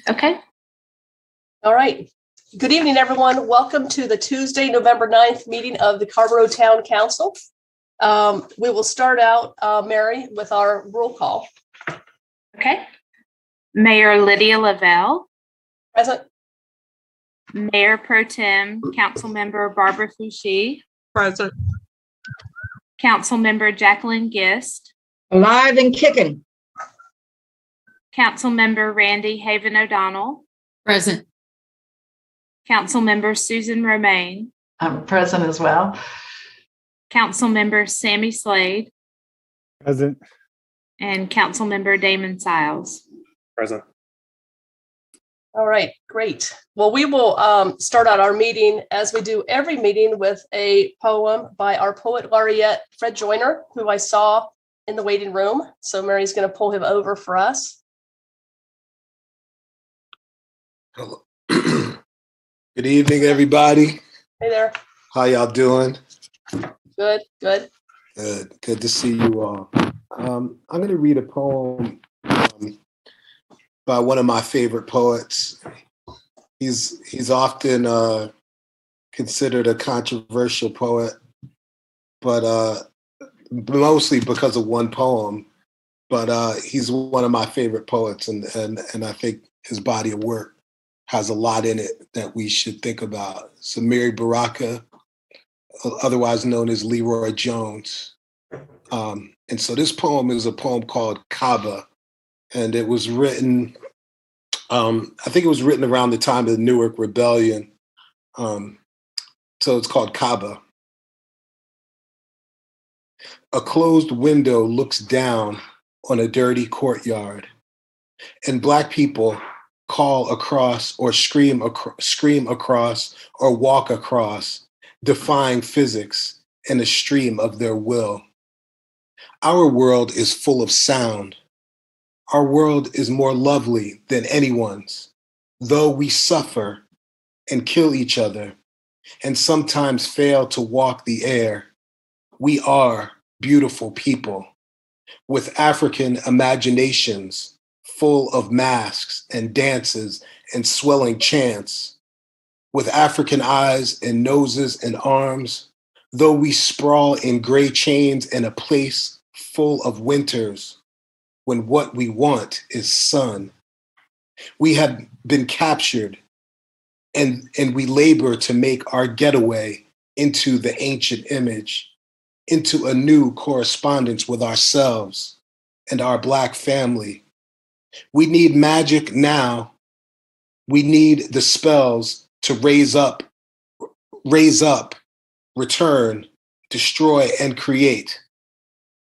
Okay. All right. Good evening, everyone. Welcome to the Tuesday, November 9th meeting of the Carrboro Town Council. We will start out, Mary, with our roll call. Okay. Mayor Lydia Lavelle. Present. Mayor Pro Tem, Councilmember Barbara Fouché. Present. Councilmember Jacqueline Gist. Alive and kicking. Councilmember Randy Haven O'Donnell. Present. Councilmember Susan Romaine. I'm present as well. Councilmember Sammy Slade. Present. And Councilmember Damon Siles. Present. All right, great. Well, we will start out our meeting as we do every meeting with a poem by our poet laureate, Fred Joyner, who I saw in the waiting room. So Mary's going to pull him over for us. Hello. Good evening, everybody. Hey there. How y'all doing? Good, good. Good to see you all. I'm going to read a poem by one of my favorite poets. He's often considered a controversial poet, but mostly because of one poem. But he's one of my favorite poets, and I think his body of work has a lot in it that we should think about. So Amiri Baraka, otherwise known as Leroy Jones. And so this poem is a poem called Kaaba, and it was written, I think it was written around the time of the Newark Rebellion. So it's called Kaaba. A closed window looks down on a dirty courtyard, and Black people call across or scream across or walk across, defying physics in a stream of their will. Our world is full of sound. Our world is more lovely than anyone's, though we suffer and kill each other and sometimes fail to walk the air. We are beautiful people with African imaginations full of masks and dances and swelling chants, with African eyes and noses and arms, though we sprawl in gray chains in a place full of winters, when what we want is sun. We have been captured, and we labor to make our getaway into the ancient image, into a new correspondence with ourselves and our Black family. We need magic now. We need the spells to raise up, return, destroy, and create.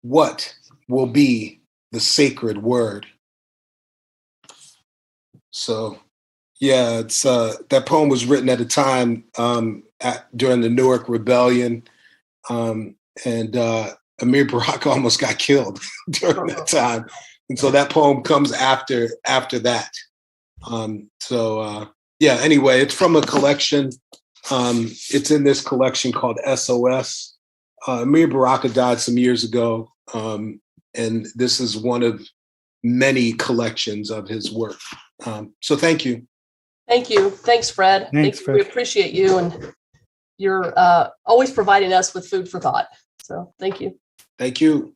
What will be the sacred word? So, yeah, it's that poem was written at a time during the Newark Rebellion, and Amir Baraka almost got killed during that time. And so that poem comes after that. Yeah, anyway, it's from a collection. It's in this collection called SOS. Amir Baraka died some years ago, and this is one of many collections of his work. So thank you. Thank you. Thanks, Fred. Thanks, Fred. We appreciate you, and you're always providing us with food for thought. So thank you. Thank you.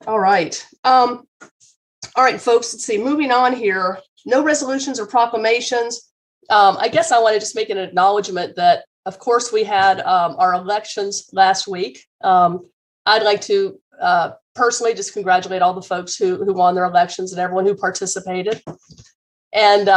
All right. All right, folks, let's see. Moving on here. No resolutions or proclamations. I guess I want to just make an acknowledgement that, of course, we had our elections last week. I'd like to personally just congratulate all the folks who won their elections and everyone who participated. And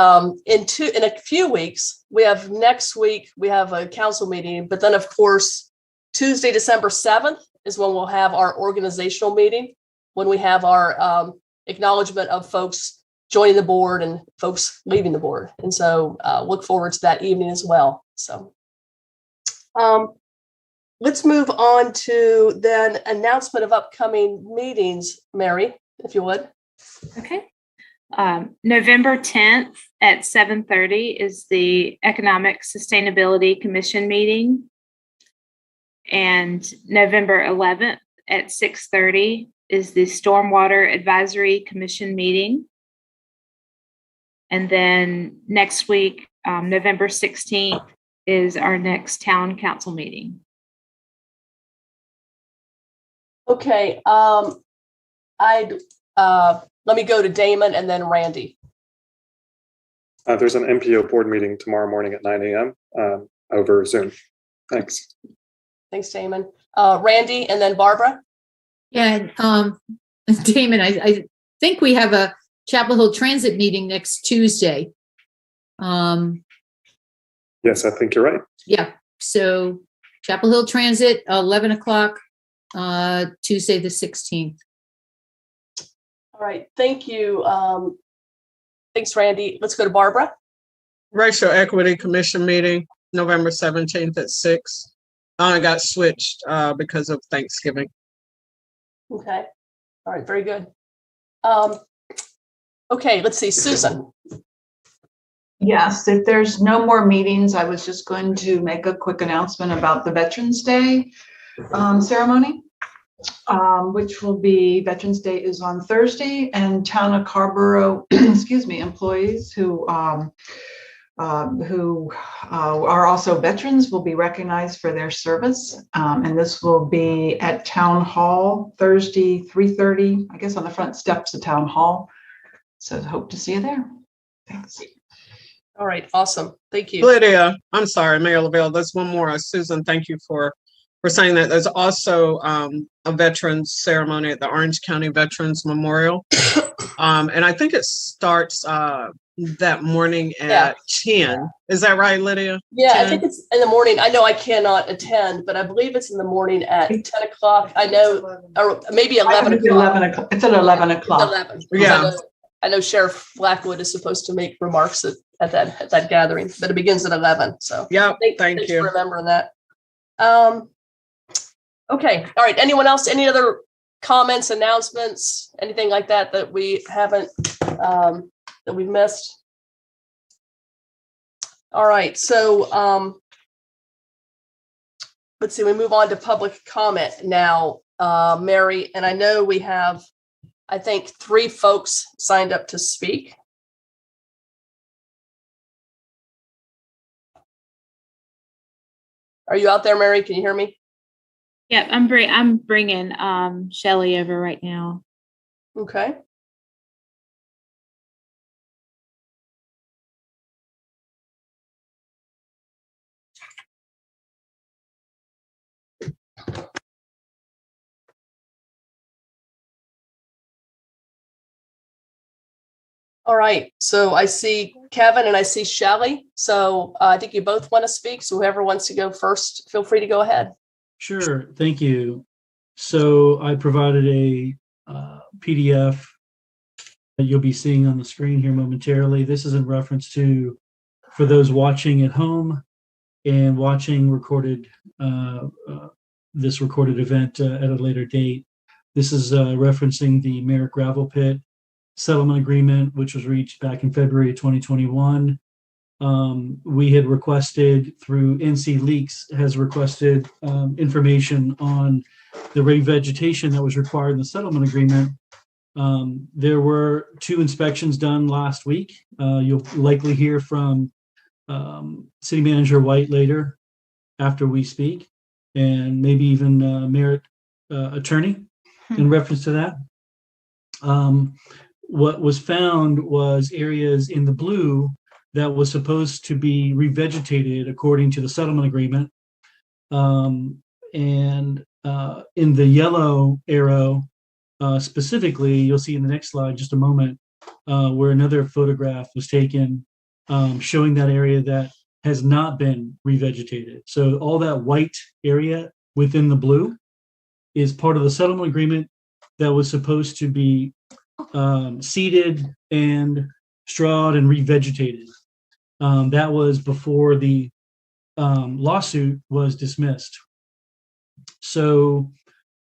in a few weeks, next week, we have a council meeting. But then, of course, Tuesday, December 7th is when we'll have our organizational meeting, when we have our acknowledgement of folks joining the board and folks leaving the board. And so look forward to that evening as well. So let's move on to then announcement of upcoming meetings, Mary, if you would. Okay. November 10th at 7:30 is the Economic Sustainability Commission meeting. And November 11th at 6:30 is the Stormwater Advisory Commission meeting. And then next week, November 16th, is our next town council meeting. Okay, let me go to Damon and then Randy. There's an MPO board meeting tomorrow morning at 9 a.m. Over Zoom. Thanks. Thanks, Damon. Randy and then Barbara. Yeah, Damon, I think we have a Chapel Hill Transit meeting next Tuesday. Yes, I think you're right. Yeah, so Chapel Hill Transit, 11 o'clock, Tuesday the 16th. All right, thank you. Thanks, Randy. Let's go to Barbara. Racial Equity Commission meeting, November 17th at 6. I got switched because of Thanksgiving. Okay. All right, very good. Okay, let's see, Susan. Yes, if there's no more meetings, I was just going to make a quick announcement about the Veterans Day ceremony, which will be, Veterans Day is on Thursday, and Town of Carrboro, excuse me, employees who are also veterans will be recognized for their service. And this will be at Town Hall Thursday, 3:30, I guess on the front steps of Town Hall. So hope to see you there. Thanks. All right, awesome. Thank you. Lydia, I'm sorry, Mayor LaVelle, there's one more. Susan, thank you for saying that. There's also a veterans ceremony at the Orange County Veterans Memorial. And I think it starts that morning at 10. Is that right, Lydia? Yeah, 10? I think it's in the morning. I know I cannot attend, but I believe it's in the morning at 10 o'clock. I know, or maybe 11 o'clock. 11 o'clock. It's at 11 o'clock. 11. Yeah. I know Sheriff Blackwood is supposed to make remarks at that gathering, but it begins at 11. So Yeah, thank thanks you. for remembering that. Okay. All right. Anyone else? Any other comments, announcements, anything like that we haven't, that we've missed? All right. So let's see, we move on to public comment now, Mary, and I know we have, I think, 3 folks signed up to speak. Are you out there, Mary? Can you hear me? Yeah, I'm bringing Shelley over right now. Okay. All right, so I see Kevin and I see Shelley. So I think you both want to speak. So whoever wants to go first, feel free to go ahead. Sure, thank you. So I provided a PDF that you'll be seeing on the screen here momentarily. This is in reference to, for those watching at home and watching recorded, this recorded event at a later date. This is referencing the Merrick Gravel Pit settlement agreement, which was reached back in February of 2021. We had requested, through NC Leaks has requested information on the revegetation that was required in the settlement agreement. There were 2 inspections done last week. You'll likely hear from City Manager White later after we speak, and maybe even Merritt Attorney in reference to that. What was found was areas in the blue that was supposed to be revegetated according to the settlement agreement. And in the yellow arrow, specifically, you'll see in the next slide, just a moment, where another photograph was taken showing that area that has not been revegetated. So all that white area within the blue is part of the settlement agreement that was supposed to be seeded and strawed and revegetated. That was before the lawsuit was dismissed. So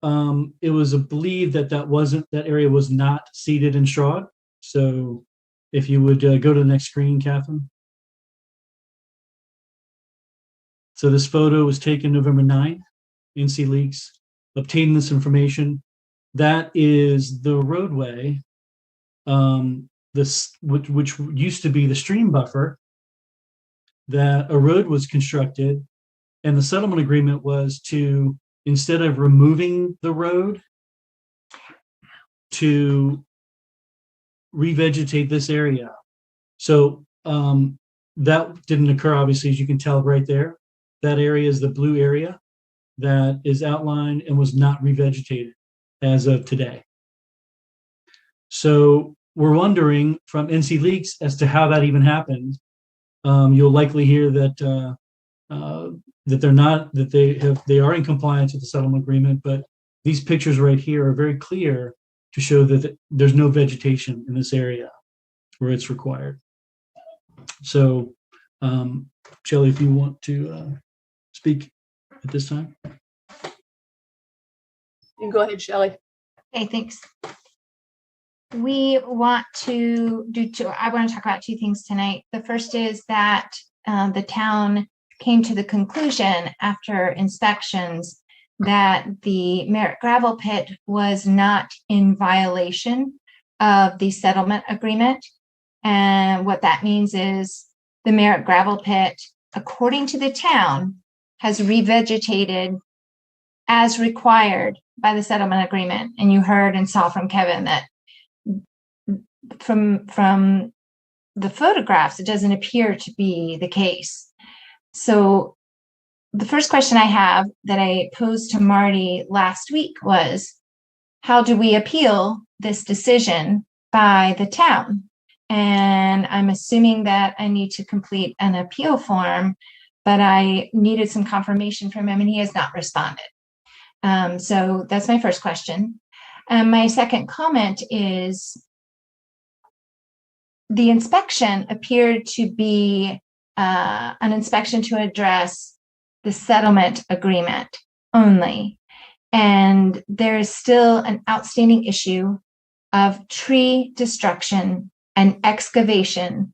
it was believed that area was not seeded and strawed. So if you would go to the next screen, Catherine. So this photo was taken November 9th. NC Leaks obtained this information. That is the roadway this, which used to be the stream buffer, that a road was constructed, and the settlement agreement was to, instead of removing the road, to revegetate this area. So that didn't occur, obviously, as you can tell right there. That area is the blue area that is outlined and was not revegetated as of today. So we're wondering from NC Leaks as to how that even happened. You'll likely hear that they are in compliance with the settlement agreement, but these pictures right here are very clear to show that there's no vegetation in this area where it's required. So, Shelley, if you want to speak at this time. You can go ahead, Shelley. Okay, thanks. We want to do two. I want to talk about two things tonight. The first is that the town came to the conclusion after inspections that the Merritt gravel pit was not in violation of the settlement agreement. And what that means is the Merritt gravel pit, according to the town, has revegetated as required by the settlement agreement. And you heard and saw from Kevin that from the photographs, it doesn't appear to be the case. So the first question I have that I posed to Marty last week was, how do we appeal this decision by the town? And I'm assuming that I need to complete an appeal form, but I needed some confirmation from him and he has not responded. So that's my first question. My second comment is the inspection appeared to be an inspection to address the settlement agreement only. And there is still an outstanding issue of tree destruction and excavation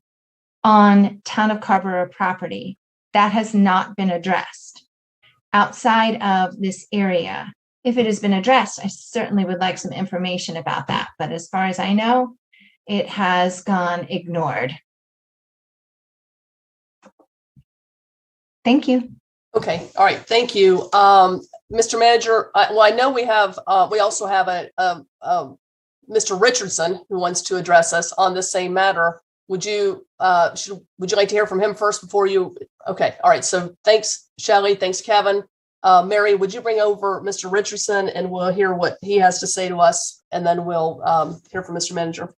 on town of Carrboro property that has not been addressed outside of this area. If it has been addressed, I certainly would like some information about that. But as far as I know, it has gone ignored. Thank you. Okay. All right. Thank you. Mr. Manager, I know we also have Mr. Richardson who wants to address us on the same matter. Would you like to hear from him first before you? Okay. All right. So thanks, Shelley. Thanks, Kevin. Mary, would you bring over Mr. Richardson and we'll hear what he has to say to us, and then we'll hear from Mr. Manager.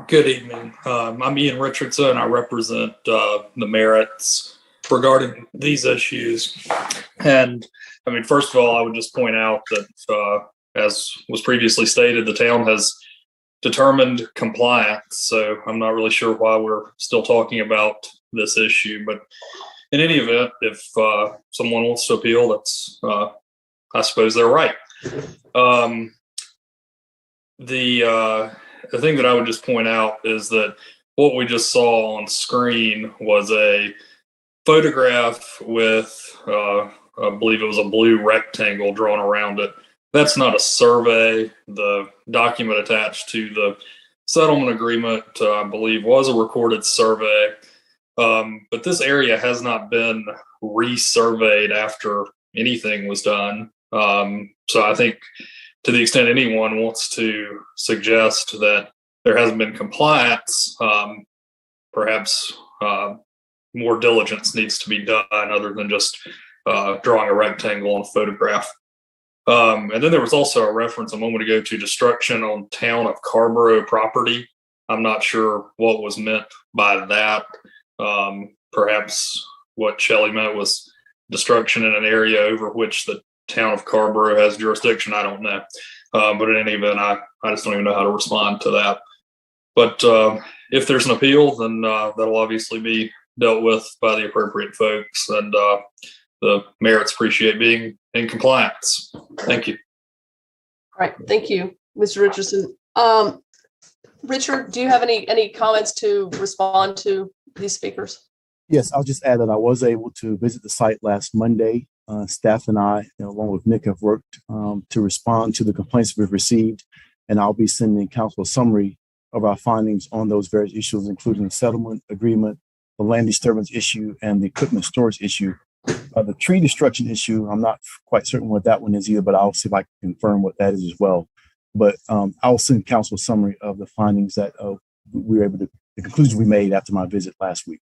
Good evening. I'm Ian Richardson. I represent the Merritts regarding these issues. And I mean, first of all, I would just point out that as was previously stated, the town has determined compliance. So I'm not really sure why we're still talking about this issue. But in any event, if someone wants to appeal, that's I suppose they're right. The thing that I would just point out is that what we just saw on screen was a photograph with, I believe it was a blue rectangle drawn around it. That's not a survey. The document attached to the settlement agreement, I believe, was a recorded survey. But this area has not been resurveyed after anything was done. So I think to the extent anyone wants to suggest that there hasn't been compliance, perhaps more diligence needs to be done other than just drawing a rectangle on a photograph. And then there was also a reference a moment ago to destruction on town of Carrboro property. I'm not sure what was meant by that. Perhaps what Shelley meant was destruction in an area over which the town of Carrboro has jurisdiction. I don't know. But in any event, I just don't even know how to respond to that. But if there's an appeal, then that'll obviously be dealt with by the appropriate folks. And the Merritts appreciate being in compliance. Thank you. All right. Thank you, Mr. Richardson. Richard, do you have any comments to respond to these speakers? Yes, I'll just add that I was able to visit the site last Monday Staff and I, along with Nick, have worked to respond to the complaints we've received, and I'll be sending council a summary of our findings on those various issues, including the settlement agreement, the land disturbance issue, and the equipment storage issue. The tree destruction issue, I'm not quite certain what that one is either, but I'll see if I can confirm what that is as well. But I'll send council a summary of the findings that we were able to, the conclusions we made after my visit last week.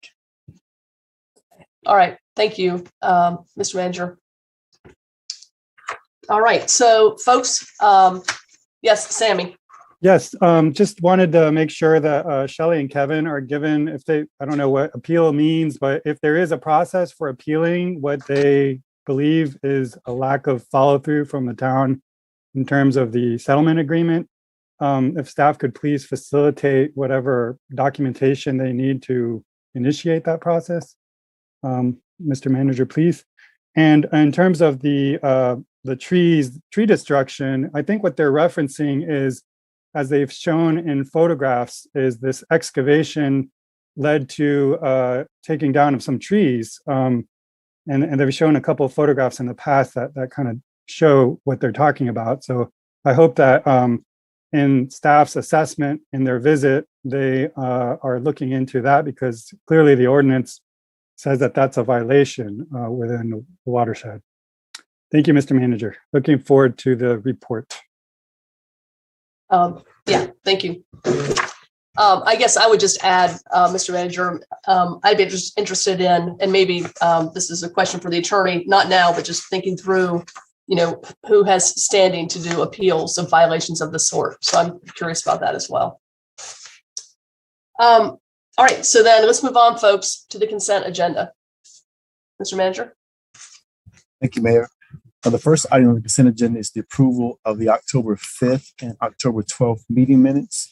All right, thank you, Mr. Manager. All right, so folks, yes, Sammy. Yes, just wanted to make sure that Shelley and Kevin are given, if they, I don't know what appeal means, but if there is a process for appealing what they believe is a lack of follow through from the town in terms of the settlement agreement, if staff could please facilitate whatever documentation they need to initiate that process. Mr. Manager, please. And in terms of the tree destruction, I think what they're referencing is, as they've shown in photographs, is this excavation led to taking down of some trees. And they've shown a couple of photographs in the past that kind of show what they're talking about. So I hope that in staff's assessment in their visit, they are looking into that, because clearly the ordinance says that that's a violation within the watershed. Thank you, Mr. Manager. Looking forward to the report. Yeah, thank you. I guess I would just add, Mr. Manager, I'd be interested in, and maybe this is a question for the attorney, not now, but just thinking through, who has standing to do appeals of violations of the sort. So I'm curious about that as well. All right, so then let's move on, folks, to the consent agenda. Mr. Manager. Thank you, Mayor. The first item on the consent agenda is the approval of the October 5th and October 12th meeting minutes.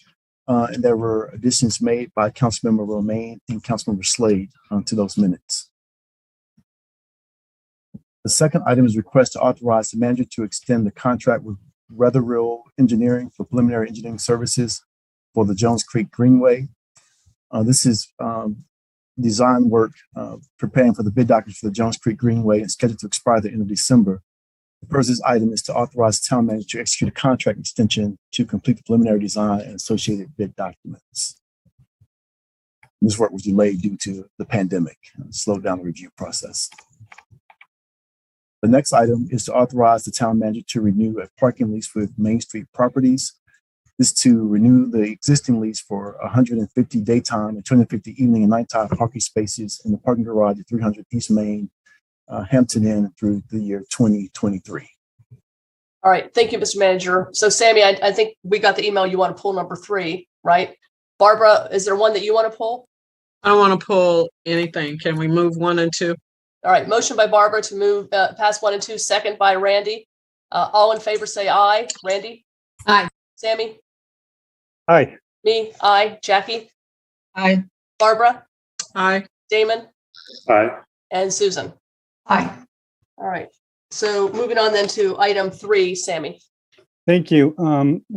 And there were additions made by Councilmember Romaine and Councilmember Slade to those minutes. The second item is request to authorize the manager to extend the contract with Weatherreal Engineering for preliminary engineering services for the Jones Creek Greenway. This is design work preparing for the bid documents for the Jones Creek Greenway and scheduled to expire at the end of December. The first of this item is to authorize the town manager to execute a contract extension to complete the preliminary design and associated bid documents. This work was delayed due to the pandemic and slowed down the review process. The next item is to authorize the town manager to renew a parking lease with Main Street Properties. This to renew the existing lease for 150 daytime and 250 evening and nighttime parking spaces in the parking garage at 300 East Main, Hampton Inn through the year 2023. All right, thank you, Mr. Manager. So Sammy, I think we got the email. You want to pull number 3, right? Barbara, is there one that you want to pull? I don't want to pull anything. Can we move 1 and 2? All right, motion by Barbara to move past 1 and 2, second by Randy. All in favor say aye. Randy? Aye. Sammy? Aye. Me? Aye. Jackie? Aye. Barbara? Aye. Damon? Aye. And Susan? Aye. All right. So moving on then to item 3, Sammy. Thank you.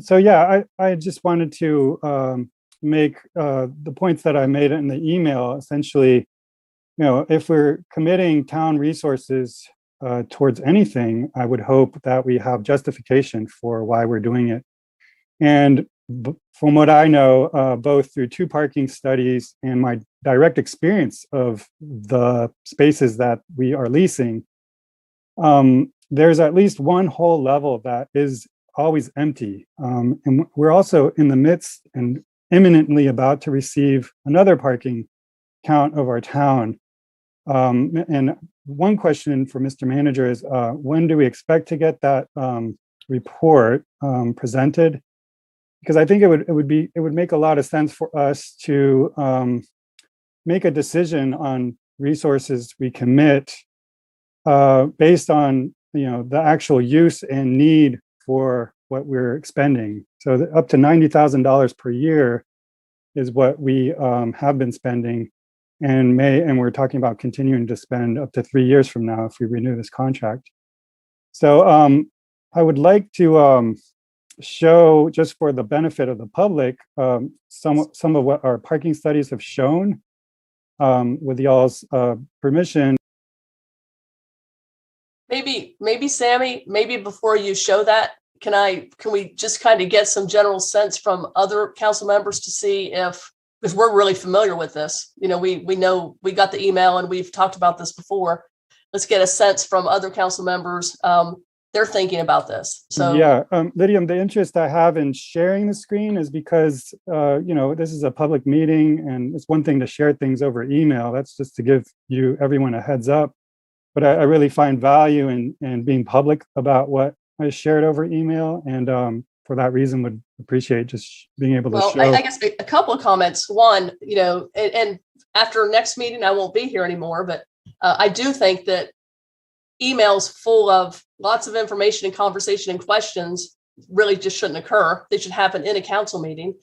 So yeah, I just wanted to make the points that I made in the email. Essentially, if we're committing town resources towards anything, I would hope that we have justification for why we're doing it. And from what I know, both through 2 parking studies and my direct experience of the spaces that we are leasing, there's at least one whole level that is always empty. And we're also in the midst and imminently about to receive another parking count of our town. And one question for Mr. Manager is, when do we expect to get that report presented? Because I think it would make a lot of sense for us to make a decision on resources we commit based on the actual use and need for what we're expending. So up to $90,000 per year is what we have been spending, and we're talking about continuing to spend up to 3 years from now if we renew this contract. So I would like to show, just for the benefit of the public, some of what our parking studies have shown. With y'all's permission, maybe Sammy, maybe before you show that, can we just kind of get some general sense from other council members to see if, because we're really familiar with this, we know we got the email and we've talked about this before. Let's get a sense from other council members. They're thinking about this. So yeah, Lydia, the interest I have in sharing the screen is because, this is a public meeting and it's one thing to share things over email. That's just to give everyone a heads up. But I really find value in being public about what I shared over email. And for that reason would appreciate just being able to show. I guess a couple of comments. One, and after next meeting, I won't be here anymore, but I do think that emails full of lots of information and conversation and questions really just shouldn't occur. They should happen in a council meeting.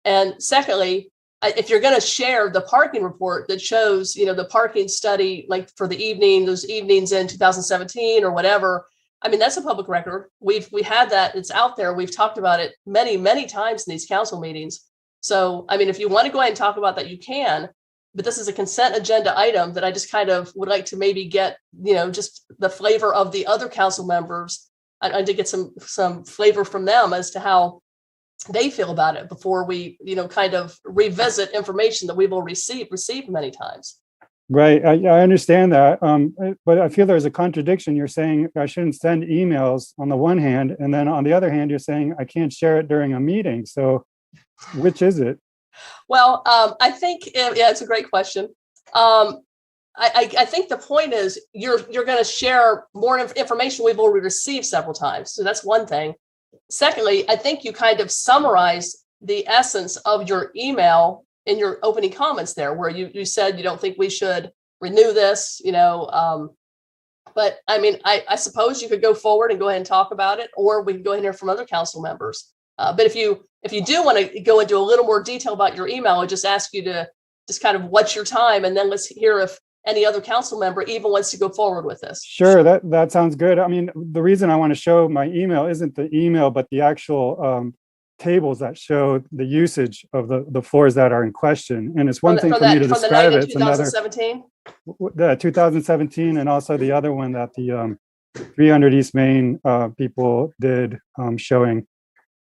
And secondly, if you're going to share the parking report that shows, the parking study, like for the evening, those evenings in 2017 or whatever, I mean, that's a public record. We had that. It's out there. We've talked about it many, many times in these council meetings. So, I mean, if you want to go ahead and talk about that, you can. But this is a consent agenda item that I just kind of would like to maybe get, just the flavor of the other council members. I did get some flavor from them as to how they feel about it before we, kind of revisit information that we've all received many times. Right. I understand that. But I feel there's a contradiction. You're saying I shouldn't send emails on the one hand, and then on the other hand, you're saying I can't share it during a meeting. So which is it? Well, I think, it's a great question. I think the point is you're going to share more information we've already received several times. So that's one thing. Secondly, I think you kind of summarize the essence of your email in your opening comments there, where you said you don't think we should renew this, but I mean, I suppose you could go forward and go ahead and talk about it, or we can go ahead and hear from other council members. But if you do want to go into a little more detail about your email, I just ask you to just kind of what's your time, and then let's hear if any other council member even wants to go forward with this. Sure, that sounds good. I mean, the reason I want to show my email isn't the email, but the actual tables that show the usage of the floors that are in question. And it's one thing for me to describe it. It's another 2017, and also the other one that the 300 East Main people did showing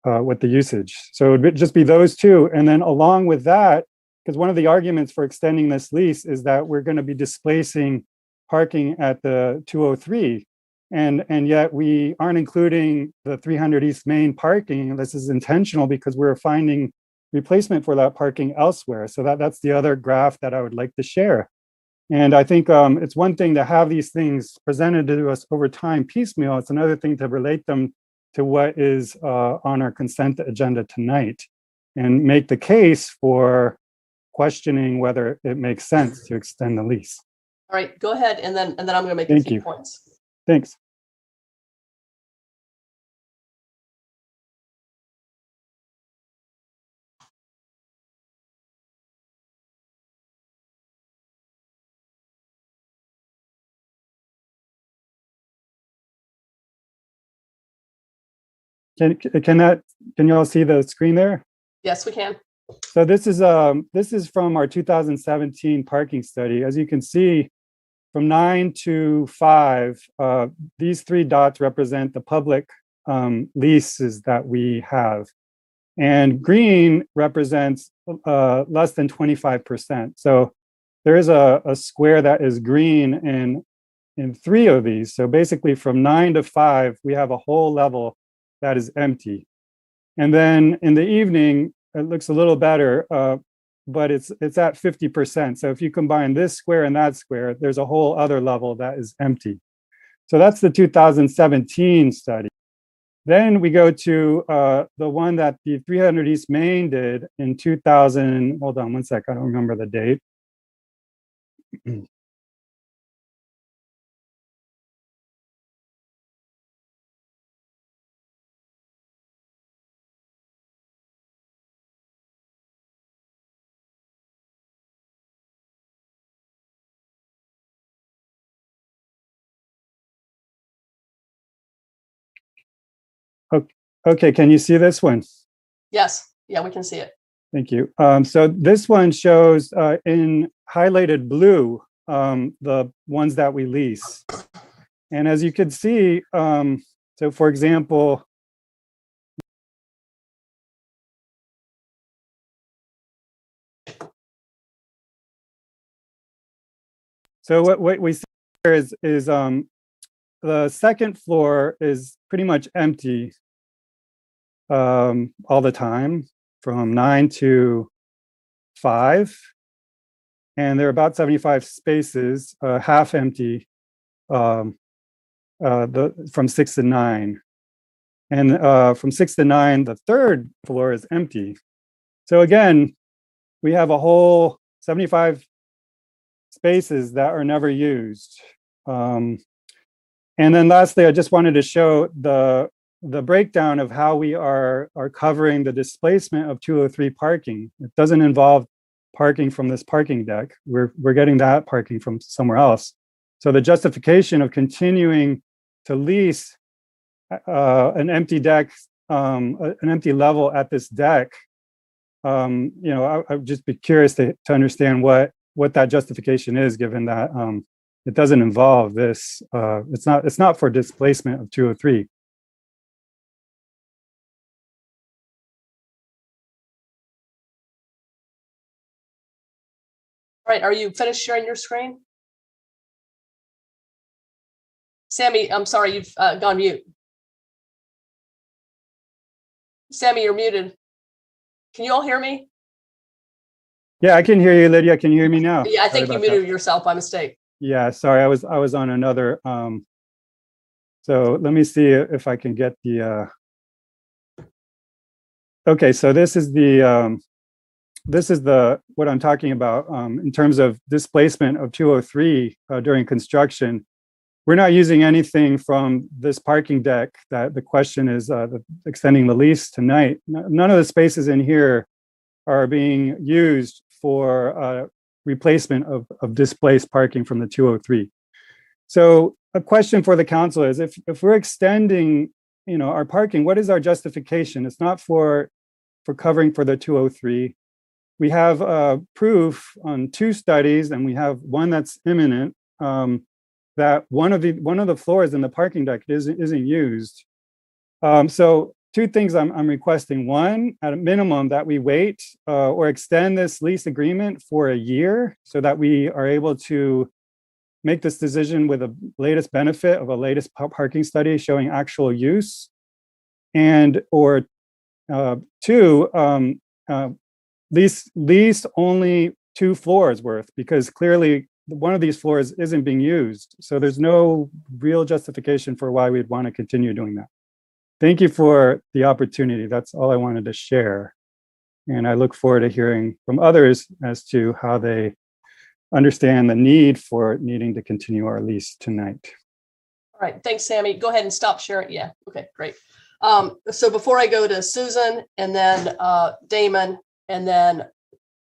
with the usage. So it would just be those two. And then along with that, because one of the arguments for extending this lease is that we're going to be displacing parking at the 203. And yet we aren't including the 300 East Main parking. This is intentional because we're finding replacement for that parking elsewhere. So that's the other graph that I would like to share. And I think it's one thing to have these things presented to us over time piecemeal. It's another thing to relate them to what is on our consent agenda tonight and make the case for questioning whether it makes sense to extend the lease. All right, go ahead, and then I'm going to make a few points. Thanks. Can you all see the screen there? Yes, we can. So this is from our 2017 parking study. As you can see, from 9 to 5, these 3 dots represent the public leases that we have. And green represents less than 25%. So there is a square that is green in 3 of these. So basically from 9 to 5, we have a whole level that is empty. And then in the evening, it looks a little better, but it's at 50%. So if you combine this square and that square, there's a whole other level that is empty. So that's the 2017 study. Then we go to the one that the 300 East Main did in 2000. Hold on one sec, I don't remember the date. Okay, can you see this one? Yes, yeah, we can see it. Thank you. So this one shows in highlighted blue the ones that we lease. And as you can see, so for example, so what we see here is the second floor is pretty much empty all the time from 9 to 5. And there are about 75 spaces, half empty from 6 to 9. And from 6 to 9, the third floor is empty. So again, we have a whole 75 spaces that are never used. And then lastly, I just wanted to show the breakdown of how we are covering the displacement of 203 parking. It doesn't involve parking from this parking deck. We're getting that parking from somewhere else. So the justification of continuing to lease an empty deck, an empty level at this deck, you know, I would just be curious to understand what that justification is, given that it doesn't involve this. It's not for displacement of 203. All right, are you finished sharing your screen? Sammy, I'm sorry, you've gone mute. Sammy, you're muted. Can you all hear me? Yeah, I can hear you, Lydia. Can you hear me now? Yeah, I think you muted yourself by mistake. Yeah, sorry, I was on another. So let me see if I can get the. Okay, so this is the what I'm talking about in terms of displacement of 203 during construction. We're not using anything from this parking deck. That the question is extending the lease tonight. None of the spaces in here are being used for replacement of displaced parking from the 203. So a question for the council is, if we're extending, you know, our parking, what is our justification? It's not for covering for the 203. We have proof on 2 studies, and we have one that's imminent, that one of the floors in the parking deck isn't used. So 2 things I'm requesting. One, at a minimum, that we wait or extend this lease agreement for a year so that we are able to make this decision with the latest benefit of a latest parking study showing actual use. And or 2, lease only 2 floors worth, because clearly one of these floors isn't being used. So there's no real justification for why we'd want to continue doing that. Thank you for the opportunity. That's all I wanted to share. And I look forward to hearing from others as to how they understand the need for needing to continue our lease tonight. All right, thanks, Sammy. Go ahead and stop sharing. Yeah, okay, great. So before I go to Susan and then Damon and then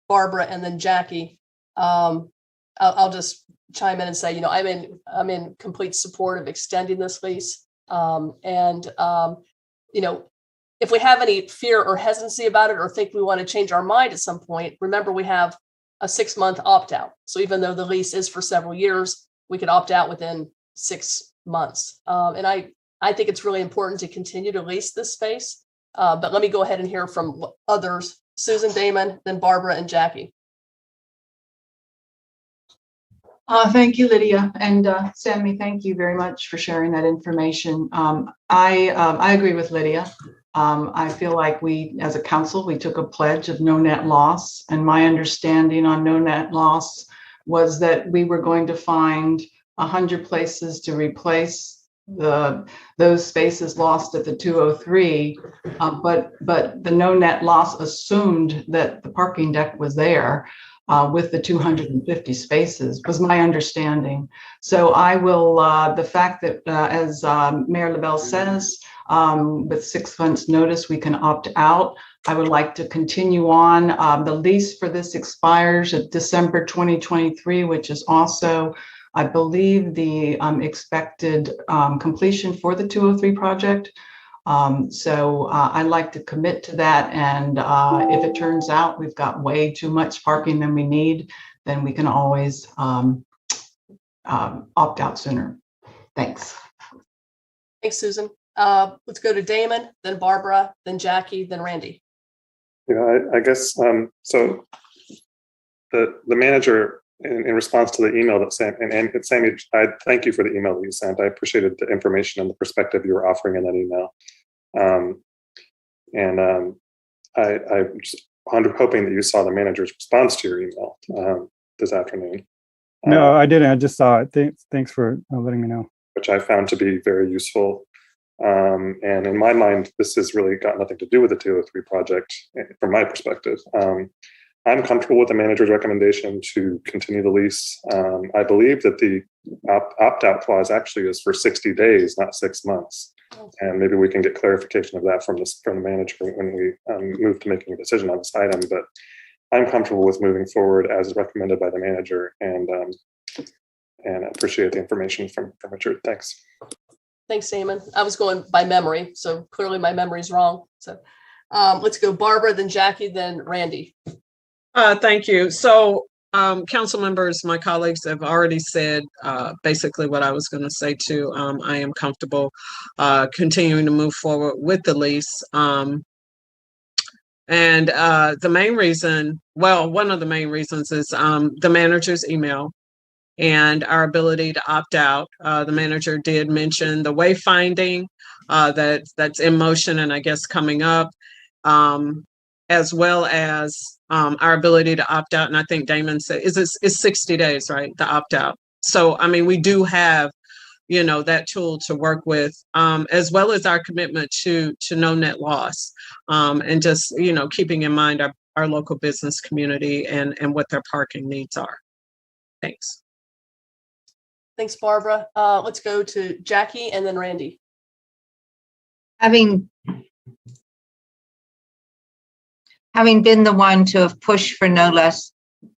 Barbara and then Jackie, I'll just chime in and say, you know, I'm in complete support of extending this lease. You know, if we have any fear or hesitancy about it or think we want to change our mind at some point, remember we have a 6-month opt-out. So even though the lease is for several years, we could opt out within 6 months. And I think it's really important to continue to lease this space. But let me go ahead and hear from others, Susan, Damon, then Barbara and Jackie. Thank you, Lydia. And Sammy, thank you very much for sharing that information. I agree with Lydia. I feel like we, as a council, we took a pledge of no net loss. And my understanding on no net loss was that we were going to find 100 places to replace those spaces lost at the 203. But the no net loss assumed that the parking deck was there. With the 250 spaces was my understanding. So I will, the fact that as Mayor LaBelle says, with 6 months notice, we can opt out. I would like to continue on. The lease for this expires at December 2023, which is also, I believe, the expected completion for the 203 project. So I'd like to commit to that. And if it turns out we've got way too much parking than we need, then we can always opt out sooner. Thanks. Thanks, Susan. Let's go to Damon, then Barbara, then Jackie, then Randy. Yeah, I guess so. The manager, in response to the email that Sammy, I thank you for the email that you sent. I appreciated the information and the perspective you were offering in that email. I'm just hoping that you saw the manager's response to your email this afternoon. No, I didn't. I just saw it. Thanks for letting me know. Which I found to be very useful. And in my mind, this has really got nothing to do with the 203 project from my perspective. I'm comfortable with the manager's recommendation to continue the lease. I believe that the opt-out clause actually is for 60 days, not 6 months. And maybe we can get clarification of that from the manager when we move to making a decision on this item. But I'm comfortable with moving forward as recommended by the manager, and I appreciate the information from Richard. Thanks. Thanks, Damon. I was going by memory, so clearly my memory's wrong. So let's go Barbara, then Jackie, then Randy. Thank you. So, council members, my colleagues have already said basically what I was going to say too. I am comfortable continuing to move forward with the lease. And the main reason, one of the main reasons is the manager's email and our ability to opt out. The manager did mention the wayfinding that's in motion and I guess coming up, as well as our ability to opt out. And I think Damon said, it's 60 days, right? The opt out. So, I mean, we do have, that tool to work with, as well as our commitment to no net loss, and just, keeping in mind our local business community and what their parking needs are. Thanks. Thanks, Barbara. Let's go to Jackie and then Randy. Having been the one to have pushed for no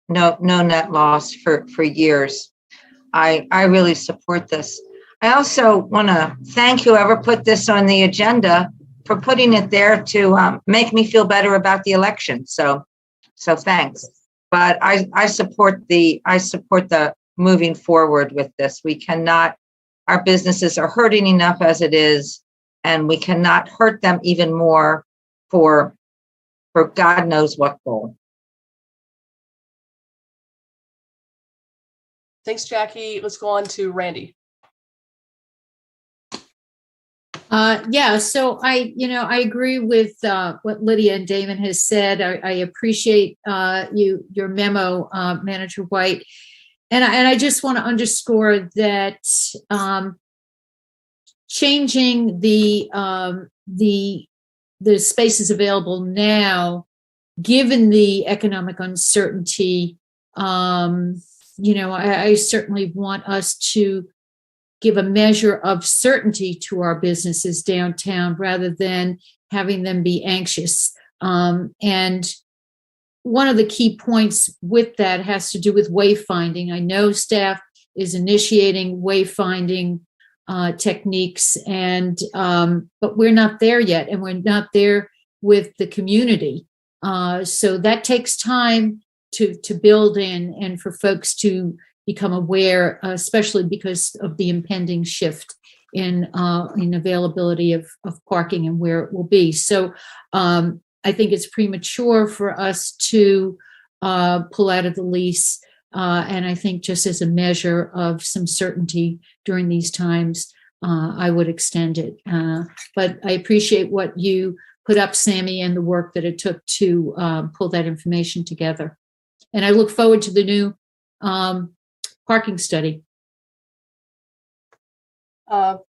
net loss for years, I really support this. I also want to thank whoever put this on the agenda for putting it there to make me feel better about the election. So thanks. But I support the moving forward with this. We cannot, our businesses are hurting enough as it is, and we cannot hurt them even more for God knows what goal. Thanks, Jackie. Let's go on to Randy. So I agree with what Lydia and Damon has said. I appreciate your memo, Manager White, and I just want to underscore that changing the spaces available now, given the economic uncertainty, I certainly want us to give a measure of certainty to our businesses downtown rather than having them be anxious. And one of the key points with that has to do with wayfinding. I know staff is initiating wayfinding techniques, but we're not there yet, and we're not there with the community. So that takes time to build in and for folks to become aware, especially because of the impending shift in availability of parking and where it will be. So I think it's premature for us to pull out of the lease. And I think just as a measure of some certainty during these times, I would extend it. But I appreciate what you put up, Sammy, and the work that it took to pull that information together. And I look forward to the new parking study.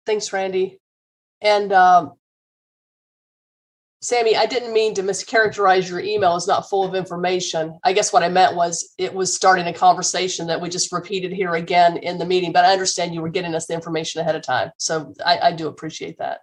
Thanks, Randy. And Sammy, I didn't mean to mischaracterize your email as not full of information. I guess what I meant was it was starting a conversation that we just repeated here again in the meeting, but I understand you were getting us the information ahead of time. So I do appreciate that.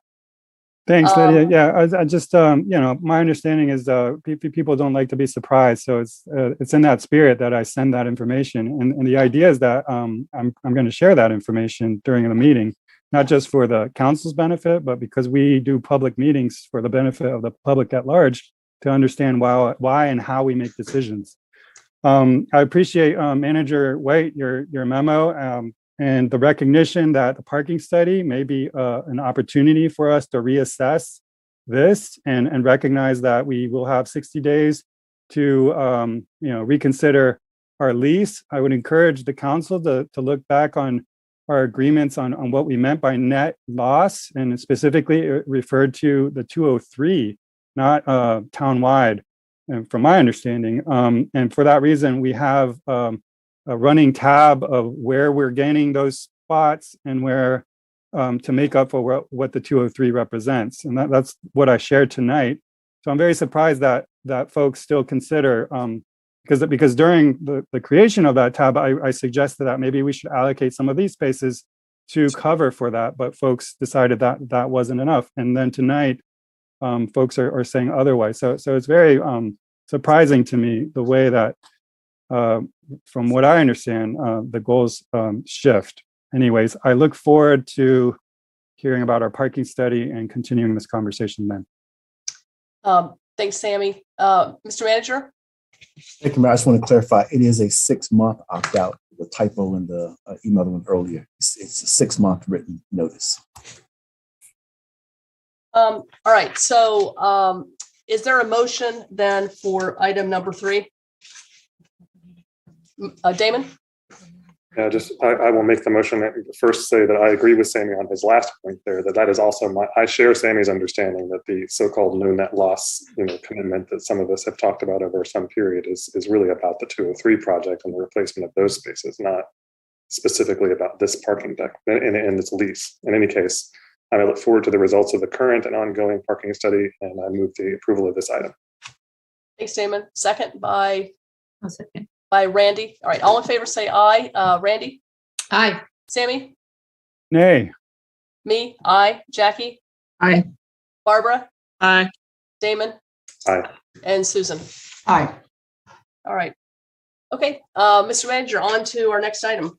Thanks, Lydia. Yeah, I just, my understanding is people don't like to be surprised. So it's in that spirit that I send that information. And the idea is that I'm going to share that information during the meeting, not just for the council's benefit, but because we do public meetings for the benefit of the public at large to understand why and how we make decisions. I appreciate Manager White, your memo. and the recognition that the parking study may be an opportunity for us to reassess this and recognize that we will have 60 days to reconsider our lease. I would encourage the council to look back on our agreements on what we meant by net loss, and specifically it referred to the 203, not townwide, and from my understanding. And for that reason, we have a running tab of where we're gaining those spots and where to make up for what the 203 represents. And that's what I shared tonight. So I'm very surprised that folks still consider, because during the creation of that tab, I suggested that maybe we should allocate some of these spaces to cover for that, but folks decided that wasn't enough. And then tonight, folks are saying otherwise. So it's very surprising to me the way that, from what I understand, the goals shift. Anyways, I look forward to hearing about our parking study and continuing this conversation then. Thanks, Sammy. Mr. Manager? Thank you, Mayor. I just want to clarify, it is a 6-month opt-out. The typo in the email that went earlier. It's a 6-month written notice. All right, so is there a motion then for item number 3? Damon? Yeah, I will make the motion and first say that I agree with Sammy on his last point there, that is also I share Sammy's understanding that the so-called no net loss, commitment that some of us have talked about over some period is really about the 203 project and the replacement of those spaces, not specifically about this parking deck in this lease. In any case, I look forward to the results of the current and ongoing parking study, and I move the approval of this item. Thanks, Damon. Second by? I'll second. By Randy. All right, all in favor say aye. Randy? Aye. Sammy? Nay. Me? Aye. Jackie? Aye. Barbara? Aye. Damon? Aye. And Susan? Aye. All right. Okay, Mr. Manager, on to our next item.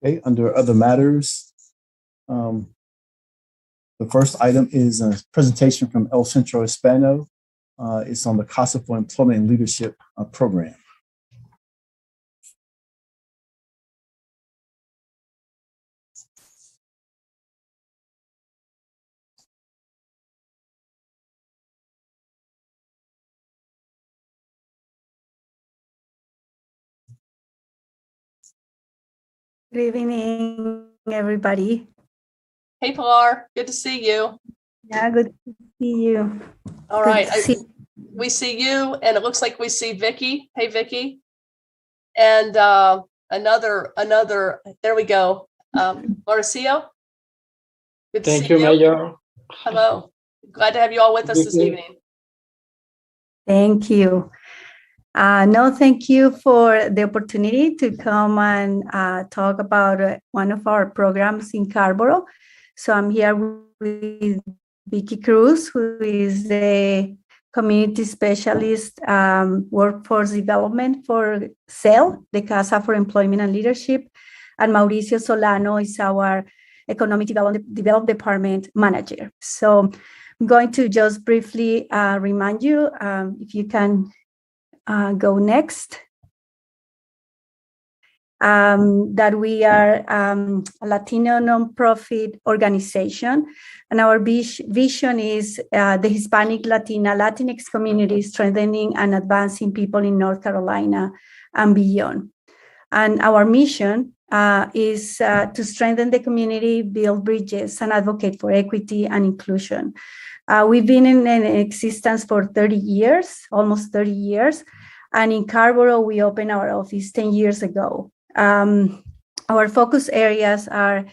Okay, under other matters, the first item is a presentation from El Centro Hispano. It's on the CASA for Employment and Leadership program. Good evening, everybody. Hey, Pilar, good to see you. Yeah, good to see you. All right, we see you, and it looks like we see Vicky. Hey, Vicky. And another, there we go. Mauricio. Good to Thank see you, Mayor. Hello. Glad to have you all with us this evening. Thank you. No, thank you for the opportunity to come and talk about one of our programs in Carrboro. So I'm here with Vicky Cruz, who is the community specialist, workforce development for CEL, the CASA for Employment and Leadership, and Mauricio Solano is our economic development department manager. So I'm going to just briefly remind you, if you can go next, that we are a Latino nonprofit organization, and our vision is the Hispanic Latinx community, strengthening and advancing people in North Carolina and beyond. And our mission is to strengthen the community, build bridges, and advocate for equity and inclusion. We've been in existence for 30 years, almost 30 years. And in Carrboro, we opened our office 10 years ago. Our focus areas are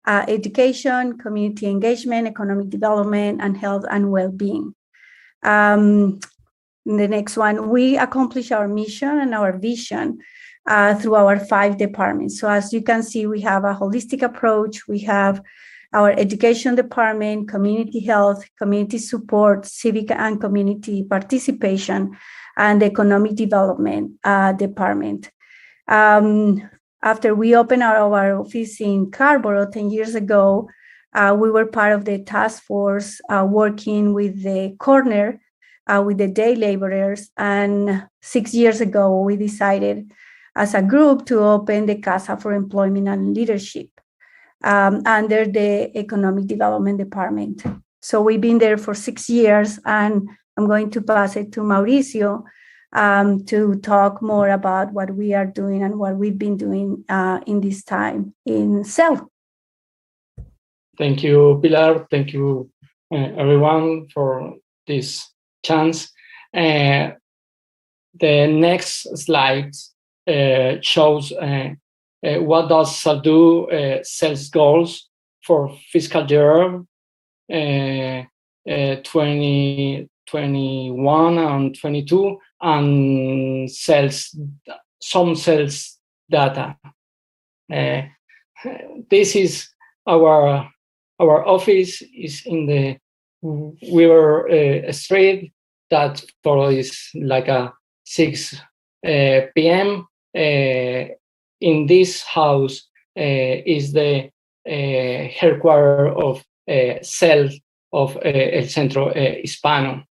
education, community engagement, economic development, and health and well-being. The next one, we accomplish our mission and our vision through our 5 departments. So as you can see, we have a holistic approach. We have our education department, community health, community support, civic and community participation, and the economic development department. After we opened our office in Carrboro 10 years ago, we were part of the task force working with the corner, with the day laborers. And 6 years ago, we decided as a group to open the Casa for Employment and Leadership under the Economic Development Department. So we've been there for 6 years, and I'm going to pass it to Mauricio to talk more about what we are doing and what we've been doing in this time in CEL. Thank you, Pilar. Thank you, everyone, for this chance. The next slide shows what does CEL do, CEL's goals for fiscal year 2021 and 22, and some CEL's data. This is our office is in the Weaver Street. That for is like a 6 p.m. In this house is the headquarters of CEL of el Centro Hispano.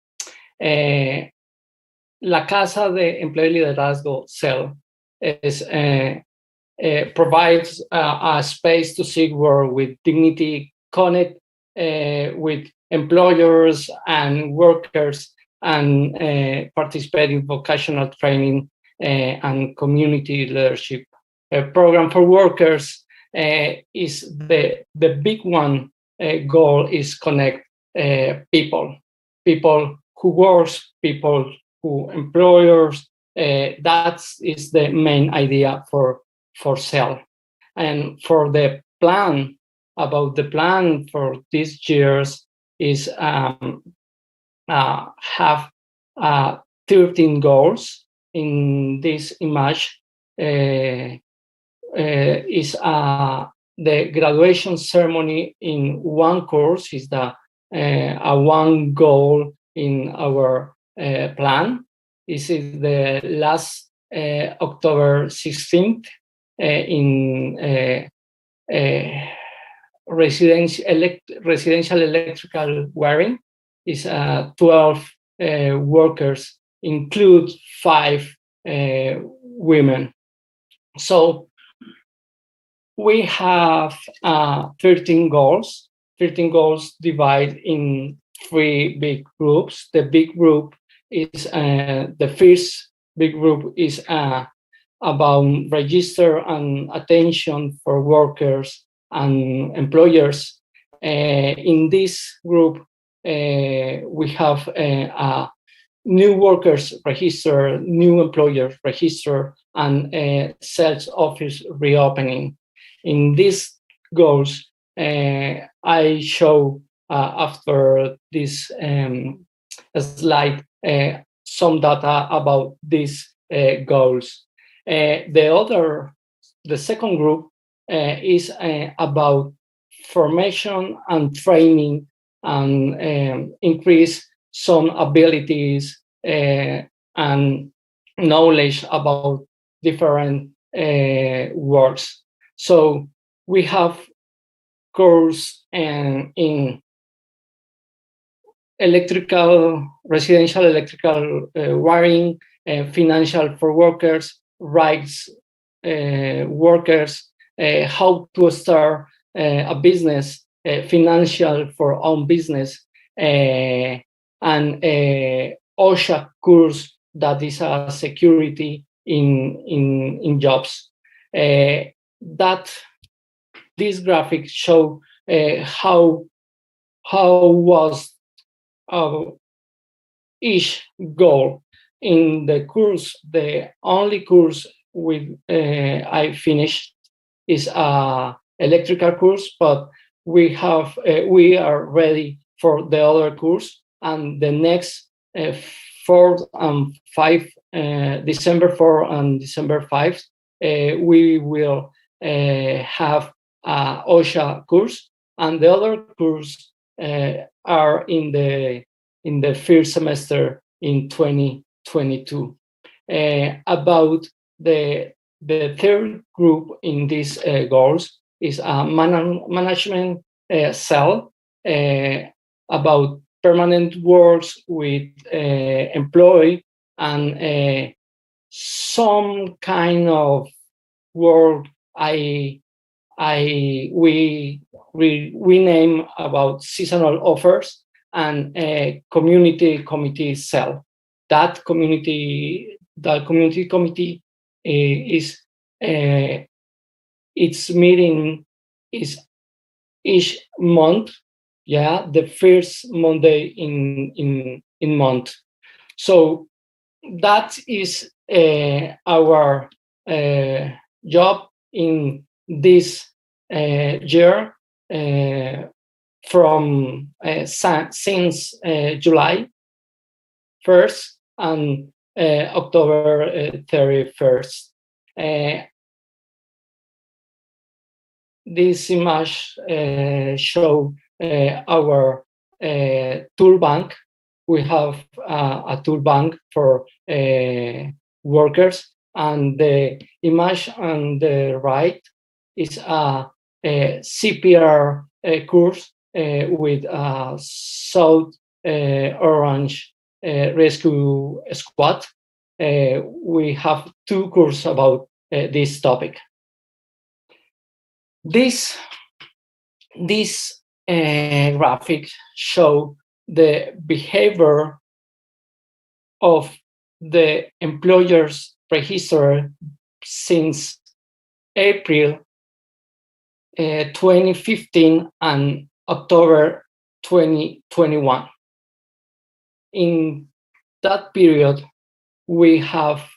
La Casa de Empleo y Liderazgo CEL is provides a space to seek work with dignity, connect with employers and workers, and participate in vocational training and community leadership. A program for workers is the big one. Goal is connect people who works, people who employers. That is the main idea for CEL. And for the plan, about the plan for these years is have 13 goals. In this image is the graduation ceremony in one course is the one goal in our plan. This is the last October 16th in residential electrical wiring. Is 12 workers, include 5 women. So we have 13 goals. 13 goals divided in 3 big groups. The big group is the first big group is about register and attention for workers and employers. In this group, we have new workers register, new employers register, and sales office reopening. In these goals, I show after this slide some data about these goals. The second group is about formation and training and increase some abilities and knowledge about different works. So we have course in residential electrical wiring, financial for workers, rights workers, how to start a business, financial for own business, and OSHA course that is a security in jobs. That this graphic show how was each goal in the course. The only course I finished is a electrical course, but we are ready for the other course, and the next 4 and 5 December 4 and December 5 we will have OSHA course, and the other course are in the first semester in 2022. About the third group in these goals is a management cell about permanent works with employee and some kind of work we name about seasonal offers and a community committee cell. That community committee is its meeting is each month, yeah, the first Monday in month. So that is our job in this year from since July 1st and October 31st. This image show our tool bank. We have a tool bank for workers, and the image on the right is a CPR course with South Orange Rescue Squad. We have two courses about this topic. This graphic show the behavior of the employers registered since April 2015 and October 2021. In that period, we have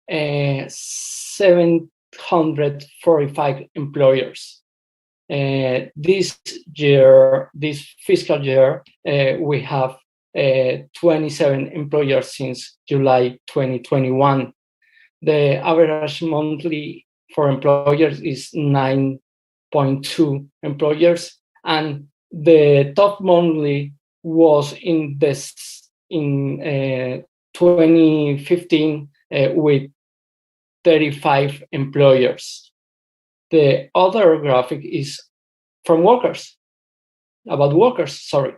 745 employers. This fiscal year, we have 27 employers since July 2021. The average monthly for employers is 9.2 employers, and the top monthly was in 2015 with 35 employers. The other graphic is from workers, about workers, sorry.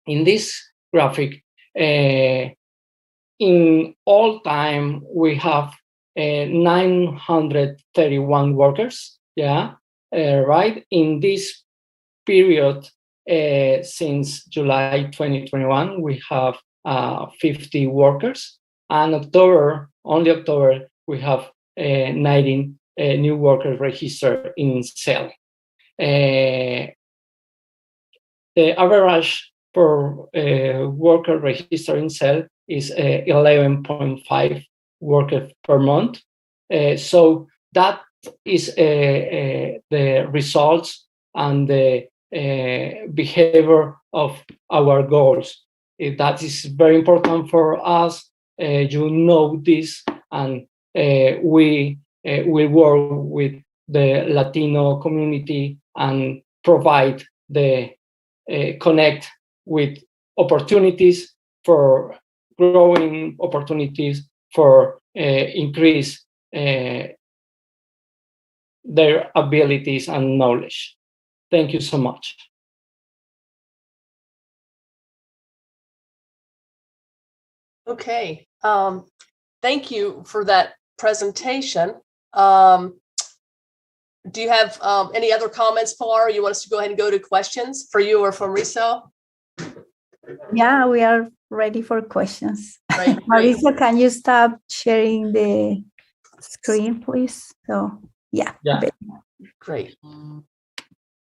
In this graphic, in all time, we have 931 workers, yeah, right? In this period, since July 2021, we have 50 workers, and only October, we have 19 new workers registered in cell. The average for worker registered in cell is 11.5 workers per month. So that is the results and the behavior of our goals. That is very important for us. You know this, and we will work with the Latino community and provide the connect with opportunities for growing opportunities for increase their abilities and knowledge. Thank you so much. Okay, thank you for that presentation. Do you have any other comments, Pilar? You want us to go ahead and go to questions for you or from Riso? Yeah, we are ready for questions. Right, Marisa, can you stop sharing the screen, please? So, yeah. Great.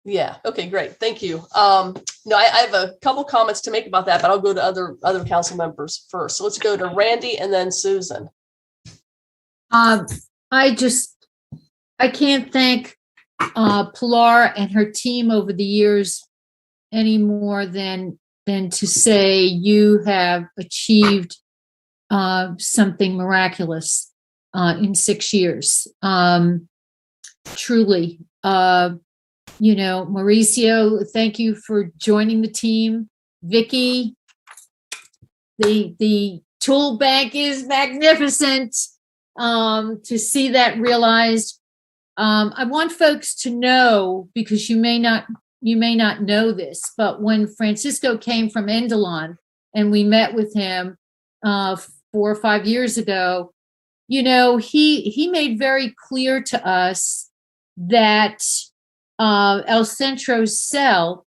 Yeah. Okay, great. Thank you. No, I have a couple comments to make about that, but I'll go to other council members first. So let's go to Randy and then Susan. I can't thank Pilar and her team over the years any more than to say you have achieved something miraculous in 6 years. Truly. Mauricio, thank you for joining the team. Vicky, the tool bank is magnificent. To see that realized. I want folks to know, because you may not know this, but when Francisco came from Endalon and we met with him 4 or 5 years ago, he made very clear to us that El Centro cell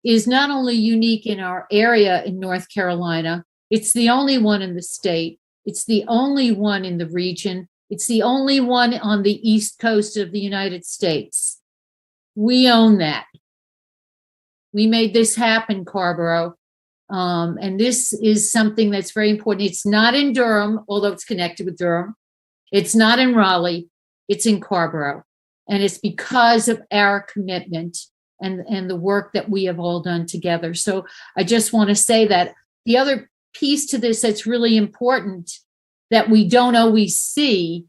is not only unique in our area in North Carolina, it's the only one in the state. It's the only one in the region. It's the only one on the East Coast of the United States. We own that. We made this happen, Carrboro. And this is something that's very important. It's not in Durham, although it's connected with Durham. It's not in Raleigh. It's in Carrboro. And it's because of our commitment and the work that we have all done together. So I just want to say that the other piece to this that's really important that we don't always see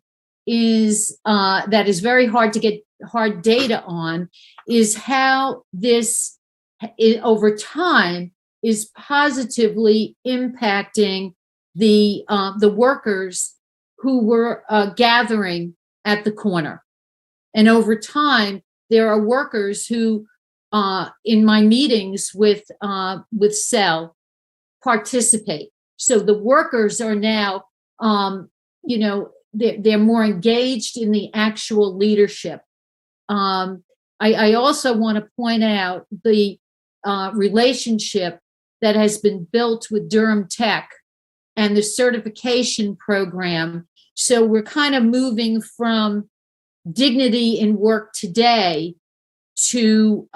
is that is very hard to get hard data on, is how this over time is positively impacting the workers who were gathering at the corner. And over time, there are workers who, in my meetings with CEL, participate. So the workers are now, they're more engaged in the actual leadership. I also want to point out the relationship that has been built with Durham Tech and the certification program. So we're kind of moving from dignity in work today to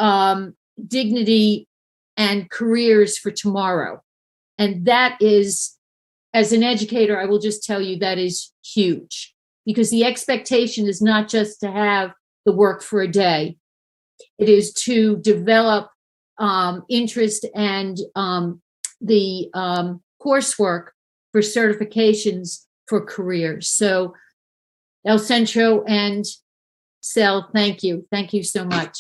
dignity and careers for tomorrow. And that is, as an educator, I will just tell you that is huge, because the expectation is not just to have the work for a day. It is to develop interest and the coursework for certifications for careers. So El Centro and CEL, thank you. Thank you so much.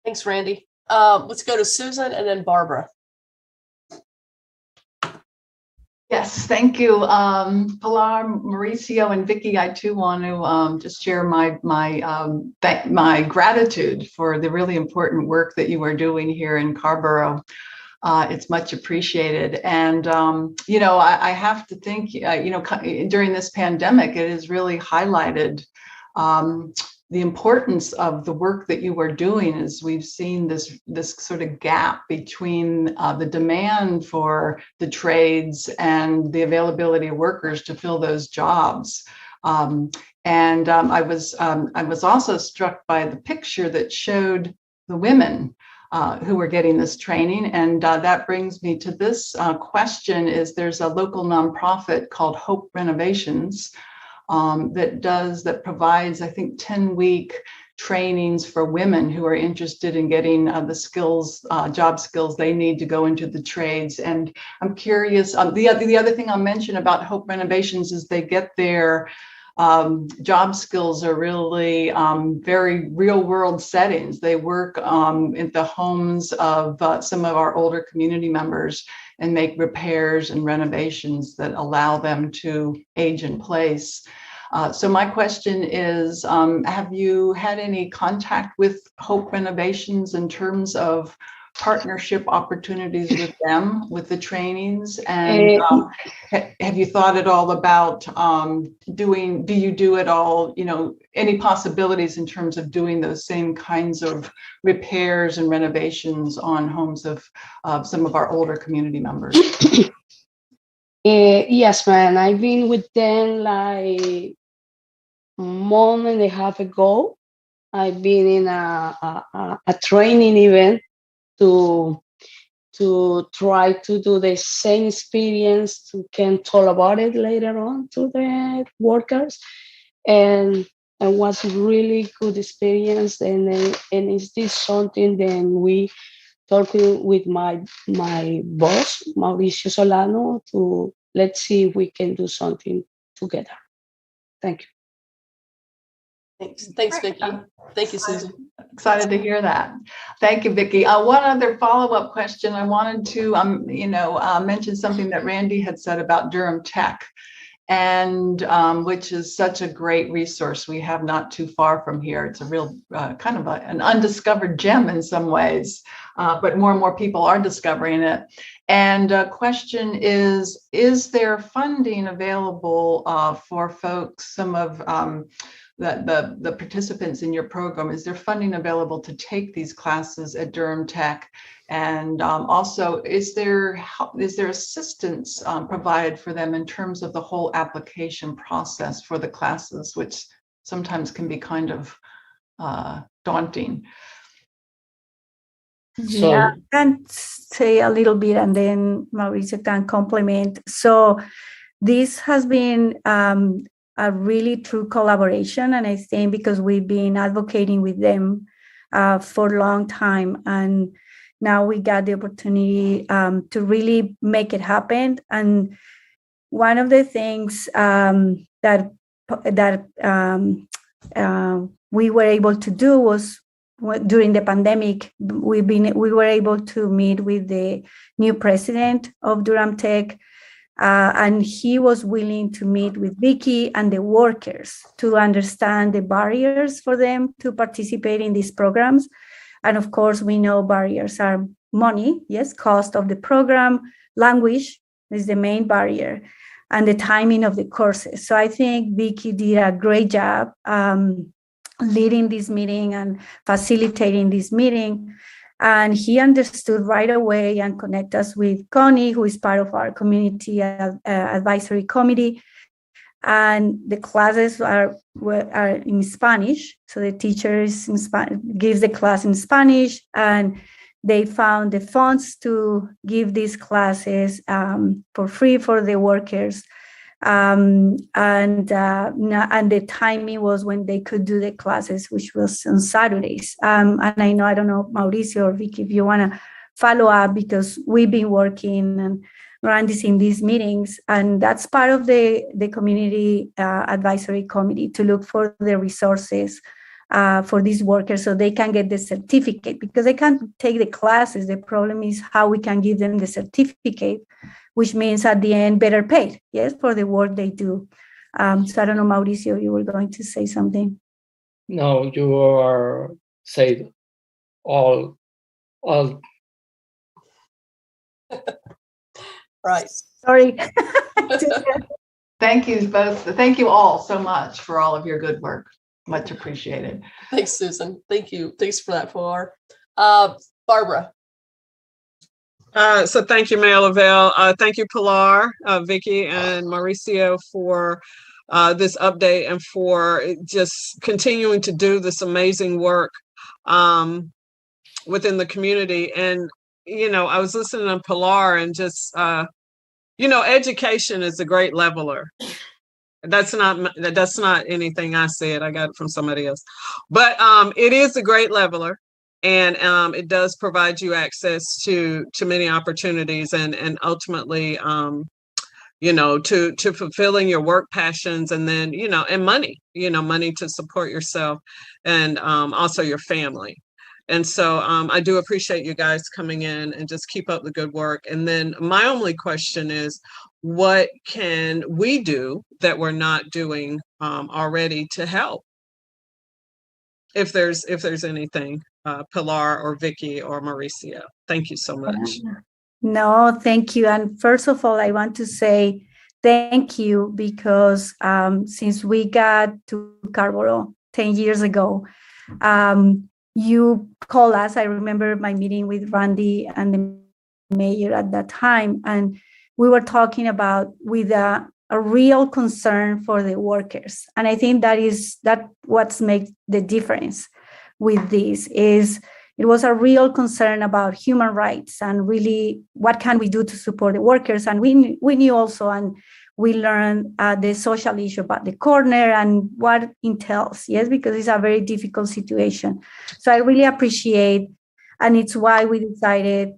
Thanks, Randy. Let's go to Susan and then Barbara. Yes, thank you. Pilar, Mauricio, and Vicky, I too want to just share my gratitude for the really important work that you are doing here in Carrboro. It's much appreciated. And, I have to think, during this pandemic, it has really highlighted the importance of the work that you are doing. As we've seen this sort of gap between the demand for the trades and the availability of workers to fill those jobs. I was also struck by the picture that showed the women who were getting this training. And that brings me to this question: is there's a local nonprofit called Hope Renovations that provides, I think, 10-week trainings for women who are interested in getting the skills, job skills they need to go into the trades. And I'm curious, the other thing I'll mention about Hope Renovations is they get their job skills are really very real world settings. They work in the homes of some of our older community members and make repairs and renovations that allow them to age in place. So my question is, have you had any contact with Hope Renovations in terms of partnership opportunities with them, with the trainings? And have you thought at all about do you do it all, any possibilities in terms of doing those same kinds of repairs and renovations on homes of some of our older community members? Yes, ma'am. I've been with them like a month and a half ago. I've been in a training event to try to do the same experience, to can talk about it later on to the workers, and it was a really good experience. And is this something then we talking with my boss, Mauricio Solano, to let's see if we can do something together. Thank you. Thanks, Vicky. Thank you, Susan. Excited to hear that. Thank you, Vicky. One other follow-up question. I wanted to, mention something that Randy had said about Durham Tech, and which is such a great resource we have not too far from here. It's a real kind of an undiscovered gem in some ways, but more and more people are discovering it. And question is there funding available for folks, some of the participants in your program, is there funding available to take these classes at Durham Tech? And also, is there assistance provided for them in terms of the whole application process for the classes, which sometimes can be kind of daunting? Yeah, I can say a little bit and then Mauricio can complement. So this has been a really true collaboration, and I think because we've been advocating with them for a long time, and now we got the opportunity to really make it happen. And one of the things that we were able to do was, during the pandemic, we were able to meet with the new president of Durham Tech, and he was willing to meet with Vicky and the workers to understand the barriers for them to participate in these programs. And of course, we know barriers are money, yes, cost of the program, language is the main barrier, and the timing of the courses. So I think Vicky did a great job leading this meeting and facilitating this meeting. And he understood right away and connect us with Connie, who is part of our community advisory committee. And the classes are in Spanish. So the teacher gives the class in Spanish, and they found the funds to give these classes for free for the workers. And the timing was when they could do the classes, which was on Saturdays. And I don't know, Mauricio or Vicky, if you want to follow up, because we've been working and running these meetings, and that's part of the community advisory committee to look for the resources for these workers so they can get the certificate, because they can't take the classes. The problem is how we can give them the certificate, which means at the end better paid, yes, for the work they do. So I don't know, Mauricio, you were going to say something. No, you are saying all. Right. Sorry. Thank you both. Thank you all so much for all of your good work. Much appreciated. Thanks, Susan. Thank you. Thanks for that, Pilar. Barbara. So thank you, Mayor Lavelle. Thank you, Pilar, Vicky, and Mauricio for this update and for just continuing to do this amazing work within the community. And, I was listening to Pilar and just, education is a great leveler. That's not anything I said. I got it from somebody else. But it is a great leveler. And it does provide you access to many opportunities and ultimately, to fulfilling your work passions, and then, and money to support yourself and also your family. And so I do appreciate you guys coming in and just keep up the good work. And then my only question is, what can we do that we're not doing already to help? If there's anything, Pilar or Vicky or Mauricio. Thank you so much. No, thank you. And first of all, I want to say thank you, because since we got to Carrboro 10 years ago, you call us. I remember my meeting with Randy and the mayor at that time, and we were talking about with a real concern for the workers. And I think that what's makes the difference with this is it was a real concern about human rights and really what can we do to support the workers. And we knew also, and we learned the social issue about the corner and what it entails, yes, because it's a very difficult situation. So I really appreciate, and it's why we decided,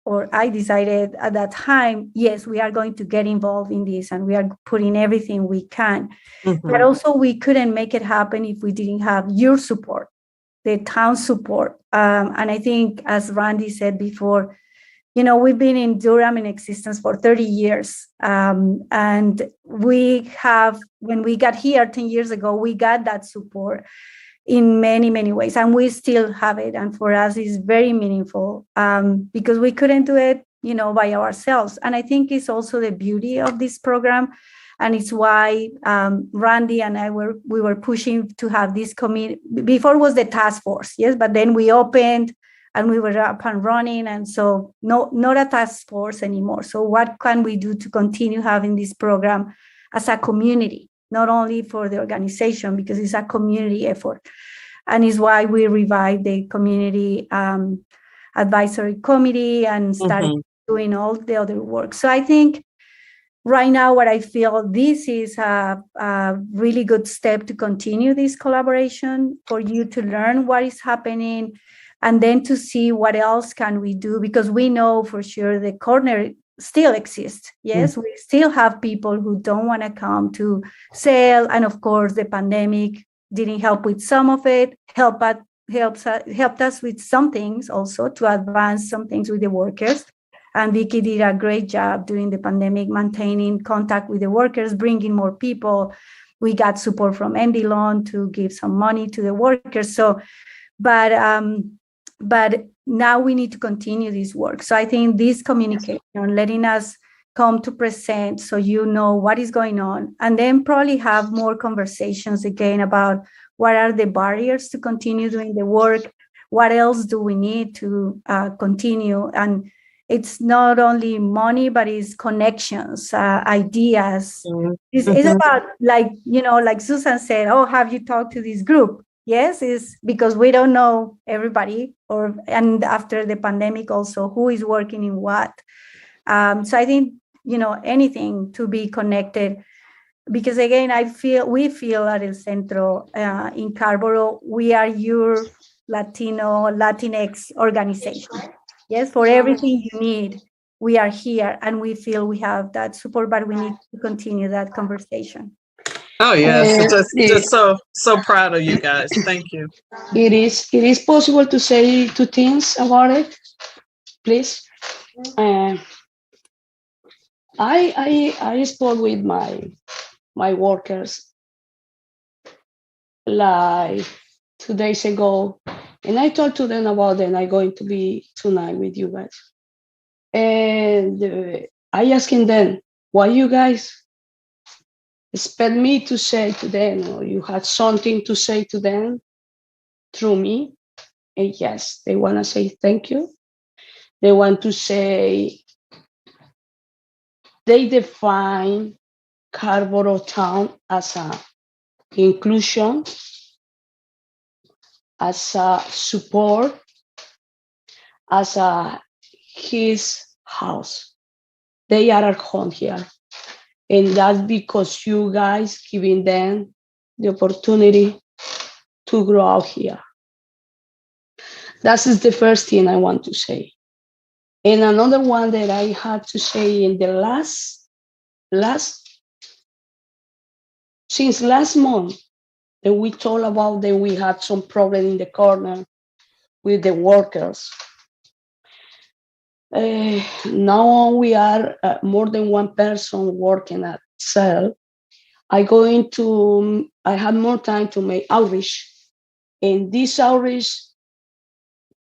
or I decided at that time, yes, we are going to get involved in this and we are putting everything we can. Mm-hmm. But also we couldn't make it happen if we didn't have your support, the town support. And I think, as Randy said before, we've been in Durham in existence for 30 years. And we have, when we got here 10 years ago, we got that support in many, many ways. And we still have it. And for us, it's very meaningful because we couldn't do it by ourselves. And I think it's also the beauty of this program. And it's why Randy and we were pushing to have this committee. Before was the task force, yes, but then we opened and we were up and running. And so not a task force anymore. So what can we do to continue having this program as a community, not only for the organization, because it's a community effort. And it's why we revived the community advisory committee and started doing all the other work. So I think right now, what I feel, this is a really good step to continue this collaboration, for you to learn what is happening, and then to see what else can we do, because we know for sure the corner still exists. Yes, we still have people who don't want to come to sell. And of course, the pandemic didn't help with some of it, helped us with some things also, to advance some things with the workers. And Vicky did a great job during the pandemic, maintaining contact with the workers, bringing more people. We got support from Andy Loan to give some money to the workers. So, but now we need to continue this work. So I think this communication, letting us come to present, so you know what is going on, and then probably have more conversations again about what are the barriers to continue doing the work, what else do we need to continue. And it's not only money, but it's connections, ideas. It's about, like Susan said, oh, have you talked to this group? Yes, it's because we don't know everybody, and after the pandemic also, who is working in what. So I think, anything to be connected, because again, we feel at El Centro in Carrboro, we are your Latinx organization. Yes, for everything you need, we are here, and we feel we have that support, but we need to continue that conversation. Oh yes, just so proud of you guys. Thank you. It is possible to say two things about it, please. I spoke with my workers like 2 days ago, and I told to them about them. I'm going to be tonight with you guys, and I asking them, why you guys expect me to say to them, or you had something to say to them through me? And yes, they want to say thank you. They want to say they define Carrboro town as a inclusion, as a support, as a his house. They are at home here. And that's because you guys giving them the opportunity to grow out here. That is the first thing I want to say. And another one that I had to say in the since last month, that we told about that we had some problem in the corner with the workers. Now we are more than one person working at cell. I have more time to make outreach. And this outreach,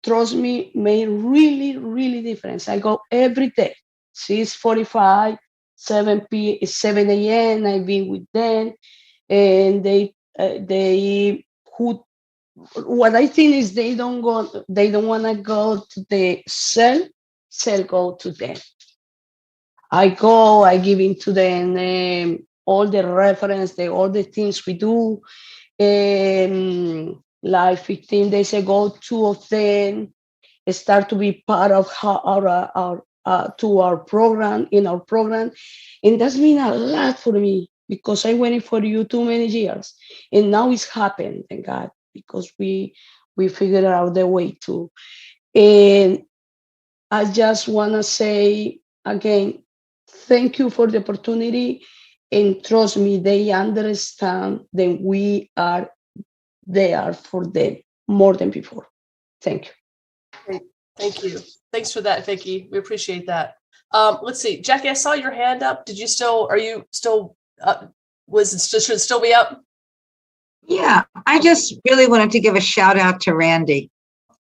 trust me, made really, really difference. I go every day, 6:45, 7 a.m. I've been with them, and what I think is they don't want to go to the cell go to them. I go, I give in to them all the reference, all the things we do. Like 15 days ago, 2 of them start to be part of our program, and that's been a lot for me, because I waited for you too many years, and now it's happened, thank God, because we figured out the way to. And I just want to say again, thank you for the opportunity, and trust me, they understand that we are there for them more than before. Thank you. Great. Thank you. Thanks for that, Vicki. We appreciate that. Let's see, Jackie, I saw your hand up. Should it still be up? Yeah, I just really wanted to give a shout out to Randy.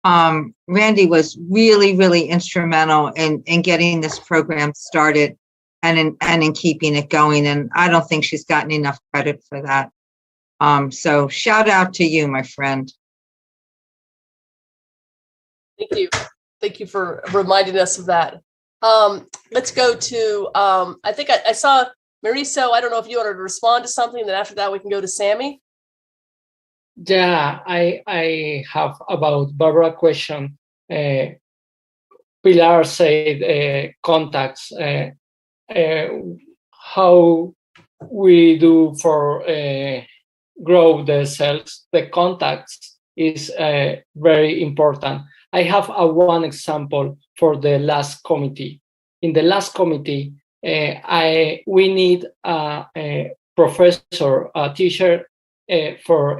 Randy was really, really instrumental in getting this program started and in keeping it going. And I don't think she's gotten enough credit for that. So shout out to you, my friend. Thank you. Thank you for reminding us of that. Let's go to, I think I saw Mauricio. I don't know if you wanted to respond to something, then after that we can go to Sammy. Yeah, I have about Barbara question. Pilar said contacts. How we do for grow the sales? The contacts is very important. I have one example for the last committee. In the last committee, we need a professor, a teacher for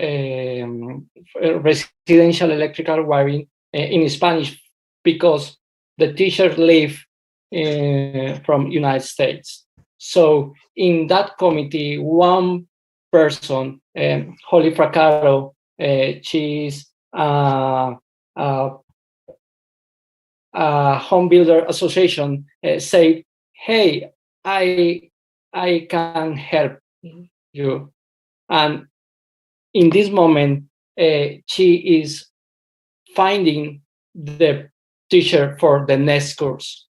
residential electrical wiring in Spanish, because the teachers live from United States. So in that committee, one person, Holly Fracaro, she's home builder association, said, hey, I can help you. And in this moment, she is finding the teacher for the next course.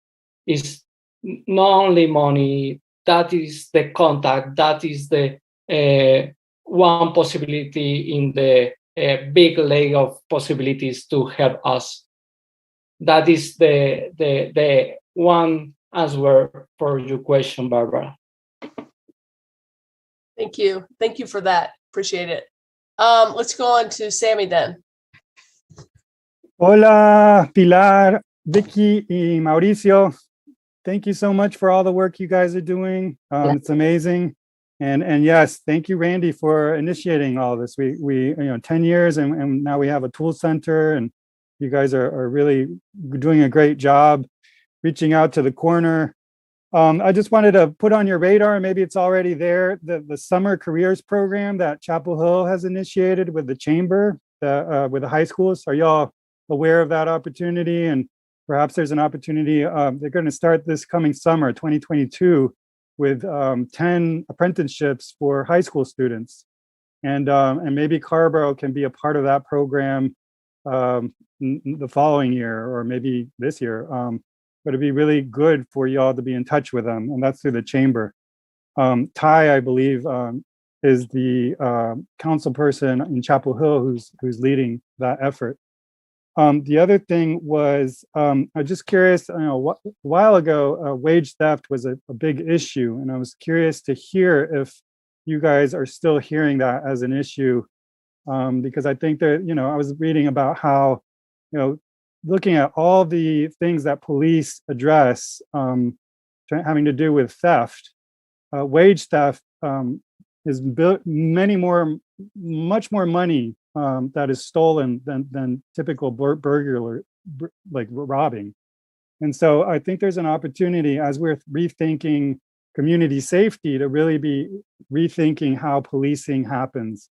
It's not only money, that is the contact, that is the one possibility in the big lake of possibilities to help us. That is the one answer for your question, Barbara. Thank you. Thank you for that. Appreciate it. Let's go on to Sammy then. Hola, Pilar, Vicky, y Mauricio. Thank you so much for all the work you guys are doing. It's amazing. And yes, thank you, Randy, for initiating all this. We 10 years and now we have a tool center, and you guys are really doing a great job reaching out to the corner. I just wanted to put on your radar, maybe it's already there, the summer careers program that Chapel Hill has initiated with the chamber, with the high schools. Are y'all aware of that opportunity? And perhaps there's an opportunity, they're going to start this coming summer, 2022, with 10 apprenticeships for high school students. And maybe Carrboro can be a part of that program the following year, or maybe this year. But it'd be really good for y'all to be in touch with them, and that's through the chamber. Ty, I believe, is the council person in Chapel Hill who's leading that effort. The other thing was, I'm just curious, a while ago, wage theft was a big issue, and I was curious to hear if you guys are still hearing that as an issue, because I think that, I was reading about how, looking at all the things that police address having to do with theft, wage theft is much more money that is stolen than typical burglar, like robbing. And so I think there's an opportunity, as we're rethinking community safety, to really be rethinking how policing happens.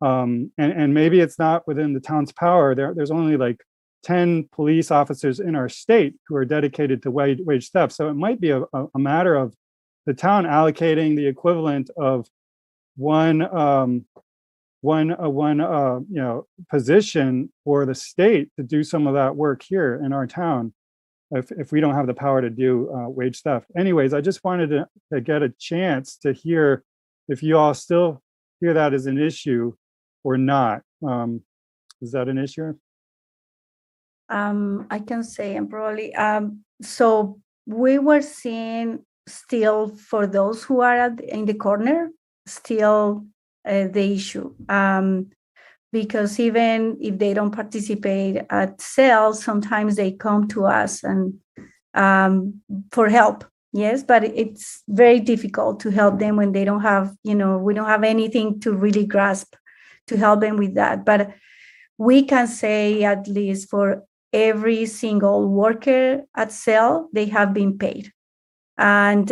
And maybe it's not within the town's power. There's only like 10 police officers in our state who are dedicated to wage theft. So it might be a matter of the town allocating the equivalent of one position for the state to do some of that work here in our town, if we don't have the power to do wage theft. Anyways, I just wanted to get a chance to hear if you all still hear that as an issue or not. Is that an issue? I can say, and probably, so we were seeing still, for those who are in the corner, still the issue, because even if they don't participate at sales, sometimes they come to us and for help. Yes, but it's very difficult to help them when they don't have, we don't have anything to really grasp to help them with that. But we can say, at least for every single worker at sale, they have been paid. And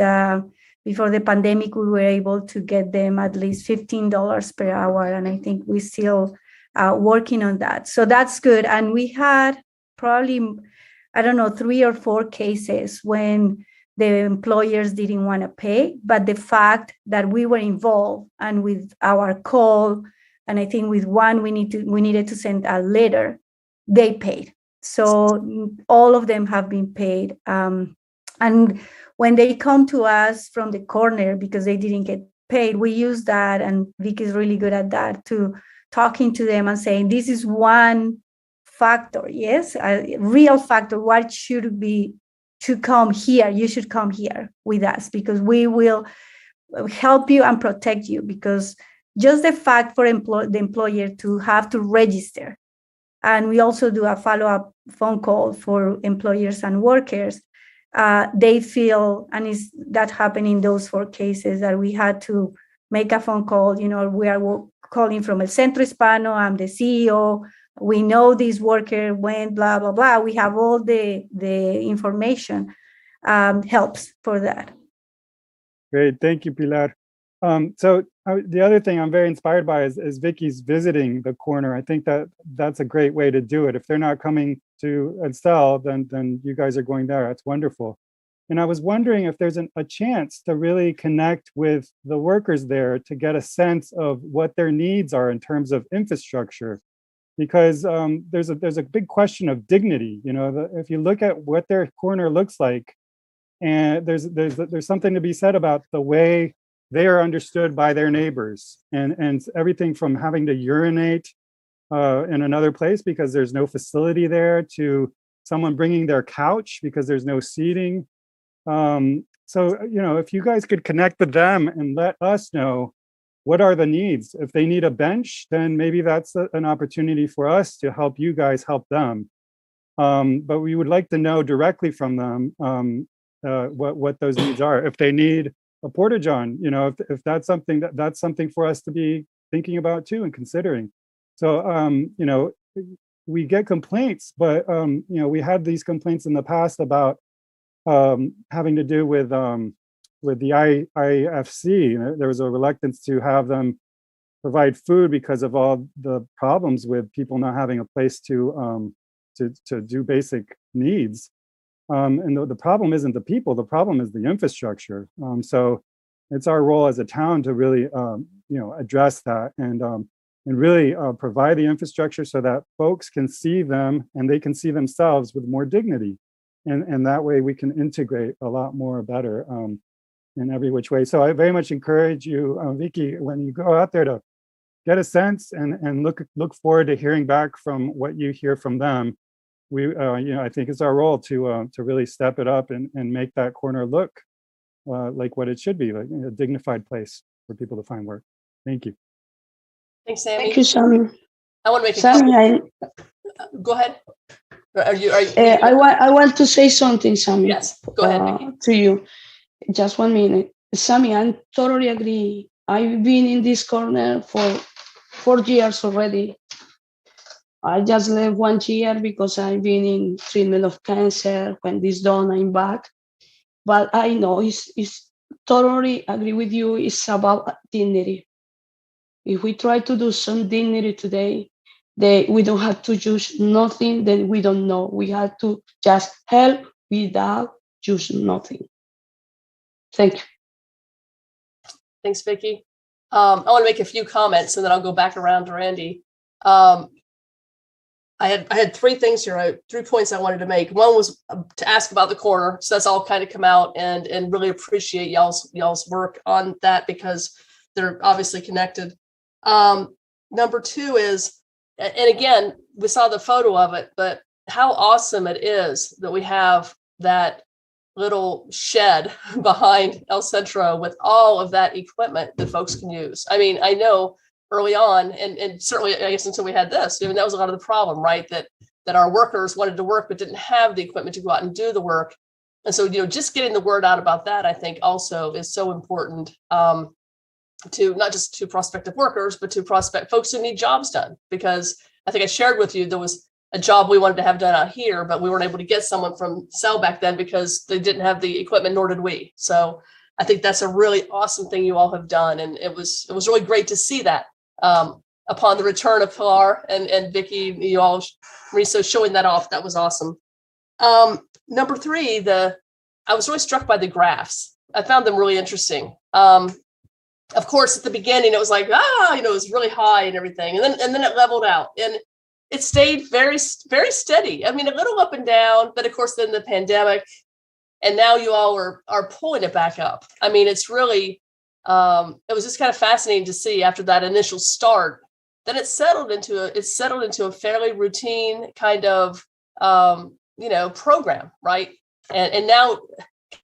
before the pandemic, we were able to get them at least $15 per hour. And I think we still working on that. So that's good. And we had probably, I don't know, 3 or 4 cases when the employers didn't want to pay, but the fact that we were involved and with our call, and I think with one we needed to send a letter, they paid. So all of them have been paid. And when they come to us from the corner because they didn't get paid, we use that, and Vic is really good at that, to talking to them and saying, this is one factor, yes, a real factor. What should be to come here? You should come here with us because we will help you and protect you, because just the fact for the employer to have to register, and we also do a follow-up phone call for employers and workers, they feel, and is that happening in those 4 cases that we had to make a phone call, we are calling from El Centro Hispano, I'm the CEO, we know this worker went, blah, blah, blah. We have all the information, helps for that. Great, thank you, Pilar. The other thing I'm very inspired by is Vicky's visiting the corner. I think that's a great way to do it. If they're not coming to Estelle, then you guys are going there. That's wonderful. And I was wondering if there's a chance to really connect with the workers there to get a sense of what their needs are in terms of infrastructure, because there's a big question of dignity. If you look at what their corner looks like, and there's something to be said about the way they are understood by their neighbors, and everything from having to urinate in another place because there's no facility there, to someone bringing their couch because there's no seating. So if you guys could connect with them and let us know what are the needs. If they need a bench, then maybe that's an opportunity for us to help you guys help them. But we would like to know directly from them what those needs are. If they need a porta-john, if that's something that's something for us to be thinking about too and considering. So we get complaints, but we had these complaints in the past about having to do with the IFC. There was a reluctance to have them provide food because of all the problems with people not having a place to do basic needs. And the problem isn't the people, the problem is the infrastructure. So it's our role as a town to really, address that and really provide the infrastructure so that folks can see them and they can see themselves with more dignity. And that way we can integrate a lot more better in every which way. So I very much encourage you, Vicky, when you go out there, to get a sense and look forward to hearing back from what you hear from them. I think it's our role to really step it up and make that corner look like what it should be, like a dignified place for people to find work. Thank you. Thanks, Sammy. Thank you, Sammy. I want to make Sammy, go ahead. I want to say something, Sammy. Yes, go ahead, to you. Just 1 minute. Sammy, I totally agree. I've been in this corner for 4 years already. I just left 1 year because I've been in treatment of cancer. When this done, I'm back. But I know it's totally agree with you. It's about dignity. If we try to do some dignity today, we don't have to use nothing that we don't know. We have to just help without using nothing. Thank you. Thanks, Vicki. I want to make a few comments and then I'll go back around to Randy. I had 3 things here, 3 points I wanted to make. One was to ask about the corner. So that's all kind of come out, and really appreciate y'all's work on that because they're obviously connected. Number 2 is, and again, we saw the photo of it, but how awesome it is that we have that little shed behind El Centro with all of that equipment that folks can use. I mean, I know early on, and certainly, I guess until we had this, I mean, that was a lot of the problem, right? That our workers wanted to work, but didn't have the equipment to go out and do the work. And so, just getting the word out about that, I think also is so important to not just to prospective workers, but to folks who need jobs done. Because I think I shared with you, there was a job we wanted to have done out here, but we weren't able to get someone from Cell back then because they didn't have the equipment, nor did we. So I think that's a really awesome thing you all have done. And it was really great to see that. upon the return of Pilar and Vicky, you all, Marisa, showing that off. That was awesome. Number 3, I was really struck by the graphs. I found them really interesting. Of course, at the beginning, it was like, it was really high and everything. And then it leveled out and it stayed very, very steady. I mean, a little up and down, but of course, then the pandemic, and now you all are pulling it back up. I mean, it's really, it was just kind of fascinating to see after that initial start, then it settled into a fairly routine kind of, program, right? And now,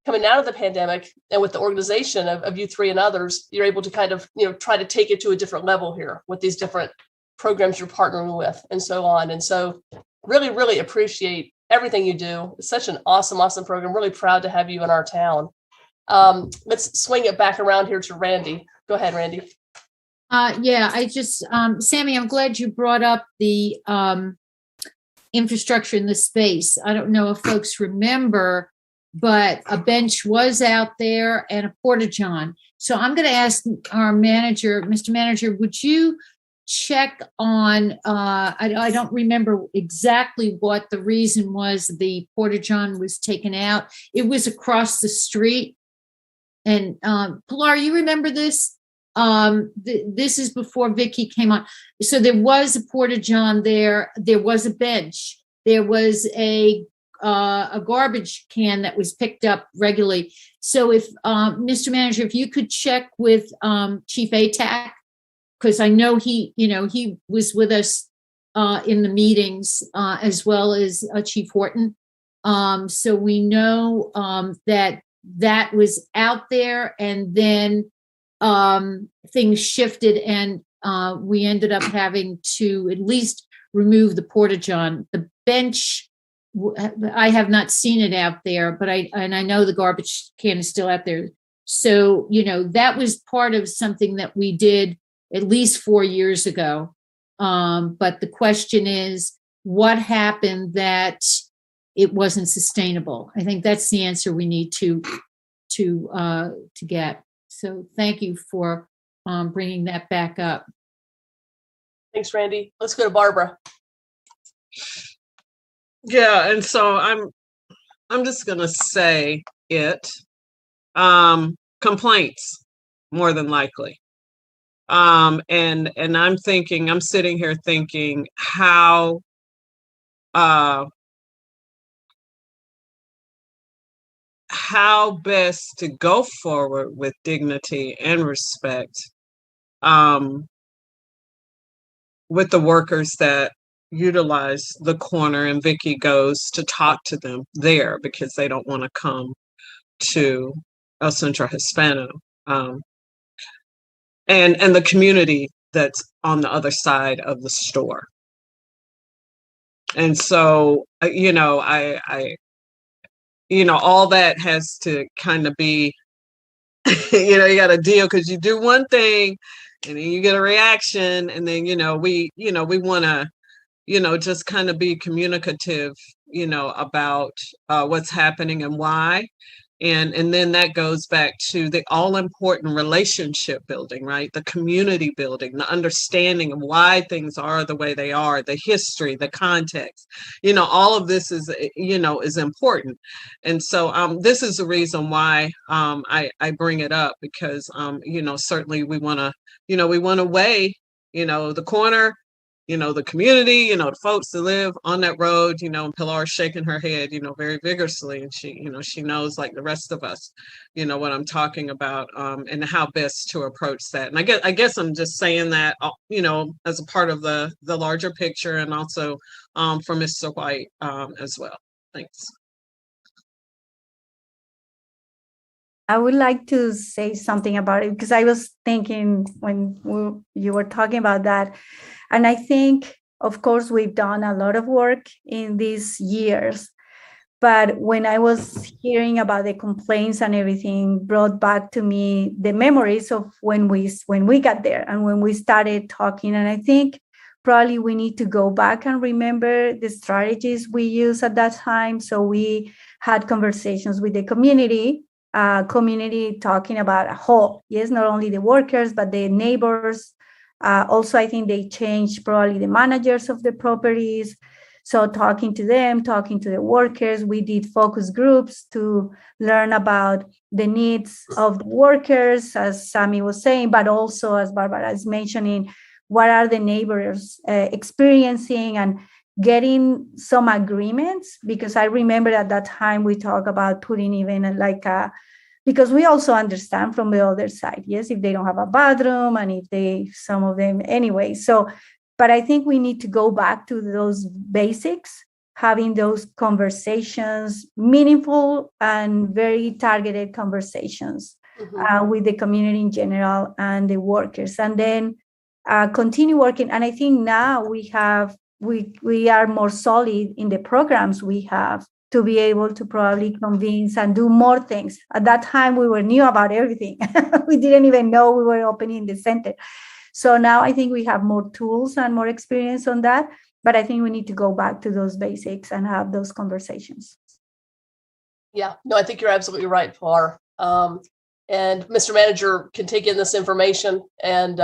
coming out of the pandemic and with the organization of you 3 and others, you're able to kind of, try to take it to a different level here with these different programs you're partnering with and so on. And so really, really appreciate everything you do. It's such an awesome, awesome program. Really proud to have you in our town. Let's swing it back around here to Randy. Go ahead, Randy. Yeah, I just, Sammy, I'm glad you brought up the infrastructure in the space. I don't know if folks remember, but a bench was out there and a porta-john. So I'm going to ask our manager, Mr. Manager, would you check on, I don't remember exactly what the reason was the porta-john was taken out. It was across the street. And Pilar, you remember this? This is before Vicky came on. So there was a porta-john there. There was a bench. There was a garbage can that was picked up regularly. So if Mr. Manager, if you could check with Chief ATAC, because I know he was with us in the meetings as well as Chief Horton. So we know that was out there, and then things shifted, and we ended up having to at least remove the porta-john. The bench, I have not seen it out there, but I know the garbage can is still out there. So, that was part of something that we did at least 4 years ago. But the question is, what happened that it wasn't sustainable? I think that's the answer we need to get. So thank you for bringing that back up. Thanks, Randy. Let's go to Barbara. Yeah, and so I'm just gonna say it. Complaints, more than likely. And I'm sitting here thinking how best to go forward with dignity and respect with the workers that utilize the corner, and Vicky goes to talk to them there because they don't want to come to El Centro Hispano, and the community that's on the other side of the store. And so, all that has to kind of be, you got to deal, because you do one thing and then you get a reaction, and then, we want to, just kind of be communicative, about what's happening and why. And then that goes back to the all-important relationship building, right? The community building, the understanding of why things are the way they are, the history, the context. All of this is, is important. And so this is the reason why I bring it up, because, certainly we want to weigh, the corner, the community, the folks that live on that road, and Pilar's shaking her head, very vigorously. And she knows, like the rest of us, what I'm talking about, and how best to approach that. And I guess I'm just saying that, as a part of the larger picture, and also for Mr. White as well. Thanks. I would like to say something about it, because I was thinking when you were talking about that. And I think, of course, we've done a lot of work in these years. But when I was hearing about the complaints and everything, brought back to me the memories of when we got there and when we started talking. And I think probably we need to go back and remember the strategies we used at that time. So we had conversations with the community talking about a whole, yes, not only the workers, but the neighbors, Also, I think they changed probably the managers of the properties. So talking to them, talking to the workers, we did focus groups to learn about the needs of the workers, as Sammy was saying, but also, as Barbara is mentioning, what are the neighbors experiencing, and getting some agreements. Because I remember at that time we talked about putting even like a, because we also understand from the other side, yes, if they don't have a bathroom and if they, some of them anyway. So, but I think we need to go back to those basics, having those conversations, meaningful and very targeted conversations with the community in general and the workers, and then continue working. And I think now we are more solid in the programs we have to be able to probably convince and do more things. At that time, we knew about everything. We didn't even know we were opening the center. So now I think we have more tools and more experience on that, but I think we need to go back to those basics and have those conversations. Yeah, no, I think you're absolutely right, Pilar. And Mr. Manager can take in this information and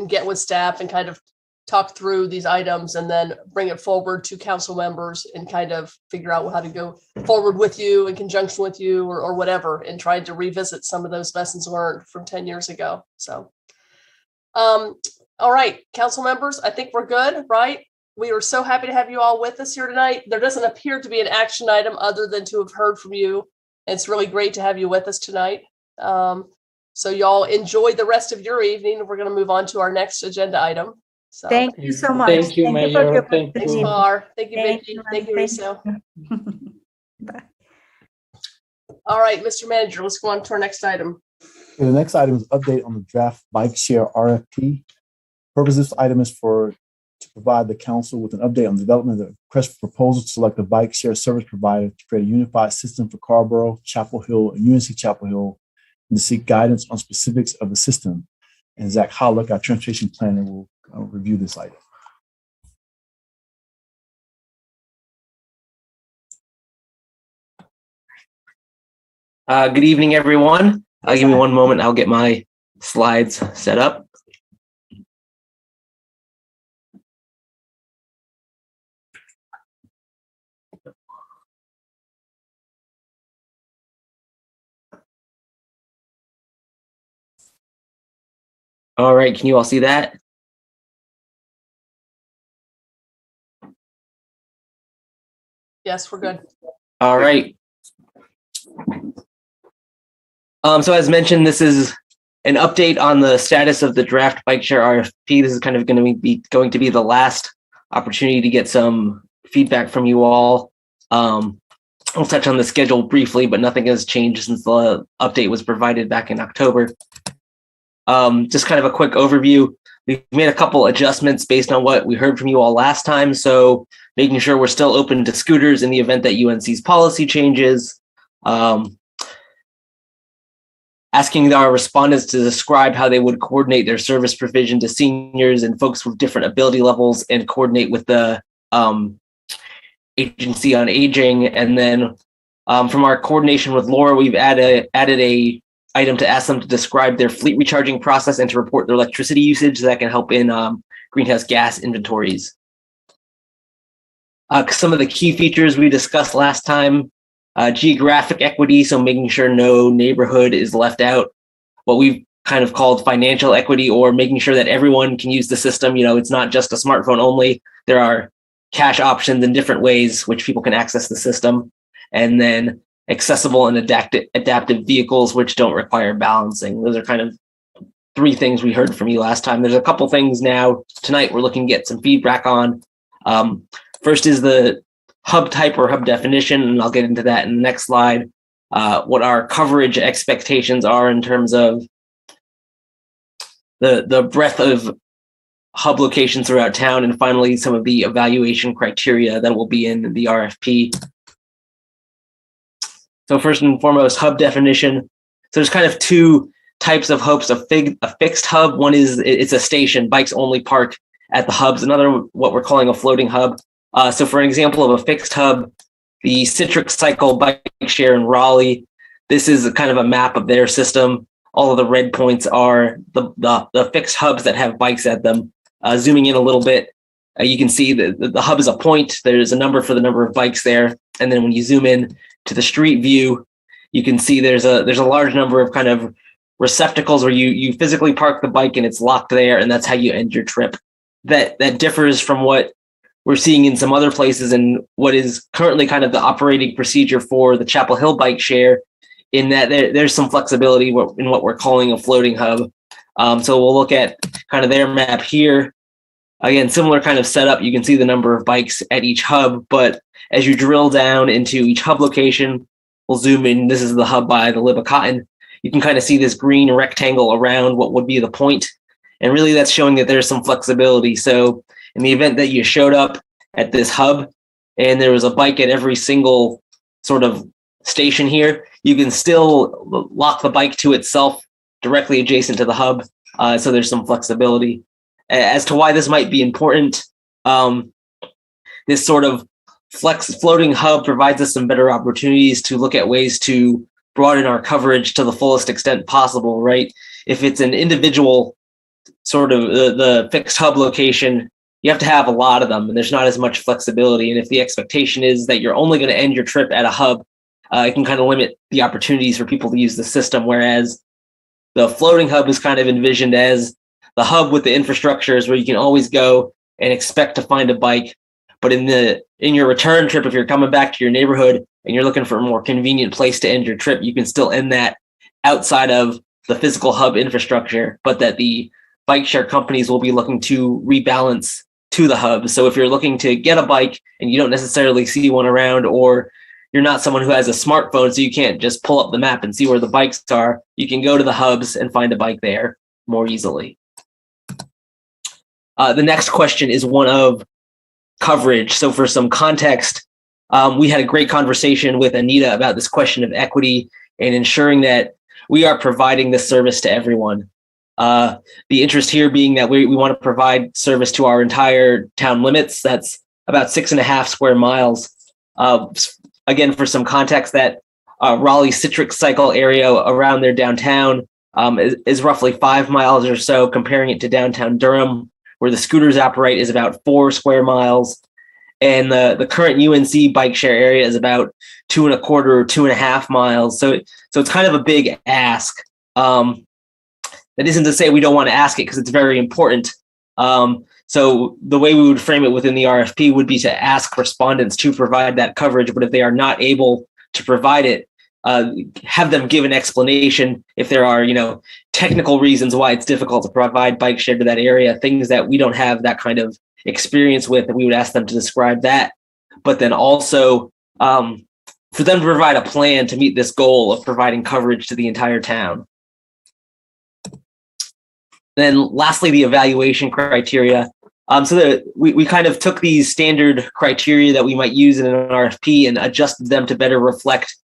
get with staff and kind of talk through these items and then bring it forward to council members and kind of figure out how to go forward with you in conjunction with you or whatever, and trying to revisit some of those lessons learned from 10 years ago. So, all right, council members, I think we're good, right? We are so happy to have you all with us here tonight. There doesn't appear to be an action item other than to have heard from you. It's really great to have you with us tonight. So y'all enjoy the rest of your evening. We're going to move on to our next agenda item. So, thank you so much. Thank you, Mayor. Thank thanks, you. Mar. Thank you, Vicky. Thank you, Riso. All right, Mr. Manager, let's go on to our next item. The next item is update on the draft bike share RFP. Purpose of this item is to provide the council with an update on the development of the request for proposal to select a bike share service provider to create a unified system for Carrboro, Chapel Hill, and UNC Chapel Hill, and to seek guidance on specifics of the system. And Zach Hollick, our transportation planner, will review this item. Good evening, everyone. Give me one moment. I'll get my slides set up. All right, can you all see that? Yes, we're good. All right. So as mentioned, this is an update on the status of the draft bike share RFP. This is kind of going to be the last opportunity to get some feedback from you all. I'll touch on the schedule briefly, but nothing has changed since the update was provided back in October. Just kind of a quick overview. We've made a couple adjustments based on what we heard from you all last time. So making sure we're still open to scooters in the event that UNC's policy changes. Asking our respondents to describe how they would coordinate their service provision to seniors and folks with different ability levels and coordinate with the Agency on Aging. And then from our coordination with Laura, we've added a item to ask them to describe their fleet recharging process and to report their electricity usage that can help in greenhouse gas inventories. Some of the key features we discussed last time, geographic equity, so making sure no neighborhood is left out. What we've kind of called financial equity, or making sure that everyone can use the system. You know, it's not just a smartphone only. There are cash options in different ways which people can access the system. And then accessible and adaptive vehicles which don't require balancing. Those are kind of three things we heard from you last time. There's a couple things now tonight we're looking to get some feedback on. First is the hub type or hub definition, and I'll get into that in the next slide. What our coverage expectations are in terms of the breadth of hub locations throughout town, and finally some of the evaluation criteria that will be in the RFP. So first and foremost, hub definition. So there's kind of two types of hubs. A fixed hub. One is it's a station, bikes only park at the hubs. Another, what we're calling a floating hub. So for an example of a fixed hub, the Citric Cycle bike share in Raleigh. This is kind of a map of their system. all of the red points are the fixed hubs that have bikes at them. Zooming in a little bit, you can see that the hub is a point. There's a number for the number of bikes there. And then when you zoom in to the street view, you can see there's a large number of kind of receptacles where you physically park the bike and it's locked there, and that's how you end your trip. That differs from what we're seeing in some other places and what is currently kind of the operating procedure for the Chapel Hill bike share, in that there's some flexibility in what we're calling a floating hub. So we'll look at kind of their map here. Again, similar kind of setup. You can see the number of bikes at each hub, but as you drill down into each hub location, we'll zoom in. This is the hub by the Lib of Cotton. You can kind of see this green rectangle around what would be the point. And really that's showing that there's some flexibility. So in the event that you showed up at this hub and there was a bike at every single sort of station here, you can still lock the bike to itself directly adjacent to the hub. So there's some flexibility. As to why this might be important, this sort of floating hub provides us some better opportunities to look at ways to broaden our coverage to the fullest extent possible, right? If it's an individual sort of the fixed hub location, you have to have a lot of them, and there's not as much flexibility. And if the expectation is that you're only going to end your trip at a hub, it can kind of limit the opportunities for people to use the system. Whereas the floating hub is kind of envisioned as the hub with the infrastructures where you can always go and expect to find a bike. But in your return trip, if you're coming back to your neighborhood and you're looking for a more convenient place to end your trip, you can still end that outside of the physical hub infrastructure, but that the bike share companies will be looking to rebalance to the hub. So if you're looking to get a bike and you don't necessarily see one around, or you're not someone who has a smartphone, so you can't just pull up the map and see where the bikes are, you can go to the hubs and find a bike there more easily. The next question is one of coverage. So for some context, we had a great conversation with Anita about this question of equity and ensuring that we are providing this service to everyone. The interest here being that we want to provide service to our entire town limits. That's about 6.5 square miles. Again, for some context, that Raleigh Citrix Cycle area around their downtown is roughly 5 miles or so, comparing it to downtown Durham, where the scooters operate, is about 4 square miles. And the current UNC bike share area is about 2.25 or 2.5 miles. So it's kind of a big ask. That isn't to say we don't want to ask it, because it's very important. So the way we would frame it within the RFP would be to ask respondents to provide that coverage, but if they are not able to provide it, have them give an explanation if there are, technical reasons why it's difficult to provide bike share to that area, things that we don't have that kind of experience with, and we would ask them to describe that. But then also for them to provide a plan to meet this goal of providing coverage to the entire town. Then lastly, the evaluation criteria. So we kind of took these standard criteria that we might use in an RFP and adjusted them to better reflect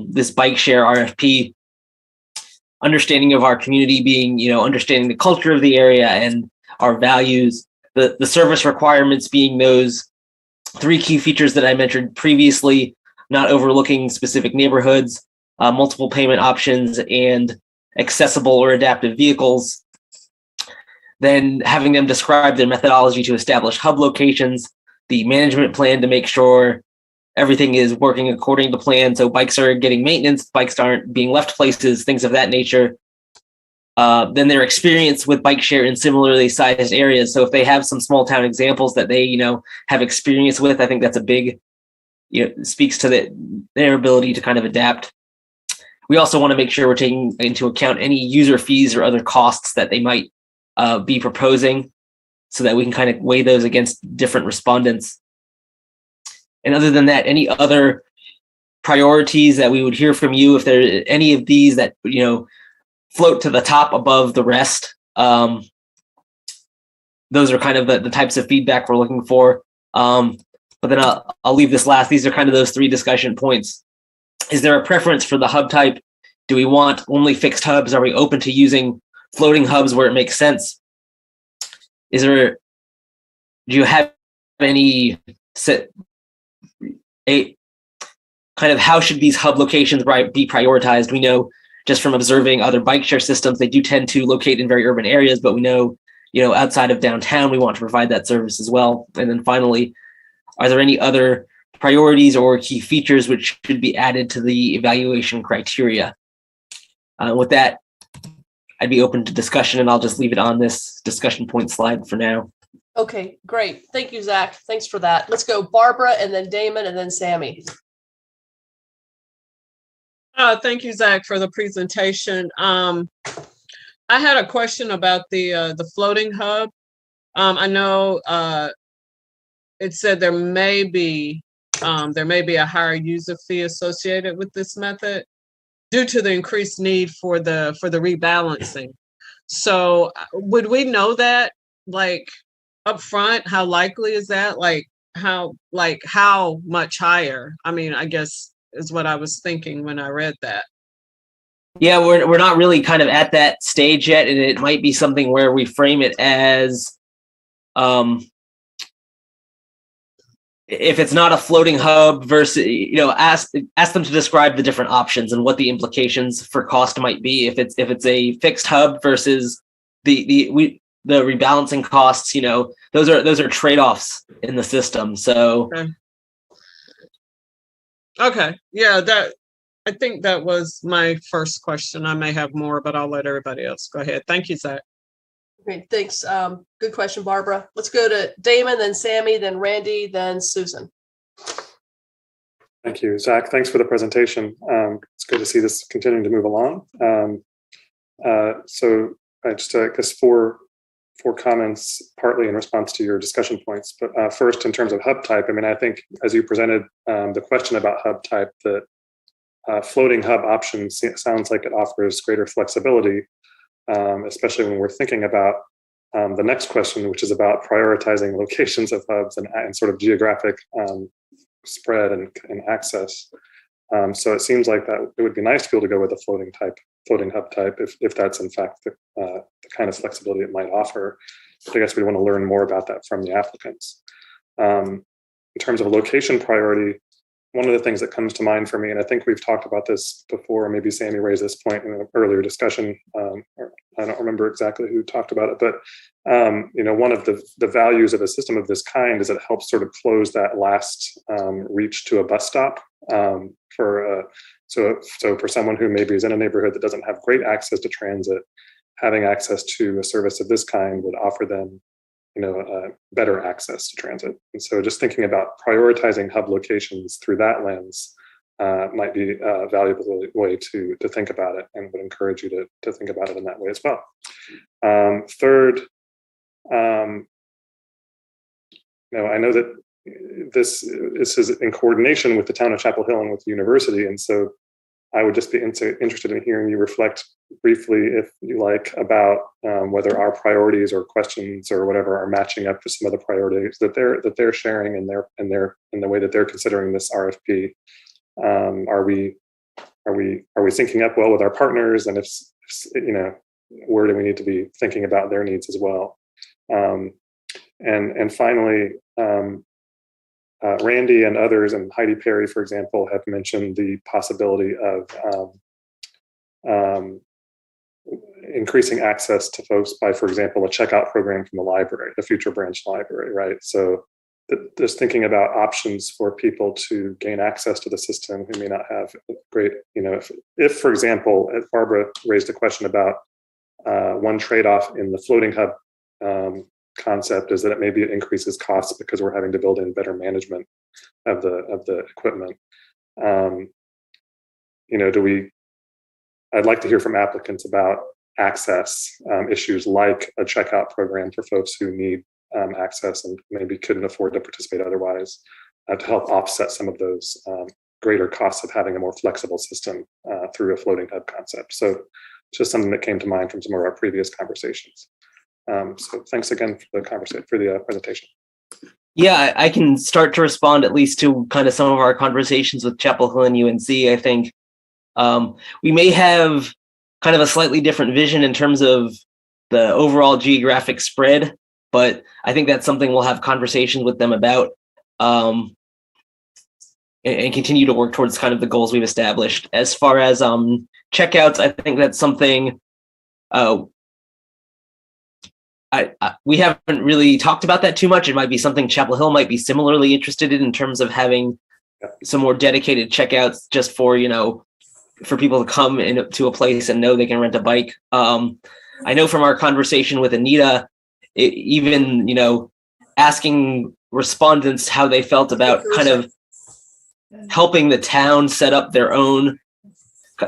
this bike share RFP. Understanding of our community being, understanding the culture of the area and our values, the service requirements being those 3 key features that I mentioned previously, not overlooking specific neighborhoods, multiple payment options, and accessible or adaptive vehicles. Then having them describe their methodology to establish hub locations, the management plan to make sure everything is working according to plan. So bikes are getting maintenance, bikes aren't being left places, things of that nature. Then their experience with bike share in similarly sized areas. So if they have some small town examples that they, have experience with, I think that's a big, speaks to their ability to kind of adapt. We also want to make sure we're taking into account any user fees or other costs that they might be proposing, so that we can kind of weigh those against different respondents. And other than that, any other priorities that we would hear from you, if there are any of these that, float to the top above the rest, those are kind of the types of feedback we're looking for. But then I'll leave this last. These are kind of those 3 discussion points. Is there a preference for the hub type? Do we want only fixed hubs? Are we open to using floating hubs where it makes sense? Do you have any kind of how should these hub locations be prioritized? We know just from observing other bike share systems, they do tend to locate in very urban areas, but we know, outside of downtown, we want to provide that service as well. And then finally, are there any other priorities or key features which should be added to the evaluation criteria? With that, I'd be open to discussion, and I'll just leave it on this discussion point slide for now. Okay, great. Thank you, Zach. Thanks for that. Let's go Barbara and then Damon and then Sammy. Thank you, Zach, for the presentation. I had a question about the floating hub. I know it said there may be a higher user fee associated with this method due to the increased need for the rebalancing. So would we know that up front? How likely is that? How much higher? I mean, I guess is what I was thinking when I read that. Yeah, we're not really kind of at that stage yet, and it might be something where we frame it as if it's not a floating hub versus, ask them to describe the different options and what the implications for cost might be. If it's a fixed hub versus the rebalancing costs, those are trade-offs in the system. So okay. Yeah, I think that was my first question. I may have more, but I'll let everybody else go ahead. Thank you, Zach. Great, thanks. Good question, Barbara. Let's go to Damon, then Sammy, then Randy, then Susan. Thank you, Zach. Thanks for the presentation. It's good to see this continuing to move along. So I just, I guess, four comments, partly in response to your discussion points. But first, in terms of hub type, I mean, I think as you presented the question about hub type, that floating hub option sounds like it offers greater flexibility, especially when we're thinking about the next question, which is about prioritizing locations of hubs and sort of geographic spread and access. So it seems like that it would be nice to be able to go with a floating hub type if that's in fact the kind of flexibility it might offer. But I guess we want to learn more about that from the applicants. In terms of location priority, one of the things that comes to mind for me, and I think we've talked about this before, maybe Sammy raised this point in an earlier discussion, or I don't remember exactly who talked about it, but one of the values of a system of this kind is it helps sort of close that last reach to a bus stop. So for someone who maybe is in a neighborhood that doesn't have great access to transit, having access to a service of this kind would offer them better access to transit. And so just thinking about prioritizing hub locations through that lens might be a valuable way to think about it, and would encourage you to think about it in that way as well. Third, I know that this is in coordination with the town of Chapel Hill and with the university, and so I would just be interested in hearing you reflect briefly, if you like, about whether our priorities or questions or whatever are matching up to some of the priorities that they're sharing in the way that they're considering this RFP. Are we syncing up well with our partners, and if where do we need to be thinking about their needs as well? And finally, Randy and others, and Heidi Perry, for example, have mentioned the possibility of increasing access to folks by, for example, a checkout program from the library, the future branch library, right? So just thinking about options for people to gain access to the system who may not have great, if for example, Barbara raised a question about one trade-off in the floating hub concept is that it increases costs because we're having to build in better management of the equipment. I'd like to hear from applicants about access issues, like a checkout program for folks who need access and maybe couldn't afford to participate otherwise, to help offset some of those greater costs of having a more flexible system through a floating hub concept. So it's just something that came to mind from some of our previous conversations. So thanks again for the presentation. Yeah, I can start to respond at least to kind of some of our conversations with Chapel Hill and UNC. I think we may have kind of a slightly different vision in terms of the overall geographic spread, but I think that's something we'll have conversations with them about. and continue to work towards kind of the goals we've established. As far as checkouts, I think that's something we haven't really talked about that too much. It might be something Chapel Hill might be similarly interested in terms of having some more dedicated checkouts just for, for people to come into a place and know they can rent a bike. I know from our conversation with Anita, even, asking respondents how they felt about kind of helping the town set up their own,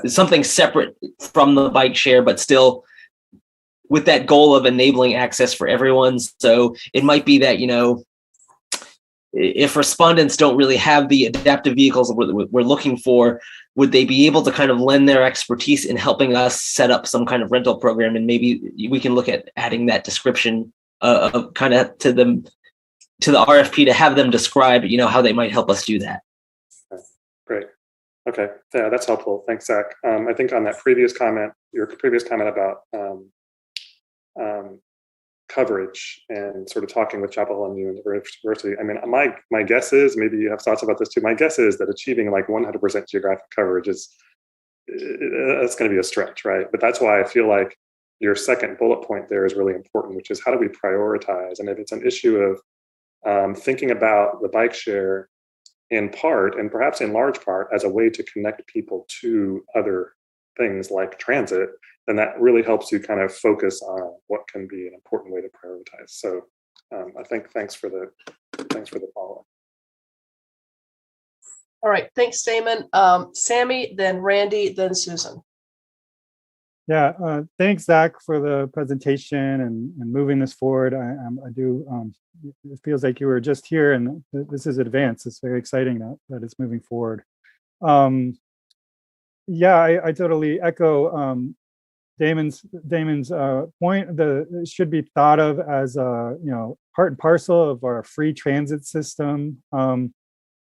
something separate from the bike share, but still with that goal of enabling access for everyone. So it might be that, if respondents don't really have the adaptive vehicles we're looking for, would they be able to kind of lend their expertise in helping us set up some kind of rental program? And maybe we can look at adding that description of kind of to the RFP to have them describe, how they might help us do that. Great. Okay. Yeah, that's helpful. Thanks, Zach. I think on that your previous comment about coverage and sort of talking with Chapel Hill and University. I mean, my guess is, maybe you have thoughts about this too. My guess is that achieving like 100% geographic coverage that's going to be a stretch, right? But that's why I feel like your second bullet point there is really important, which is how do we prioritize? And if it's an issue of thinking about the bike share in part, and perhaps in large part, as a way to connect people to other things like transit, then that really helps you kind of focus on what can be an important way to prioritize. So I think thanks for the follow-up. All right, thanks, Damon. Sammy, then Randy, then Susan. Yeah, thanks, Zach, for the presentation and moving this forward. I do. It feels like you were just here, and this is advanced. It's very exciting that it's moving forward. Yeah, I totally echo Damon's point. It should be thought of as part and parcel of our free transit system.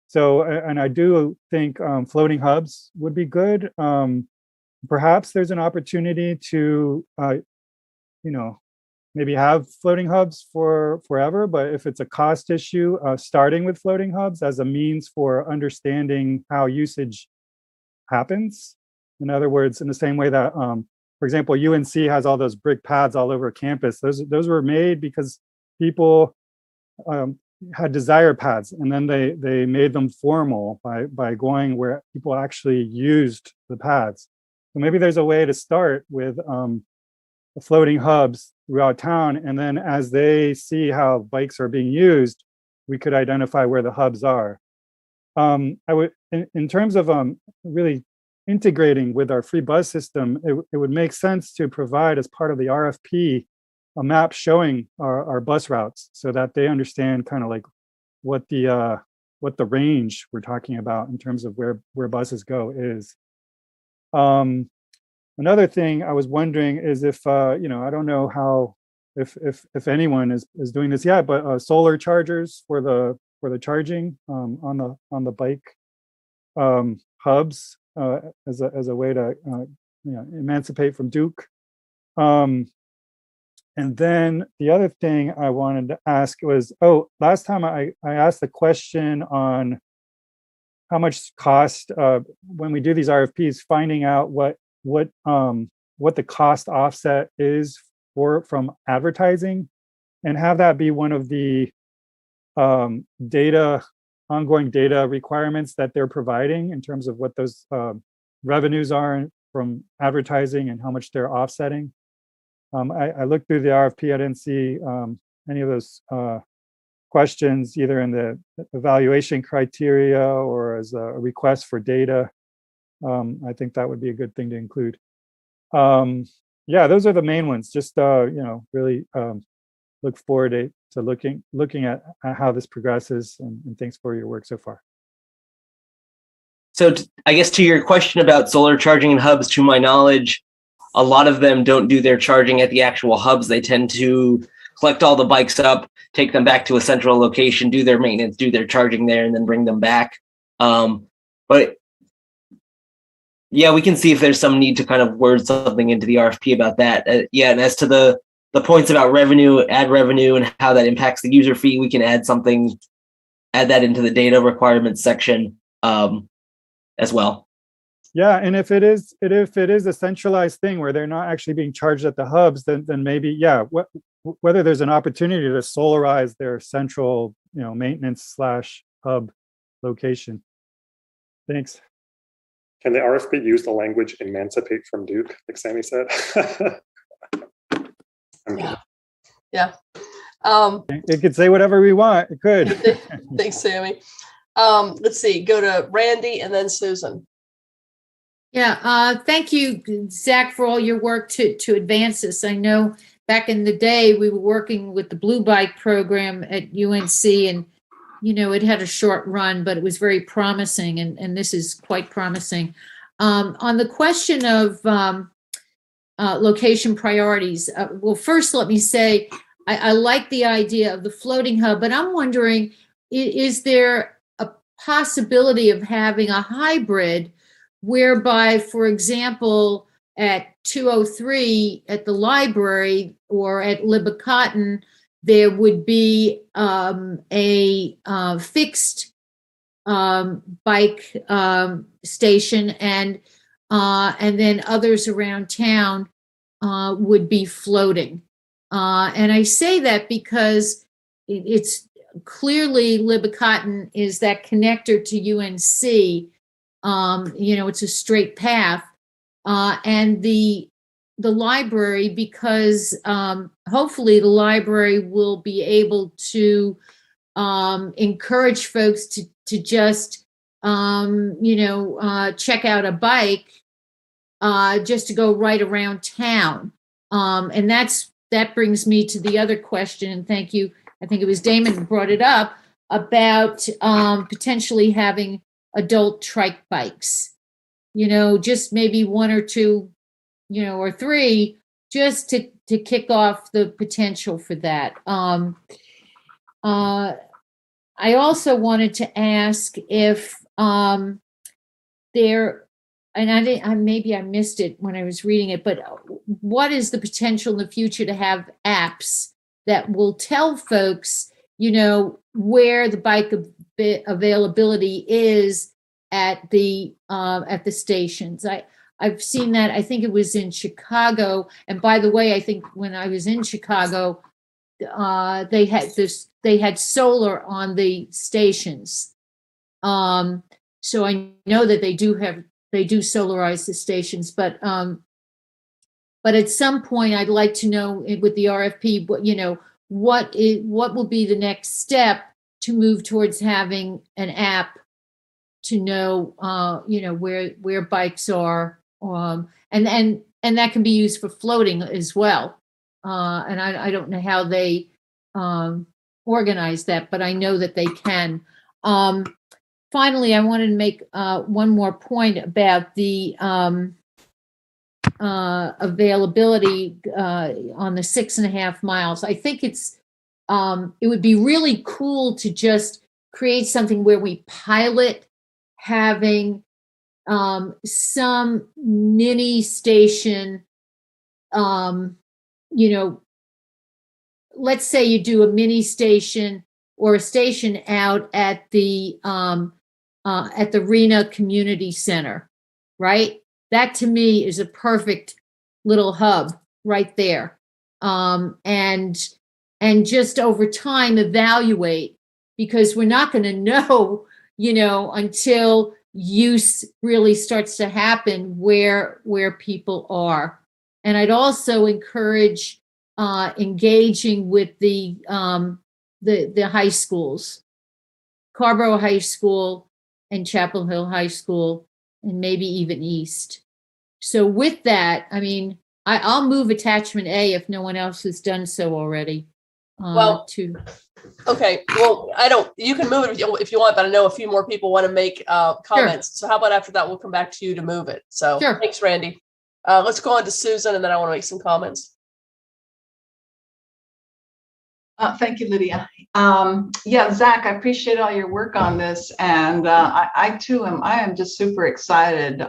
So, and I do think floating hubs would be good. Perhaps there's an opportunity to, maybe have floating hubs for forever, but if it's a cost issue, starting with floating hubs as a means for understanding how usage happens. In other words, in the same way that, for example, UNC has all those brick pads all over campus. Those were made because people had desire pads, and then they made them formal by going where people actually used the pads. So maybe there's a way to start with floating hubs throughout town, and then as they see how bikes are being used, we could identify where the hubs are. I would, in terms of really integrating with our free bus system, it would make sense to provide as part of the RFP a map showing our bus routes so that they understand kind of like what the range we're talking about in terms of where buses go is. Another thing I was wondering is if I don't know how if anyone is doing this yet, but solar chargers for the charging on the bike hubs as a way to emancipate from Duke. And then the other thing I wanted to ask was, last time I asked the question on how much cost when we do these RFPs, finding out what the cost offset is from advertising, and have that be one of the ongoing data requirements that they're providing in terms of what those revenues are from advertising and how much they're offsetting. I looked through the RFP. I didn't see any of those questions either in the evaluation criteria or as a request for data. I think that would be a good thing to include. Yeah, those are the main ones. Just really look forward to looking at how this progresses, and thanks for your work so far. So I guess to your question about solar charging and hubs, to my knowledge, a lot of them don't do their charging at the actual hubs. They tend to collect all the bikes up, take them back to a central location, do their maintenance, do their charging there, and then bring them back. But yeah, we can see if there's some need to kind of word something into the RFP about that. And as to the points about ad revenue, and how that impacts the user fee, we can add that into the data requirements section. as well. Yeah, and if it is a centralized thing where they're not actually being charged at the hubs, then maybe, yeah, whether there's an opportunity to solarize their central, maintenance / hub location. Thanks. Can the RFP use the language "emancipate from Duke," like Sammy said? Yeah. It could say whatever we want. It could. Thanks, Sammy. Let's see. Go to Randy and then Susan. Yeah, thank you, Zach, for all your work to advance this. I know back in the day we were working with the Blue Bike program at UNC, and it had a short run, but it was very promising, and this is quite promising. On the question of location priorities, well, first let me say I like the idea of the floating hub, but I'm wondering, is there a possibility of having a hybrid whereby, for example, at 203 at the library or at Libby-Cotton, there would be a fixed bike station, and then others around town would be floating. And I say that because it's clearly Libby-Cotton is that connector to UNC. It's a straight path, and the library, because hopefully the library will be able to encourage folks to just check out a bike just to go right around town, and that brings me to the other question, and thank you. I think it was Damon who brought it up about potentially having adult trike bikes, just maybe one or two, or three, just to kick off the potential for that. I also wanted to ask if there, and maybe I missed it when I was reading it, but what is the potential in the future to have apps that will tell folks, where the bike availability is at the stations? I've seen that. I think it was in Chicago. And by the way, I think when I was in Chicago, they had solar on the stations. So I know that they do solarize the stations, but at some point I'd like to know with the RFP, what will be the next step to move towards having an app to know, where bikes are, and that can be used for floating as well. And I don't know how they organize that, but I know that they can. Finally, I wanted to make one more point about the availability on the 6.5 miles. I think it would be really cool to just create something where we pilot having some mini station. Let's say you do a mini station or a station out at the Rena Community Center, right? That to me is a perfect little hub right there. And just over time evaluate, because we're not going to know, until use really starts to happen where people are. And I'd also encourage engaging with the high schools, Carrboro High School and Chapel Hill High School, and maybe even East. So with that, I'll move attachment A if no one else has done so already. Okay. Well, you can move it if you want, but I know a few more people want to make comments. Sure. So how about after that, we'll come back to you to move it. So sure. Thanks, Randy. Let's go on to Susan, and then I want to make some comments. Thank you, Lydia. Zach, I appreciate all your work on this, and I too am just super excited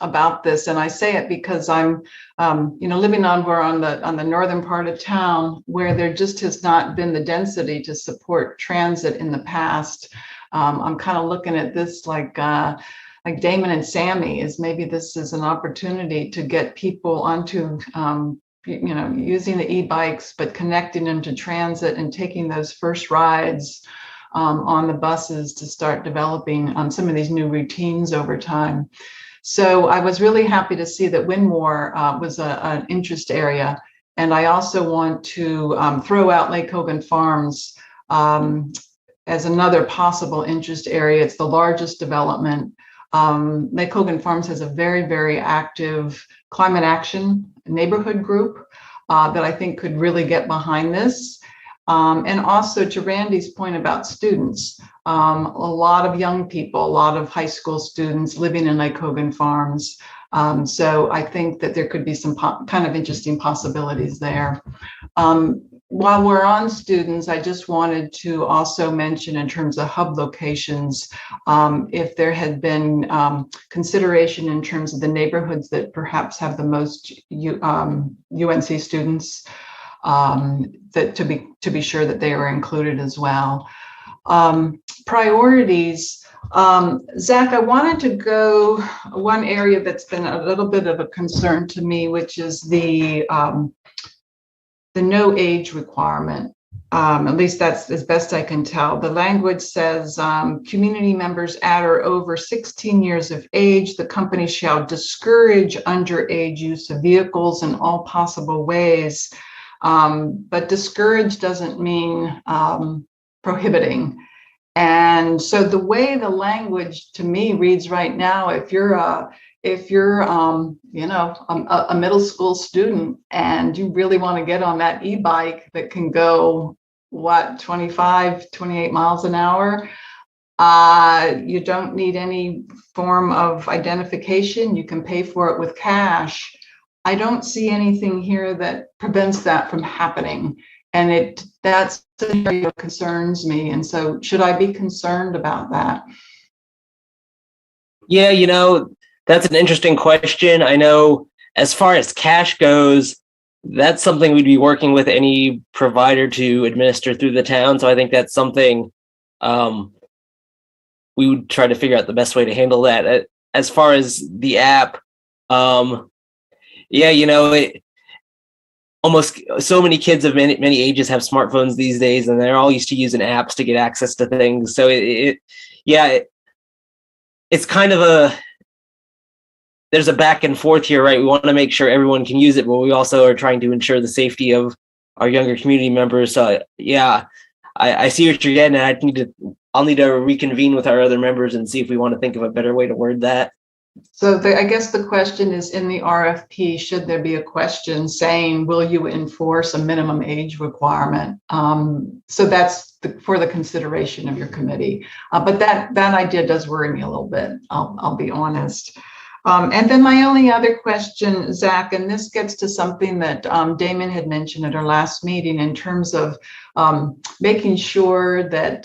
about this. And I say it because I'm, living on the northern part of town, where there just has not been the density to support transit in the past. I'm kind of looking at this like Damon and Sammy, is maybe this is an opportunity to get people onto, using the e-bikes, but connecting them to transit and taking those first rides on the buses to start developing some of these new routines over time. So I was really happy to see that Winmore was an interest area. And I also want to throw out Lake Hogan Farms as another possible interest area. It's the largest development. Lake Hogan Farms has a very, very active climate action neighborhood group that I think could really get behind this. And also to Randy's point about students, a lot of young people, a lot of high school students living in Lake Hogan Farms. So I think that there could be some kind of interesting possibilities there. While we're on students, I just wanted to also mention in terms of hub locations, if there had been consideration in terms of the neighborhoods that perhaps have the most UNC students, that to be sure that they are included as well. Priorities, Zach, I wanted to go one area that's been a little bit of a concern to me, which is the no age requirement. At least that's as best I can tell. The language says community members at or over 16 years of age, the company shall discourage underage use of vehicles in all possible ways. But discourage doesn't mean prohibiting. And so the way the language to me reads right now, if you're a middle school student and you really want to get on that e-bike that can go 25, 28 miles an hour, you don't need any form of identification. You can pay for it with cash. I don't see anything here that prevents that from happening. And that's an area that concerns me. And so should I be concerned about that? Yeah, that's an interesting question. I know as far as cash goes, that's something we'd be working with any provider to administer through the town. So I think that's something we would try to figure out the best way to handle that. As far as the app, almost so many kids of many ages have smartphones these days, and they're all used to using apps to get access to things. So it's kind of there's a back and forth here, right? We want to make sure everyone can use it, but we also are trying to ensure the safety of our younger community members. So I see what you're getting at. I'll need to reconvene with our other members and see if we want to think of a better way to word that. So I guess the question is, in the RFP, should there be a question saying, will you enforce a minimum age requirement? So that's for the consideration of your committee. But that idea does worry me a little bit, I'll be honest. And then my only other question, Zach, and this gets to something that Damon had mentioned at our last meeting in terms of making sure that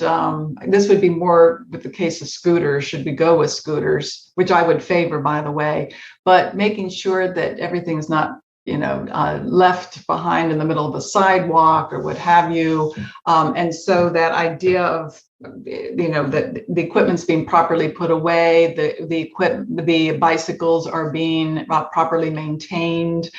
this would be more with the case of scooters, should we go with scooters, which I would favor, by the way, but making sure that everything's not left behind in the middle of the sidewalk or what have you. And so that idea of, that the equipment's being properly put away, the bicycles are being properly maintained.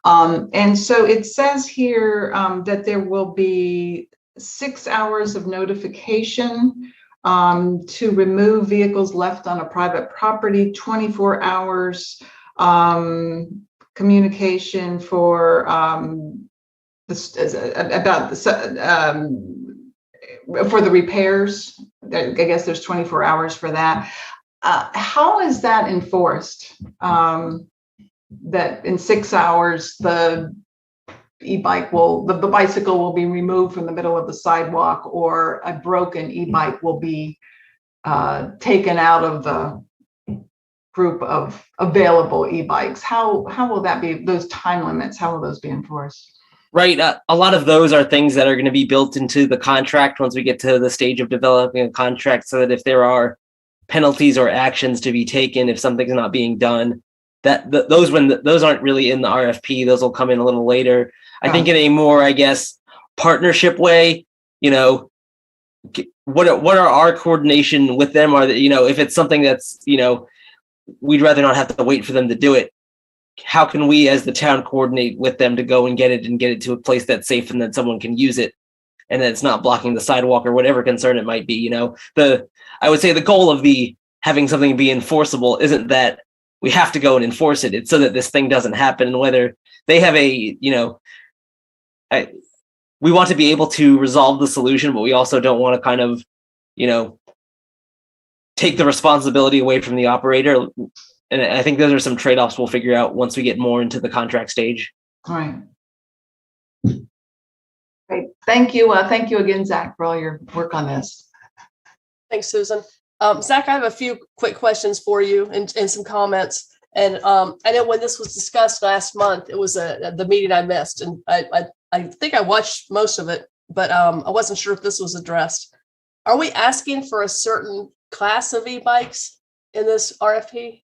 And so it says here that there will be 6 hours of notification to remove vehicles left on a private property, 24 hours communication for for the repairs. I guess there's 24 hours for that. How is that enforced? That in 6 hours the bicycle will be removed from the middle of the sidewalk, or a broken e-bike will be taken out of the group of available e-bikes. How will that be, those time limits, how will those be enforced? Right. A lot of those are things that are going to be built into the contract once we get to the stage of developing a contract, so that if there are penalties or actions to be taken if something's not being done, those aren't really in the RFP. Those will come in a little later. I think in a more, partnership way, what are our coordination with them? Are that, if it's something that's, we'd rather not have to wait for them to do it. How can we as the town coordinate with them to go and get it to a place that's safe and that someone can use it and that it's not blocking the sidewalk or whatever concern it might be? I would say the goal of having something be enforceable isn't that we have to go and enforce it. It's so that this thing doesn't happen. And whether they have we want to be able to resolve the solution, but we also don't want to kind of, take the responsibility away from the operator. And I think those are some trade-offs we'll figure out once we get more into the contract stage. All right. Great. Thank you. Thank you again, Zach, for all your work on this. Thanks, Susan. Zach, I have a few quick questions for you and some comments. And I know when this was discussed last month, it was the meeting I missed, and I think I watched most of it, but I wasn't sure if this was addressed. Are we asking for a certain class of e-bikes in this RFP?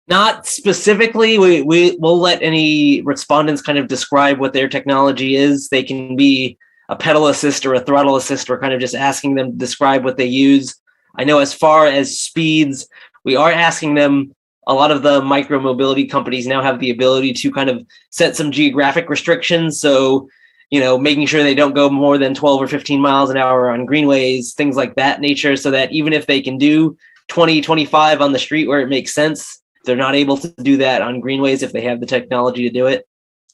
Not specifically. We'll let any respondents kind of describe what their technology is. They can be a pedal assist or a throttle assist, or kind of just asking them to describe what they use. I know as far as speeds, we are asking them. A lot of the micro mobility companies now have the ability to kind of set some geographic restrictions. So, making sure they don't go more than 12 or 15 miles an hour on greenways, things like that nature, so that even if they can do 20, 25 on the street where it makes sense, they're not able to do that on greenways if they have the technology to do it.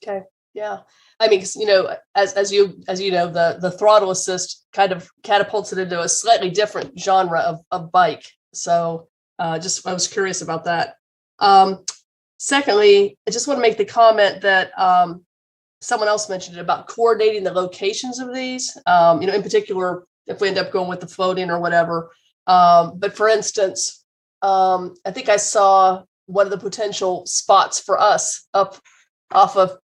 Okay. Yeah. I mean, as you know, the throttle assist kind of catapults it into a slightly different genre of bike. So I was curious about that. Secondly, I just want to make the comment that someone else mentioned it about coordinating the locations of these, in particular, if we end up going with the floating or whatever. But for instance, I think I saw one of the potential spots for us up off of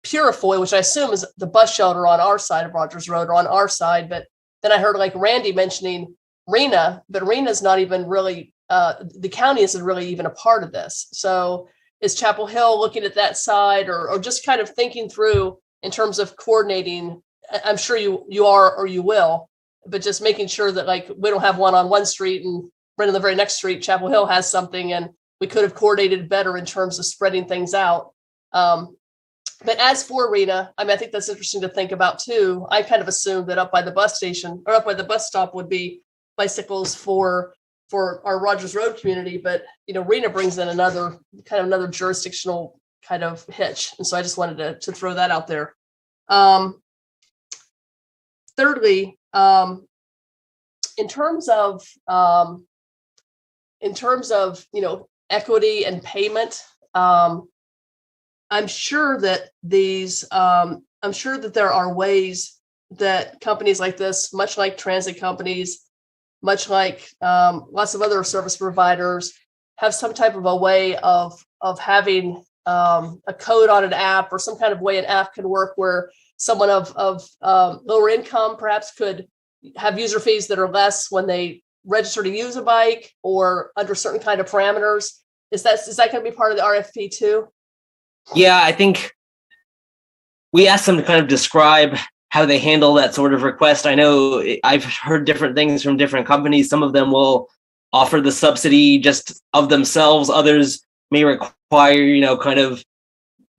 Purifoy, which I assume is the bus shelter on our side of Rogers Road or on our side. But then I heard like Randy mentioning Rena, but Rena's not even really, the county isn't really even a part of this. So is Chapel Hill looking at that side or just kind of thinking through in terms of coordinating? I'm sure you are or you will, but just making sure that like we don't have one on one street and right on the very next street, Chapel Hill has something, and we could have coordinated better in terms of spreading things out. But as for Rena, I think that's interesting to think about too. I kind of assumed that up by the bus station or up by the bus stop would be bicycles for our Rogers Road community, but Rena brings in another jurisdictional kind of hitch, and so I just wanted to throw that out there. Thirdly, in terms of equity and payment, I'm sure that there are ways that companies like this, much like transit companies, much like lots of other service providers, have some type of a way of having a code on an app or some kind of way an app can work where someone of lower income perhaps could have user fees that are less when they register to use a bike or under certain kind of parameters. Is that going to be part of the RFP too? Yeah, I think we asked them to kind of describe how they handle that sort of request. I know I've heard different things from different companies. Some of them will offer the subsidy just of themselves. Others may require, kind of,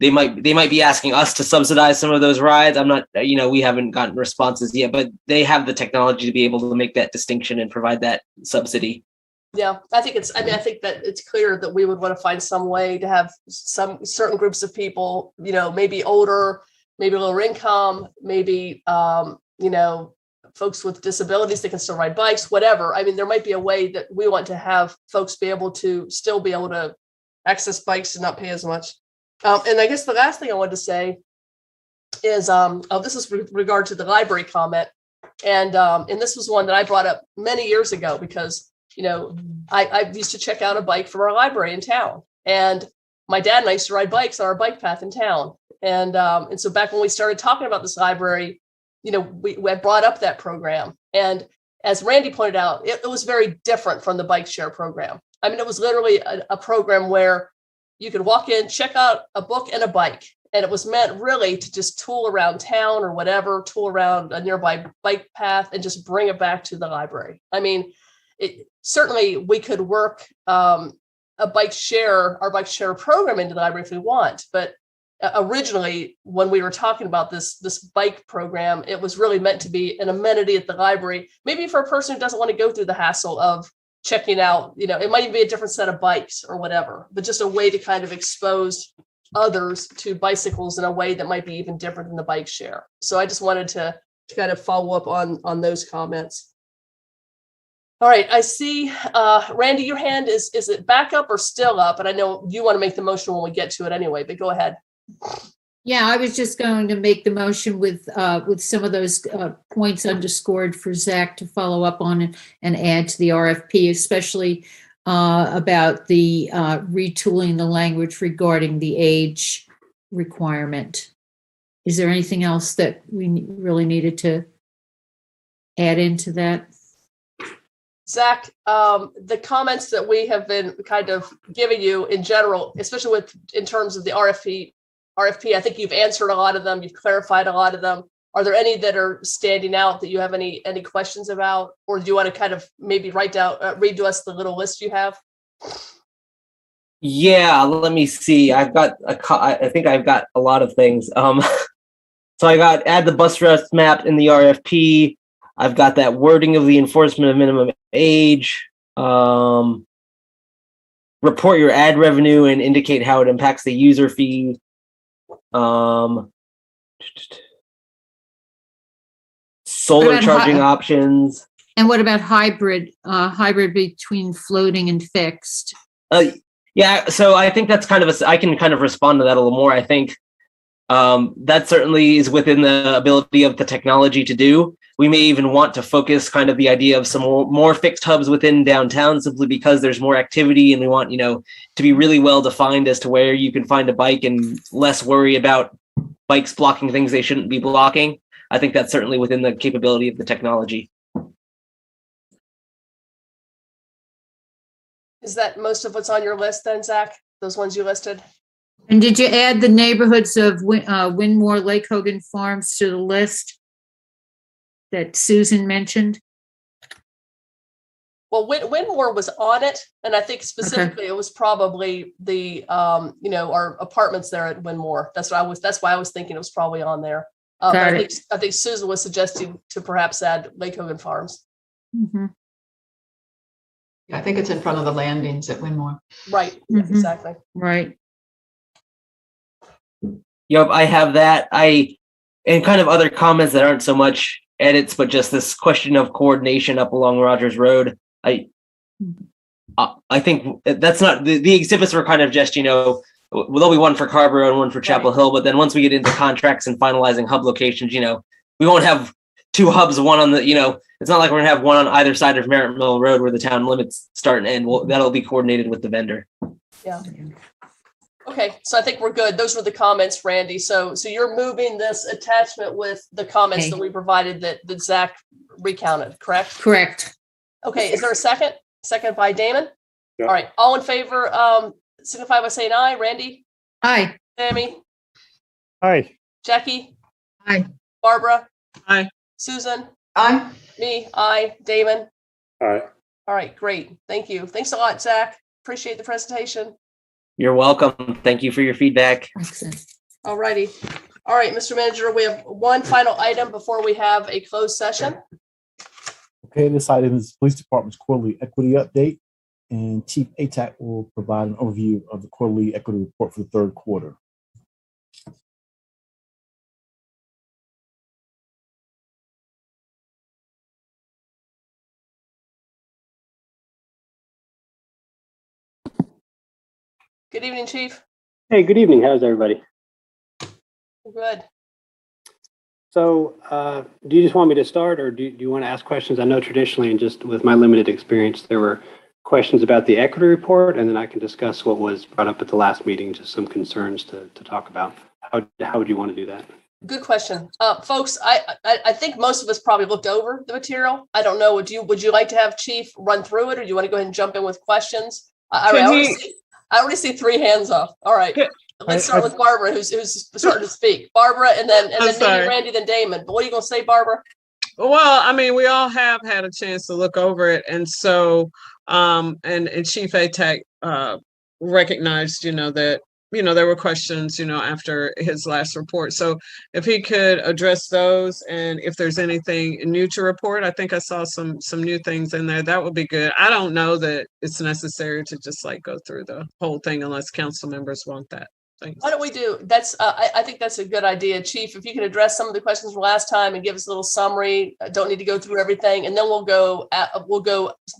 they might be asking us to subsidize some of those rides. I'm not, we haven't gotten responses yet, but they have the technology to be able to make that distinction and provide that subsidy. Yeah, I think that it's clear that we would want to find some way to have some certain groups of people, maybe older, maybe lower income, maybe, folks with disabilities that can still ride bikes, whatever. There might be a way that we want to have folks be able to still be able to access bikes and not pay as much. And I guess the last thing I wanted to say is, this is with regard to the library comment. And this was one that I brought up many years ago because, I used to check out a bike from our library in town, and my dad and I used to ride bikes on our bike path in town. And so back when we started talking about this library, we brought up that program. And as Randy pointed out, it was very different from the bike share program. It was literally a program where you could walk in, check out a book and a bike, And it was meant really to just tool around town or whatever, tool around a nearby bike path and just bring it back to the library. I mean, certainly we could work our bike share program into the library if we want. But originally, when we were talking about this bike program, it was really meant to be an amenity at the library, maybe for a person who doesn't want to go through the hassle of checking out, it might even be a different set of bikes or whatever, but just a way to kind of expose others to bicycles in a way that might be even different than the bike share. So I just wanted to kind of follow up on those comments. All right, I see, Randy, your hand is it back up or still up? And I know you want to make the motion when we get to it anyway, but go ahead. Yeah, I was just going to make the motion with some of those points underscored for Zach to follow up on and add to the RFP, especially about the retooling the language regarding the age requirement. Is there anything else that we really needed to add into that? Zach, the comments that we have been kind of giving you in general, especially in terms of the RFP, I think you've answered a lot of them. You've clarified a lot of them. Are there any that are standing out that you have any questions about, or do you want to kind of maybe read to us the little list you have? Yeah, let me see. I think I've got a lot of things. So I got add the bus routes map in the RFP. I've got that wording of the enforcement of minimum age. Report your ad revenue and indicate how it impacts the user fee. Solar charging options. And what about hybrid between floating and fixed? Yeah, so I think that's I can kind of respond to that a little more. I think that certainly is within the ability of the technology to do. We may even want to focus kind of the idea of some more fixed hubs within downtown, simply because there's more activity and we want, to be really well defined as to where you can find a bike and less worry about bikes blocking things they shouldn't be blocking. I think that's certainly within the capability of the technology. Is that most of what's on your list then, Zach? Those ones you listed? And did you add the neighborhoods of Winmore, Lake Hogan Farms to the list that Susan mentioned? Well, Winmore was on it, and I think specifically it was probably the our apartments there at Winmore. That's why I was thinking it was probably on there. But I think Susan was suggesting to perhaps add Lake Hogan Farms. Mm-hmm. Yeah, I think it's in front of the landings at Winmore. Right. Mm-hmm. Yeah, exactly. Right. Yep, I have that. And kind of other comments that aren't so much edits, but just this question of coordination up along Rogers Road. I think that's not the exhibits were kind of just, there'll be one for Carrboro and one for Chapel Hill, but then once we get into contracts and finalizing hub locations, we won't have two hubs, one on the, it's not like we're gonna have one on either side of Merritt Mill Road where the town limits start and end. Well, that'll be coordinated with the vendor. Yeah. Okay, so I think we're good. Those were the comments, Randy. So you're moving this attachment with the comments that we provided that Zach recounted, correct? Correct. Okay, is there a second? Second by Damon? Yeah. All right, all in favor, signify by saying aye. Randy? Aye. Sammy? Aye. Jackie? Aye. Barbara? Aye. Susan? Aye. Me? Aye. Damon? Aye. All right, great. Thank you. Thanks a lot, Zach. Appreciate the presentation. You're welcome. Thank you for your feedback. Excellent. All righty. All right, Mr. Manager, we have one final item before we have a closed session. Okay, this item is Police Department's quarterly equity update, and Chief ATAC will provide an overview of the quarterly equity report for the third quarter. Good evening, Chief. Hey, good evening. How's everybody? Good. So do you just want me to start, or do you want to ask questions? I know traditionally, and just with my limited experience, there were questions about the equity report, and then I can discuss what was brought up at the last meeting, just some concerns to talk about. How would you want to do that? Good question. Folks, I think most of us probably looked over the material. I don't know. Would you like to have Chief run through it, or do you want to go ahead and jump in with questions? I already see 3 hands up. All right. let's start with Barbara, who's starting to speak. Barbara, and then maybe Randy, then Damon. But what are you going to say, Barbara? Well, I mean, we all have had a chance to look over it, and so and Chief ATAC recognized, that there were questions, after his last report. So if he could address those, and if there's anything new to report, I think I saw some new things in there. That would be good. I don't know that it's necessary to just like go through the whole thing unless council members want that. Thanks. Why don't we do that's? I think that's a good idea, Chief. If you can address some of the questions from last time and give us a little summary. Don't need to go through everything, and then we'll go.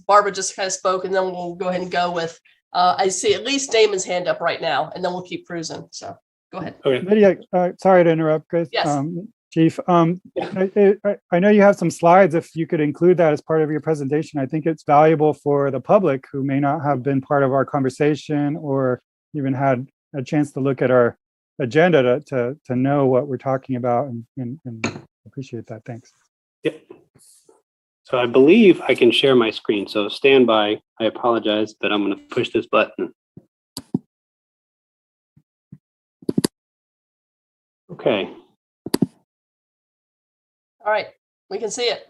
Barbara just kind of spoke, and then we'll go ahead and go with. I see at least Damon's hand up right now, and then we'll keep cruising. So go ahead. Okay. Lydia, sorry to interrupt, Chris. Yes. Chief, I know you have some slides. If you could include that as part of your presentation, I think it's valuable for the public who may not have been part of our conversation or even had a chance to look at our agenda to know what we're talking about, and appreciate that. Thanks. Yep. So I believe I can share my screen. So stand by. I apologize, but I'm going to push this button. Okay. All right. We can see it.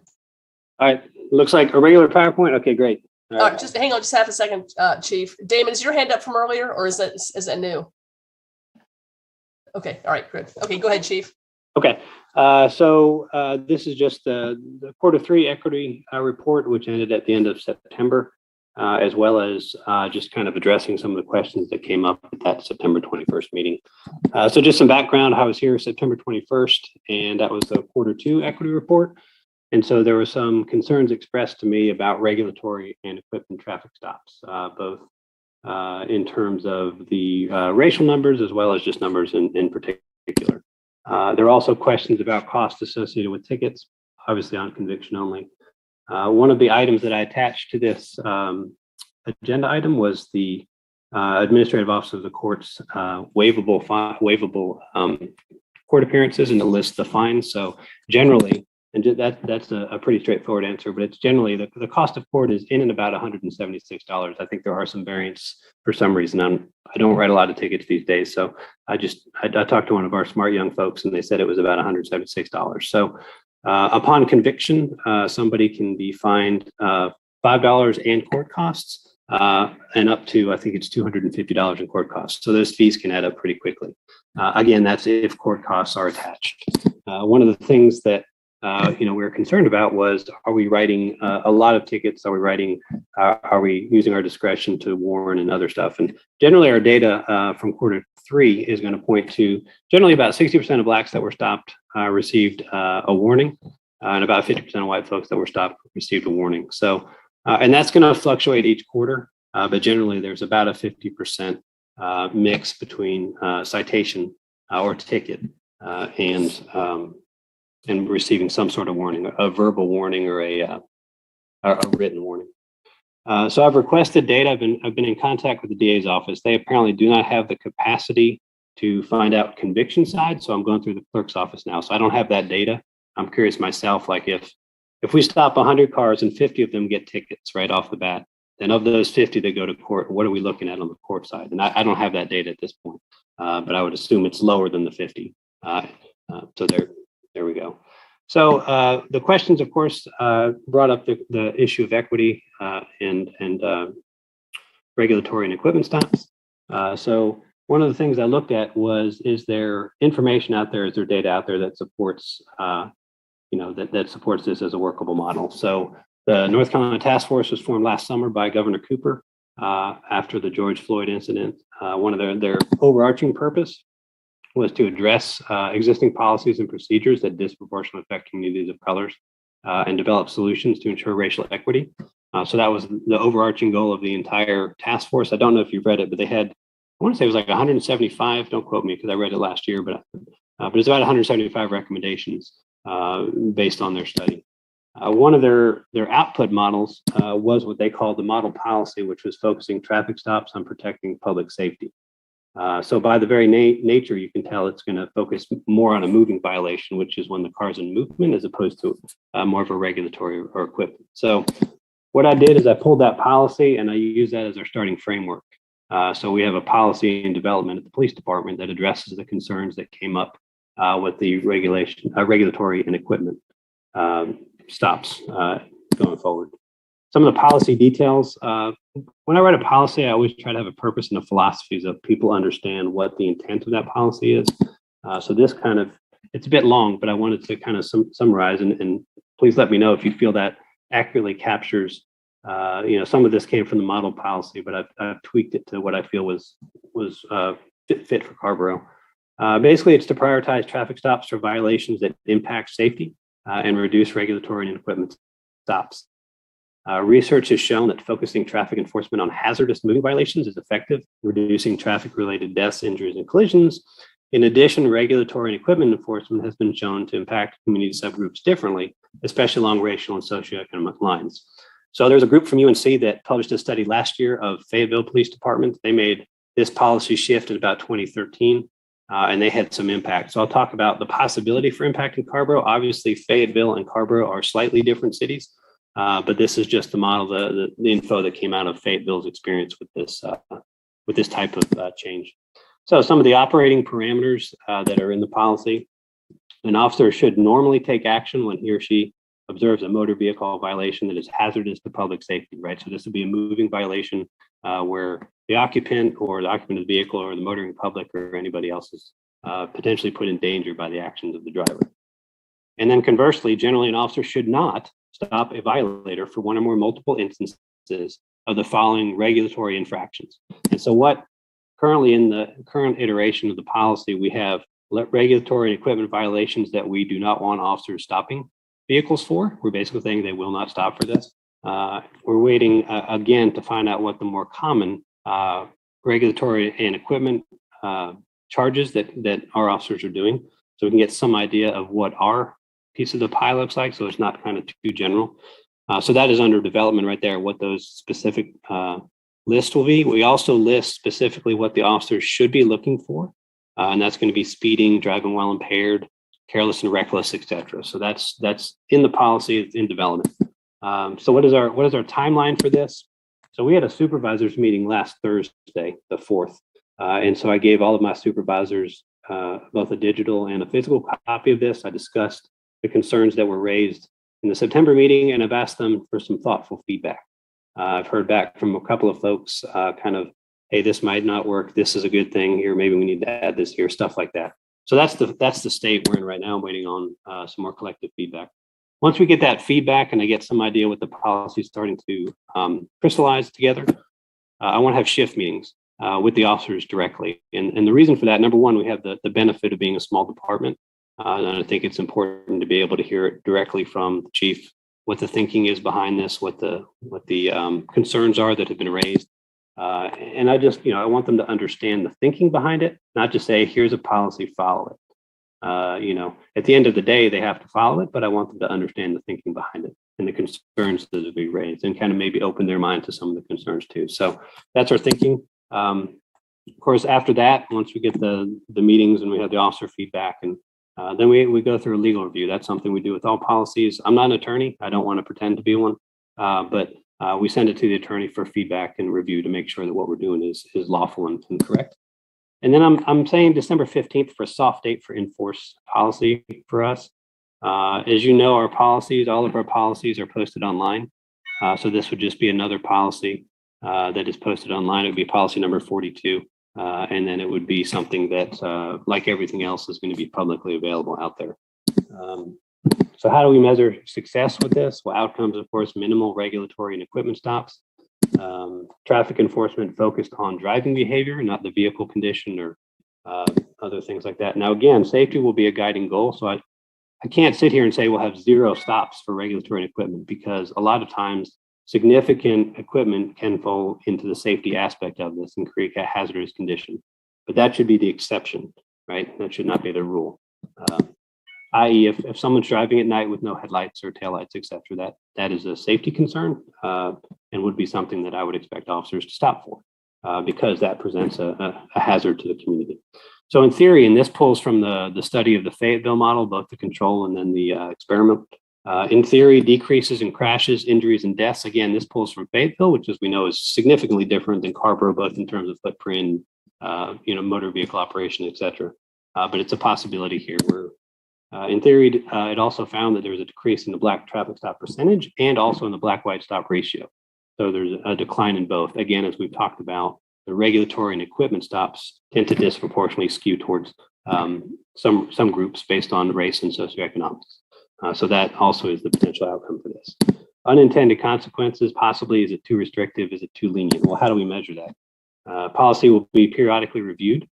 All right. Looks like a regular PowerPoint. Okay, great. All right. Just hang on just half a second, Chief. Damon, is your hand up from earlier, or is that new? Okay. All right. Good. Okay. Go ahead, Chief. Okay. So this is just the Q3 equity report, which ended at the end of September, as well as just kind of addressing some of the questions that came up at that September 21st meeting. So just some background, I was here September 21st, and that was the Q2 equity report. And so there were some concerns expressed to me about regulatory and equipment traffic stops, both in terms of the racial numbers as well as just numbers in particular. There are also questions about costs associated with tickets, obviously on conviction only. One of the items that I attached to this agenda item was the Administrative Office of the Court's waivable court appearances, and it lists the fines. So generally, and that's a pretty straightforward answer, but it's generally the cost of court is in and about $176. I think there are some variants for some reason. I don't write a lot of tickets these days, so I talked to one of our smart young folks, and they said it was about $176. So upon conviction, somebody can be fined $5 and court costs, and up to, I think it's $250 in court costs. So those fees can add up pretty quickly. Again, that's if court costs are attached. One of the things that we were concerned about was, are we writing a lot of tickets? Are we using our discretion to warn and other stuff? And generally our data from Q3 is going to point to generally about 60% of blacks that were stopped received a warning, and about 50% of white folks that were stopped received a warning. So, and that's going to fluctuate each quarter, but generally there's about a 50% mix between citation or ticket and receiving some sort of warning, a verbal warning or a written warning. So I've requested data. I've been in contact with the DA's office. They apparently do not have the capacity to find out conviction side. So I'm going through the clerk's office now. So I don't have that data. I'm curious myself, like if we stop 100 cars and 50 of them get tickets right off the bat, then of those 50 that go to court, what are we looking at on the court side? And I don't have that data at this point, but I would assume it's lower than the 50. So there we go. So the questions, of course, brought up the issue of equity and regulatory and equipment stops. So one of the things I looked at was, is there information out there, is there data out there that supports, that supports this as a workable model? So the North Carolina Task Force was formed last summer by Governor Cooper after the George Floyd incident. One of their overarching purpose was to address existing policies and procedures that disproportionately affect communities of colors and develop solutions to ensure racial equity. So that was the overarching goal of the entire task force. I don't know if you've read it, but they had, I want to say it was like 175, don't quote me because I read it last year, but it's about 175 recommendations based on their study. One of their output models was what they called the model policy, which was focusing traffic stops on protecting public safety. So by the very nature, you can tell it's going to focus more on a moving violation, which is when the car's in movement, as opposed to more of a regulatory or equipment. So what I did is I pulled that policy and I used that as our starting framework. So we have a policy in development at the police department that addresses the concerns that came up with the regulatory and equipment stops going forward. Some of the policy details. When I write a policy, I always try to have a purpose and a philosophy so that people understand what the intent of that policy is. So this kind of, it's a bit long, but I wanted to kind of summarize, and please let me know if you feel that accurately captures. Some of this came from the model policy, but I've tweaked it to what I feel was fit for Carrboro. Basically, it's to prioritize traffic stops for violations that impact safety and reduce regulatory and equipment stops. Research has shown that focusing traffic enforcement on hazardous moving violations is effective in reducing traffic-related deaths, injuries, and collisions. In addition, regulatory and equipment enforcement has been shown to impact community subgroups differently, especially along racial and socioeconomic lines. So there's a group from UNC that published a study last year of Fayetteville Police Department. They made this policy shift in about 2013, and they had some impact. So I'll talk about the possibility for impact in Carrboro. Obviously, Fayetteville and Carrboro are slightly different cities, but this is just the model, the info that came out of Fayetteville's experience with this type of change. So some of the operating parameters that are in the policy: an officer should normally take action when he or she observes a motor vehicle violation that is hazardous to public safety, right? So this would be a moving violation where the occupant or the occupant of the vehicle or the motoring public or anybody else is potentially put in danger by the actions of the driver. And then conversely, generally an officer should not stop a violator for one or more multiple instances of the following regulatory infractions. And so what currently in the current iteration of the policy, we have regulatory and equipment violations that we do not want officers stopping vehicles for. We're basically saying they will not stop for this. We're waiting again to find out what the more common regulatory and equipment charges that our officers are doing, so we can get some idea of what our piece of the pie looks like, so it's not kind of too general. So that is under development right there, what those specific lists will be. We also list specifically what the officers should be looking for, and that's going to be speeding, driving while impaired, careless and reckless, etc. So that's in the policy. It's in development. So what is our timeline for this? So we had a supervisors meeting last Thursday, the 4th, and so I gave all of my supervisors both a digital and a physical copy of this. I discussed the concerns that were raised in the September meeting, and I've asked them for some thoughtful feedback. I've heard back from a couple of folks, kind of, hey, this might not work. This is a good thing here. Maybe we need to add this here, stuff like that. So that's the state we're in right now. I'm waiting on some more collective feedback. Once we get that feedback and I get some idea what the policy is starting to crystallize together, I want to have shift meetings with the officers directly. And the reason for that, number one, we have the benefit of being a small department. And I think it's important to be able to hear it directly from the chief, what the thinking is behind this, what the concerns are that have been raised. And I just, I want them to understand the thinking behind it, not just say, here's a policy, follow it. At the end of the day, they have to follow it, but I want them to understand the thinking behind it and the concerns that have been raised, and kind of maybe open their mind to some of the concerns too. So that's our thinking. Of course, after that, once we get the meetings and we have the officer feedback, and then we go through a legal review. That's something we do with all policies. I'm not an attorney. I don't want to pretend to be one, but we send it to the attorney for feedback and review to make sure that what we're doing is lawful and correct. And then I'm saying December 15th for a soft date for enforce policy for us. As you know, all of our policies are posted online. So this would just be another policy that is posted online. It would be policy number 42. And then it would be something that, like everything else, is going to be publicly available out there. So how do we measure success with this? Well, outcomes, of course, minimal regulatory and equipment stops. Traffic enforcement focused on driving behavior, not the vehicle condition or other things like that. Now, again, safety will be a guiding goal. So I can't sit here and say we'll have 0 stops for regulatory and equipment, because a lot of times significant equipment can fall into the safety aspect of this and create a hazardous condition. But that should be the exception, right? That should not be the rule. I.e., if someone's driving at night with no headlights or taillights, et cetera, that is a safety concern and would be something that I would expect officers to stop for because that presents a hazard to the community. So in theory, and this pulls from the study of the Fayetteville model, both the control and then the experiment, In theory, decreases in crashes, injuries, and deaths. Again, this pulls from Fayetteville, which, as we know, is significantly different than Carrboro, both in terms of footprint, motor vehicle operation, et cetera. But it's a possibility here where, in theory, it also found that there was a decrease in the black traffic stop percentage and also in the black-white stop ratio. So there's a decline in both. Again, as we've talked about, the regulatory and equipment stops tend to disproportionately skew towards some groups based on race and socioeconomics. So that also is the potential outcome for this. Unintended consequences, possibly, is it too restrictive? Is it too lenient? Well, how do we measure that? Policy will be periodically reviewed.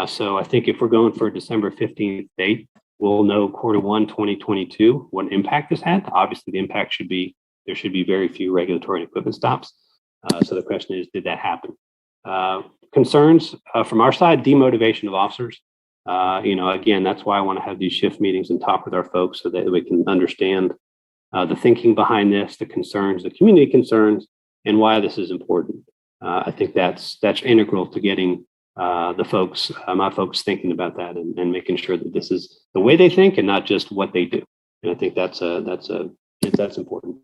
So I think if we're going for a December 15th date, we'll know Q1 2022 what impact this had. Obviously, the impact should be, there should be very few regulatory and equipment stops. So the question is, did that happen? Concerns from our side, demotivation of officers. Again, that's why I want to have these shift meetings and talk with our folks so that we can understand the thinking behind this, the concerns, the community concerns, and why this is important. I think that's integral to getting the folks, my folks, thinking about that and making sure that this is the way they think and not just what they do. And I think that's important.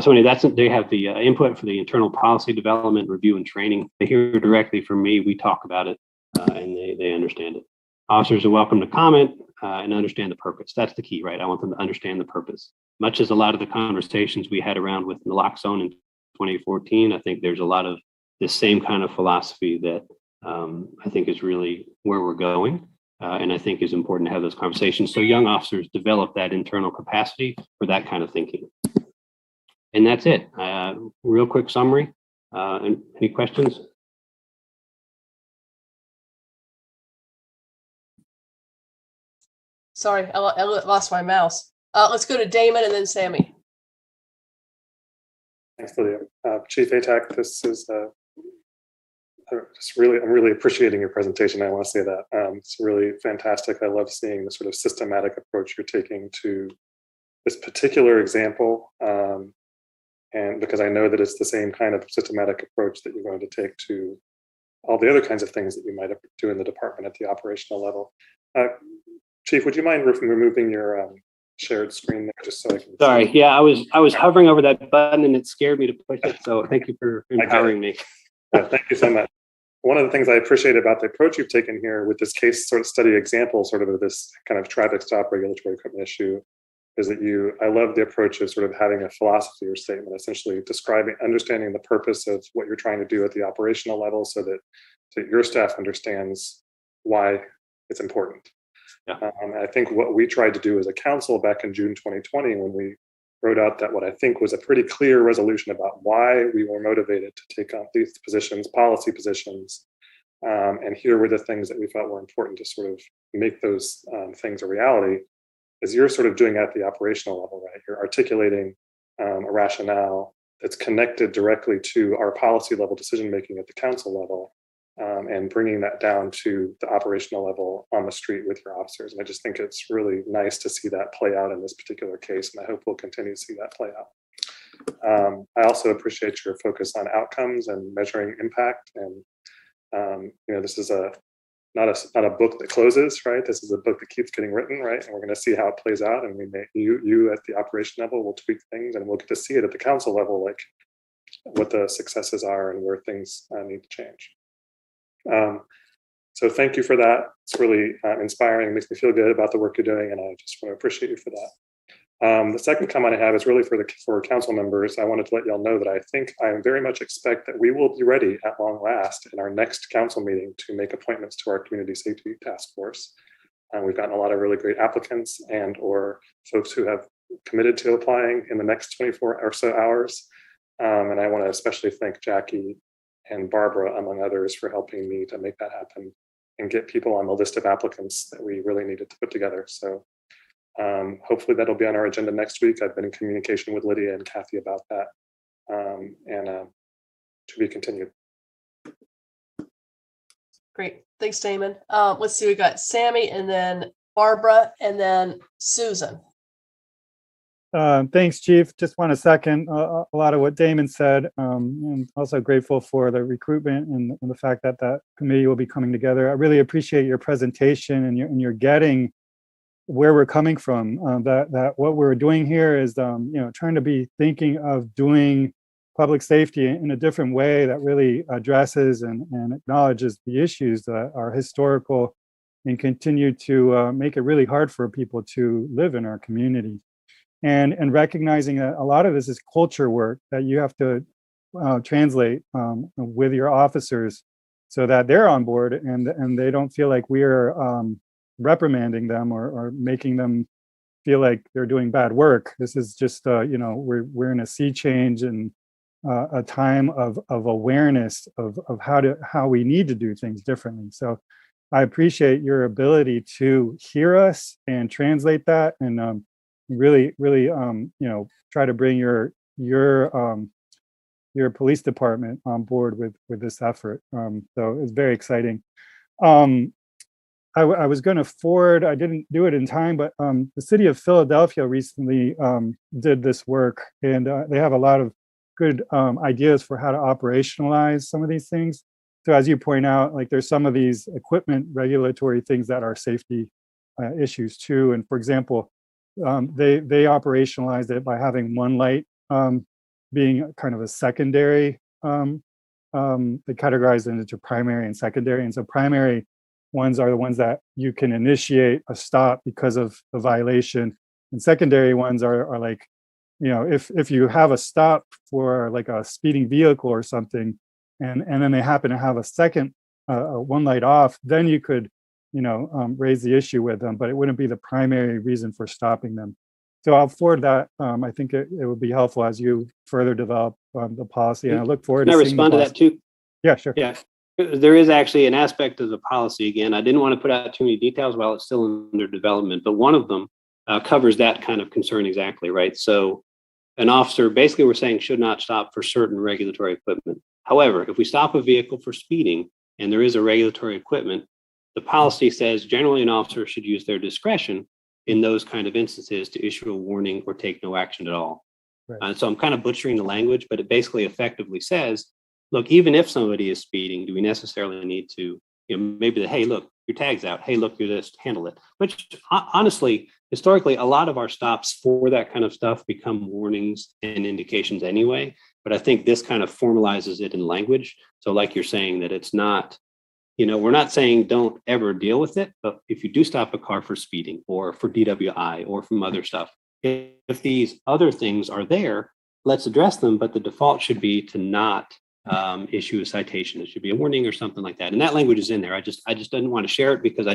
So anyway, they have the input for the internal policy development, review, and training. They hear directly from me. We talk about it, and they understand it. Officers are welcome to comment and understand the purpose. That's the key, right? I want them to understand the purpose. Much as a lot of the conversations we had around with naloxone in 2014, I think there's a lot of this same kind of philosophy that I think is really where we're going. And I think is important to have those conversations so young officers develop that internal capacity for that kind of thinking. And that's it. Real quick summary. Any questions? Sorry, I lost my mouse. Let's go to Damon and then Sammy. Thanks, Lydia. Chief ATAC, this is I'm really appreciating your presentation. I want to say that it's really fantastic. I love seeing the sort of systematic approach you're taking to this particular example. And because I know that it's the same kind of systematic approach that you're going to take to all the other kinds of things that you might do in the department at the operational level. Chief, would you mind removing your shared screen there just so I can? Sorry, yeah, I was hovering over that button and it scared me to push it. So thank you for empowering me. Thank you so much. One of the things I appreciate about the approach you've taken here with this case sort of study example, sort of this kind of traffic stop regulatory equipment issue, is that I love the approach of sort of having a philosophy or statement, essentially understanding the purpose of what you're trying to do at the operational level so that your staff understands why it's important. Yeah. I think what we tried to do as a council back in June 2020, when we wrote out that what I think was a pretty clear resolution about why we were motivated to take on these positions, policy positions, and here were the things that we felt were important to sort of make those things a reality, is you're sort of doing at the operational level, right? You're articulating a rationale that's connected directly to our policy level decision-making at the council level, and bringing that down to the operational level on the street with your officers. And I just think it's really nice to see that play out in this particular case, and I hope we'll continue to see that play out. I also appreciate your focus on outcomes and measuring impact. And this is not a book that closes, right? This is a book that keeps getting written, right? And we're going to see how it plays out. And you at the operation level will tweak things, and we'll get to see it at the council level, like what the successes are and where things need to change. So thank you for that. It's really inspiring. It makes me feel good about the work you're doing, and I just want to appreciate you for that. The second comment I have is really for council members. I wanted to let y'all know that I think I very much expect that we will be ready at long last in our next council meeting to make appointments to our community safety task force. We've gotten a lot of really great applicants and or folks who have committed to applying in the next 24 or so hours. And I want to especially thank Jackie and Barbara, among others, for helping me to make that happen and get people on the list of applicants that we really needed to put together. So hopefully that'll be on our agenda next week. I've been in communication with Lydia and Kathy about that, and to be continued. Great, thanks, Damon. Let's see, we got Sammy and then Barbara and then Susan. Thanks, Chief. Just want to second a lot of what Damon said. I'm also grateful for the recruitment and the fact that that committee will be coming together. I really appreciate your presentation and you're getting where we're coming from. That what we're doing here is, trying to be thinking of doing public safety in a different way that really addresses and acknowledges the issues that are historical and continue to make it really hard for people to live in our community. And recognizing that a lot of this is culture work that you have to translate with your officers so that they're on board and they don't feel like we're reprimanding them or making them feel like they're doing bad work. This is just, we're in a sea change and a time of awareness of how we need to do things differently. So I appreciate your ability to hear us and translate that and really, try to bring your police department on board with this effort. So it's very exciting. I was going to forward, I didn't do it in time, but the city of Philadelphia recently did this work, and they have a lot of good ideas for how to operationalize some of these things. So as you point out, like there's some of these equipment regulatory things that are safety issues too. And for example, they operationalized it by having one light being kind of a secondary. They categorize it into primary and secondary. And so primary ones are the ones that you can initiate a stop because of the violation. And secondary ones are like, if you have a stop for like a speeding vehicle or something, and then they happen to have a second one light off, then you could, raise the issue with them, but it wouldn't be the primary reason for stopping them. So I'll forward that. I think it would be helpful as you further develop the policy, and I look forward to Can I seeing respond to that too? Yeah, sure. Yeah, there is actually an aspect of the policy. Again, I didn't want to put out too many details while it's still under development, but one of them covers that kind of concern exactly, right? So an officer, basically we're saying, should not stop for certain regulatory equipment. However, if we stop a vehicle for speeding and there is a regulatory equipment, the policy says generally an officer should use their discretion in those kind of instances to issue a warning or take no action at all. Right. So I'm kind of butchering the language, but it basically effectively says, look, even if somebody is speeding, do we necessarily need to, maybe hey, look, your tag's out. Hey, look, you're this, handle it. Which honestly, historically, a lot of our stops for that kind of stuff become warnings and indications anyway. But I think this kind of formalizes it in language. So like you're saying, that it's not, we're not saying don't ever deal with it, but if you do stop a car for speeding or for DWI or from other stuff, if these other things are there, let's address them. But the default should be to not issue a citation. It should be a warning or something like that. And that language is in there. I just didn't want to share it because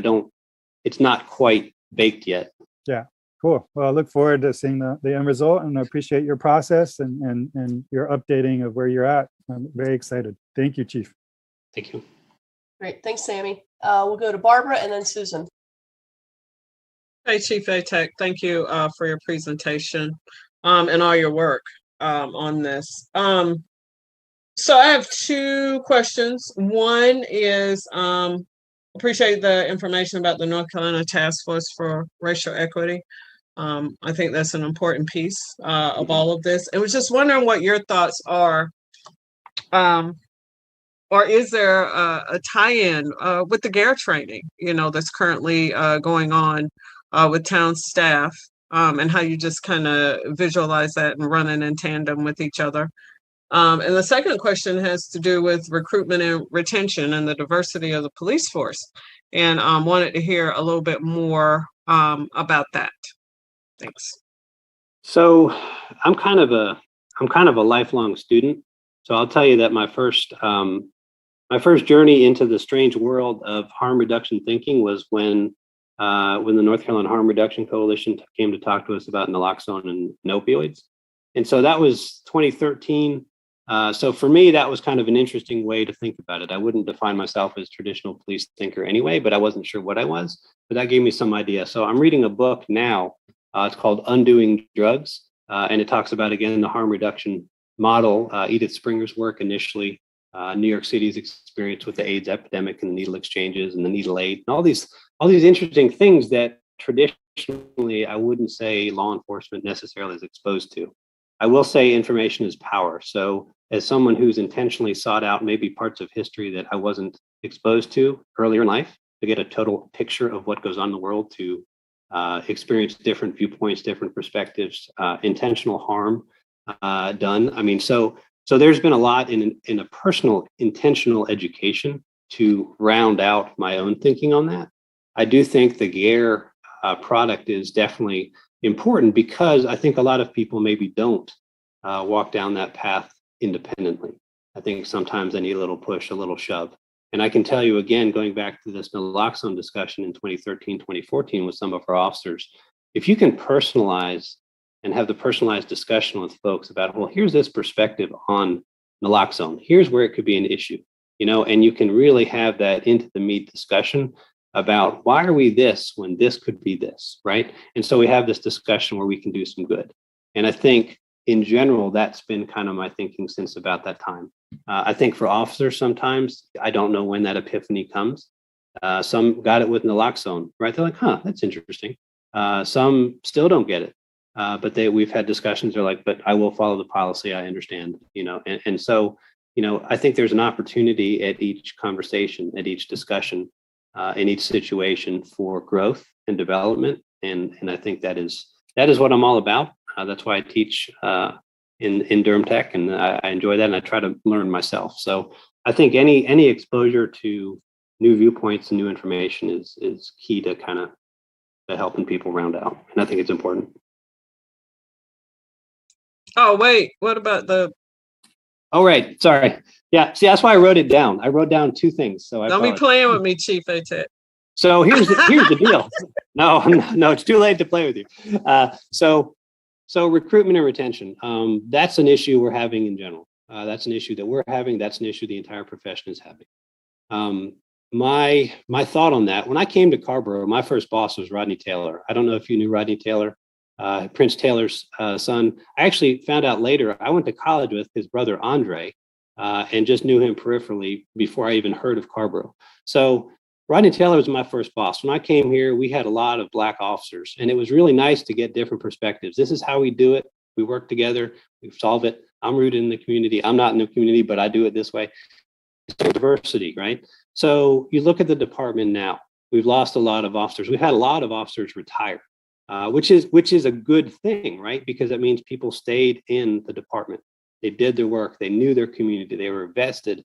it's not quite baked yet. Yeah, cool. Well, I look forward to seeing the end result, and I appreciate your process and your updating of where you're at. I'm very excited. Thank you, Chief. Thank you. Great. Thanks, Sammy. We'll go to Barbara and then Susan. Hey, Chief ATEC, thank you for your presentation and all your work on this. So I have two questions. One is, appreciate the information about the North Carolina Task Force for Racial Equity. I think that's an important piece of all of this. I was just wondering what your thoughts are. Or is there a tie-in with the GARE training, that's currently going on with town staff, and how you just kind of visualize that and run it in tandem with each other? And the second question has to do with recruitment and retention and the diversity of the police force. And wanted to hear a little bit more about that. Thanks. So I'm kind of a lifelong student. So I'll tell you that my first journey into the strange world of harm reduction thinking was when the North Carolina Harm Reduction Coalition came to talk to us about naloxone and opioids. And so that was 2013. So for me, that was kind of an interesting way to think about it. I wouldn't define myself as traditional police thinker anyway, but I wasn't sure what I was. But that gave me some idea. So I'm reading a book now. It's called Undoing Drugs. And it talks about, again, the harm reduction model, Edith Springer's work initially, New York City's experience with the AIDS epidemic and the needle exchanges and the needle aid, and all these interesting things that traditionally I wouldn't say law enforcement necessarily is exposed to. I will say information is power. So as someone who's intentionally sought out maybe parts of history that I wasn't exposed to earlier in life to get a total picture of what goes on in the world, to experienced different viewpoints, different perspectives, intentional harm done. I mean, so there's been a lot in a personal intentional education to round out my own thinking on that. I do think the GARE product is definitely important because I think a lot of people maybe don't walk down that path independently. I think sometimes they need a little push, a little shove. And I can tell you again, going back to this naloxone discussion in 2013, 2014 with some of our officers, if you can personalize and have the personalized discussion with folks about, well, here's this perspective on naloxone, here's where it could be an issue, and you can really have that into the meat discussion about why are we this when this could be this, right? And so we have this discussion where we can do some good. And I think in general, that's been kind of my thinking since about that time. I think for officers, sometimes I don't know when that epiphany comes. Some got it with naloxone, right? They're like, huh, that's interesting. Some still don't get it. But we've had discussions. They're like, but I will follow the policy. I understand, and so, I think there's an opportunity at each conversation, at each discussion, in each situation for growth and development. And I think that is what I'm all about. That's why I teach in Durham Tech, and I enjoy that, and I try to learn myself. So I think any exposure to new viewpoints and new information is key to kind of helping people round out, and I think it's important. Oh, wait, what about the? Oh, right. Sorry. Yeah. See, that's why I wrote it down. I wrote down two things. So Don't be playing with me, Chief ATEC. So here's the deal. No, it's too late to play with you. So recruitment and retention. That's an issue we're having in general. That's an issue that we're having. That's an issue the entire profession is having. My thought on that, when I came to Carrboro, my first boss was Rodney Taylor. I don't know if you knew Rodney Taylor. Prince Taylor's son. I actually found out later, I went to college with his brother, Andre, and just knew him peripherally before I even heard of Carrboro. So Rodney Taylor was my first boss. When I came here, we had a lot of Black officers, and it was really nice to get different perspectives. This is how we do it. We work together. We solve it. I'm rooted in the community. I'm not in the community, but I do it this way. It's diversity, right? So you look at the department now. We've lost a lot of officers. We've had a lot of officers retire. Which is a good thing, right? Because that means people stayed in the department. They did their work. They knew their community. They were vested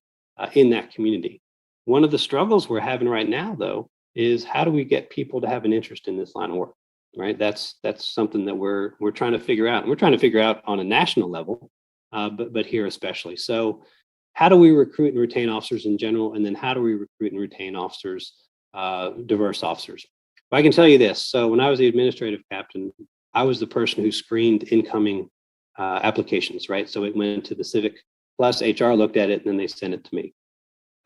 in that community. One of the struggles we're having right now, though, is how do we get people to have an interest in this line of work, right? That's something that we're trying to figure out. And we're trying to figure out on a national level, but here especially. So how do we recruit and retain officers in general? And then how do we recruit and retain officers, diverse officers? I can tell you this. So when I was the administrative captain, I was the person who screened incoming applications, right? So it went to the civic, plus HR looked at it, and then they sent it to me.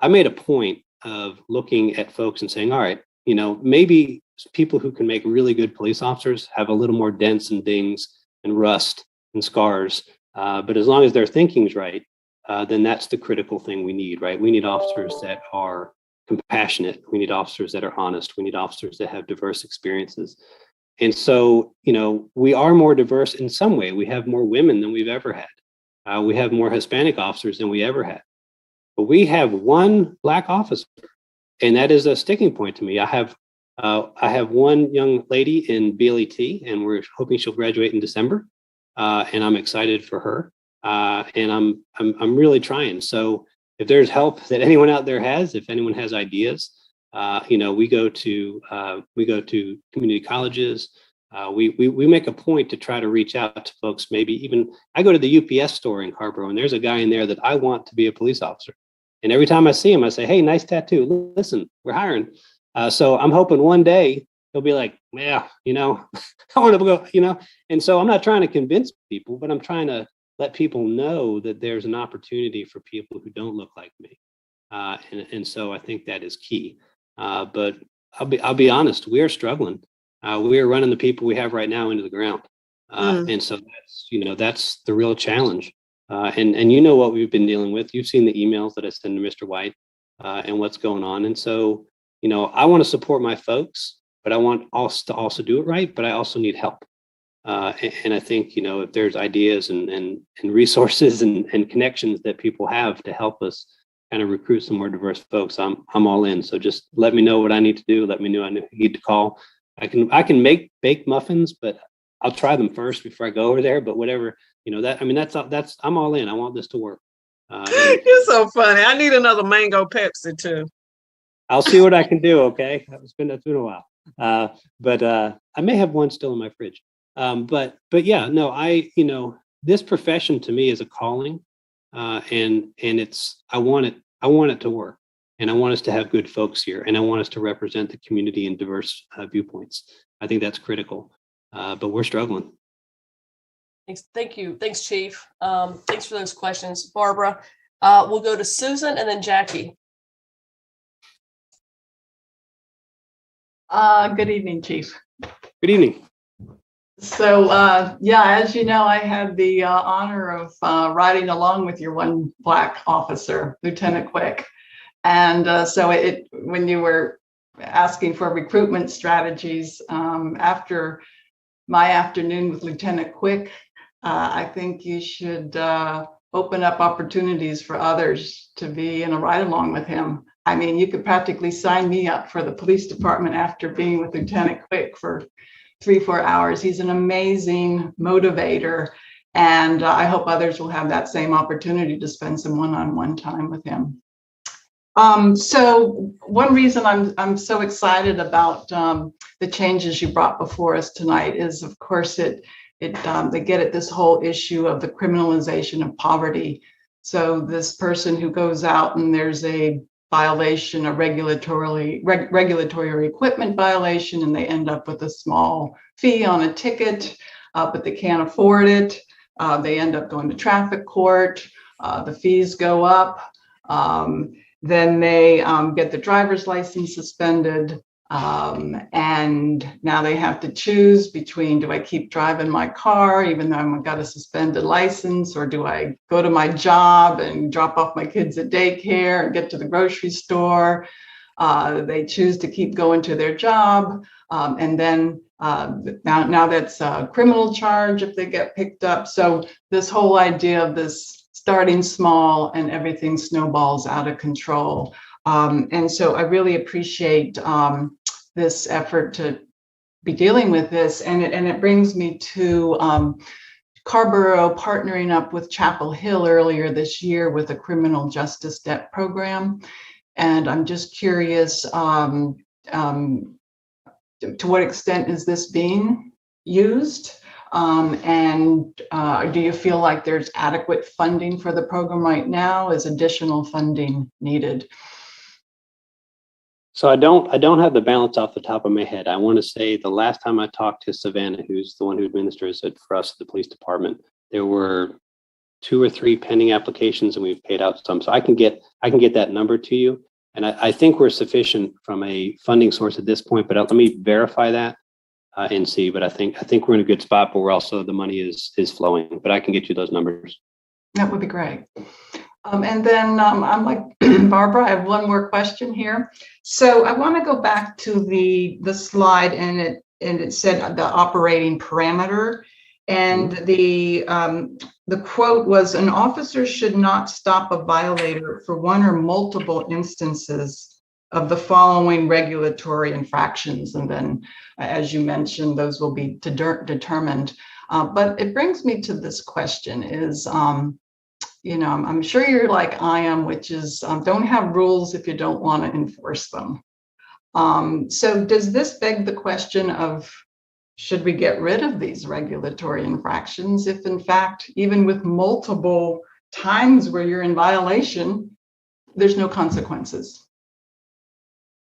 I made a point of looking at folks and saying, all right, maybe people who can make really good police officers have a little more dents and dings and rust and scars. But as long as their thinking's right, then that's the critical thing we need, right? We need officers that are compassionate. We need officers that are honest. We need officers that have diverse experiences. And so, we are more diverse in some way. We have more women than we've ever had. We have more Hispanic officers than we ever had. But we have one Black officer, and that is a sticking point to me. I have one young lady in BLET, and we're hoping she'll graduate in December. And I'm excited for her. And I'm really trying. So if there's help that anyone out there has, if anyone has ideas, we go to community colleges. We make a point to try to reach out to folks. Maybe even I go to the UPS store in Carrboro, and there's a guy in there that I want to be a police officer. And every time I see him, I say, "Hey, nice tattoo. Listen, we're hiring." So I'm hoping one day he'll be like, "Yeah, I want to go," And so I'm not trying to convince people, but I'm trying to let people know that there's an opportunity for people who don't look like me. And so I think that is key. But I'll be honest, we are struggling. We are running the people we have right now into the ground. And so that's the real challenge. And what we've been dealing with. You've seen the emails that I send to Mr. White and what's going on. And so, I want to support my folks, but I want us to also do it right, but I also need help. And I think, if there's ideas and resources and connections that people have to help us kind of recruit some more diverse folks, I'm all in. So just let me know what I need to do. Let me know I need to call. I can bake muffins, but I'll try them first before I go over there. But whatever, that's I'm all in. I want this to work. You're so funny. I need another mango Pepsi too. I'll see what I can do. Okay, that's been a while. But I may have one still in my fridge. But yeah, no, this profession to me is a calling, and I want it to work, and I want us to have good folks here, and I want us to represent the community in diverse viewpoints. I think that's critical, but we're struggling. Thank you. Thanks, Chief. Thanks for those questions, Barbara. We'll go to Susan and then Jackie. Good evening, Chief. Good evening. So, as you know, I had the honor of riding along with your one Black officer, Lieutenant Quick. And so when you were asking for recruitment strategies, after my afternoon with Lieutenant Quick, I think you should open up opportunities for others to be in a ride along with him. I mean, you could practically sign me up for the police department after being with Lieutenant Quick for 3-4 hours. He's an amazing motivator, and I hope others will have that same opportunity to spend some one-on-one time with him. So one reason I'm so excited about the changes you brought before us tonight is, of course, they get at this whole issue of the criminalization of poverty. So this person who goes out and there's a violation, a regulatory or equipment violation, and they end up with a small fee on a ticket, but they can't afford it. They end up going to traffic court. The fees go up. Then they get the driver's license suspended. And now they have to choose between, do I keep driving my car even though I've got a suspended license, or do I go to my job and drop off my kids at daycare and get to the grocery store? They choose to keep going to their job. And then now that's a criminal charge if they get picked up. So this whole idea of this starting small and everything snowballs out of control. And so I really appreciate this effort to be dealing with this. And it brings me to Carrboro partnering up with Chapel Hill earlier this year with a criminal justice debt program. And I'm just curious, to what extent is this being used? And do you feel like there's adequate funding for the program right now? Is additional funding needed? So I don't have the balance off the top of my head. I want to say the last time I talked to Savannah, who's the one who administers it for us at the police department, there were 2 or 3 pending applications, and we've paid out some. So I can get that number to you, and I think we're sufficient from a funding source at this point. But let me verify that and see. But I think we're in a good spot. But we're also, the money is flowing. But I can get you those numbers. That would be great. And then I'm like Barbara, I have one more question here. So I want to go back to the slide, and it said the operating parameter, and the quote was, an officer should not stop a violator for one or multiple instances of the following regulatory infractions. And then, as you mentioned, those will be determined. But it brings me to this question is, I'm sure you're like I am, which is don't have rules if you don't want to enforce them. So does this beg the question of, should we get rid of these regulatory infractions if, in fact, even with multiple times where you're in violation, there's no consequences?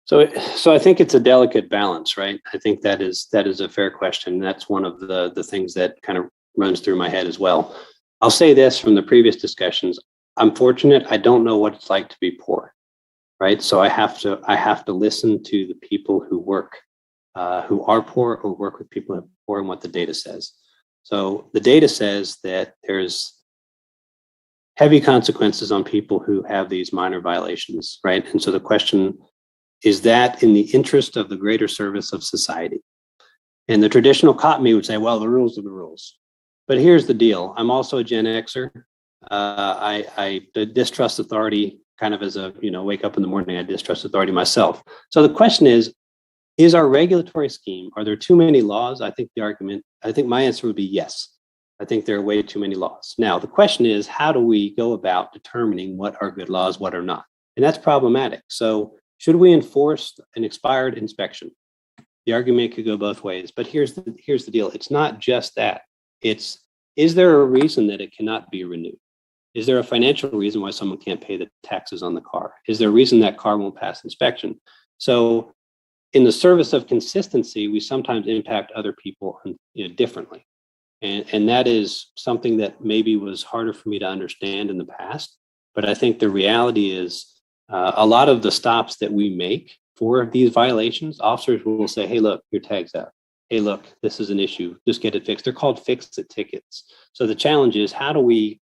So I think it's a delicate balance, right? I think that is a fair question. That's one of the things that kind of runs through my head as well. I'll say this from the previous discussions. I'm fortunate. I don't know what it's like to be poor, right? So I have to listen to the people who work, who are poor, or work with people who are poor, and what the data says. So the data says that there's heavy consequences on people who have these minor violations, right? And so the question is, that in the interest of the greater service of society? And the traditional cop me would say, well, the rules are the rules. But here's the deal. I'm also a Gen Xer. I distrust authority kind of as a, wake up in the morning, I distrust authority myself. So the question is Is our regulatory scheme, are there too many laws? I think my answer would be yes. I think there are way too many laws. Now, the question is, how do we go about determining what are good laws, what are not? And that's problematic. So should we enforce an expired inspection? The argument could go both ways, but here's the deal. It's not just that. Is there a reason that it cannot be renewed? Is there a financial reason why someone can't pay the taxes on the car? Is there a reason that car won't pass inspection? So in the service of consistency, we sometimes impact other people differently. And that is something that maybe was harder for me to understand in the past. But I think the reality is a lot of the stops that we make for these violations, officers will say, hey, look, your tag's out. Hey, look, this is an issue. Just get it fixed. They're called fix-it tickets. So the challenge is, how do we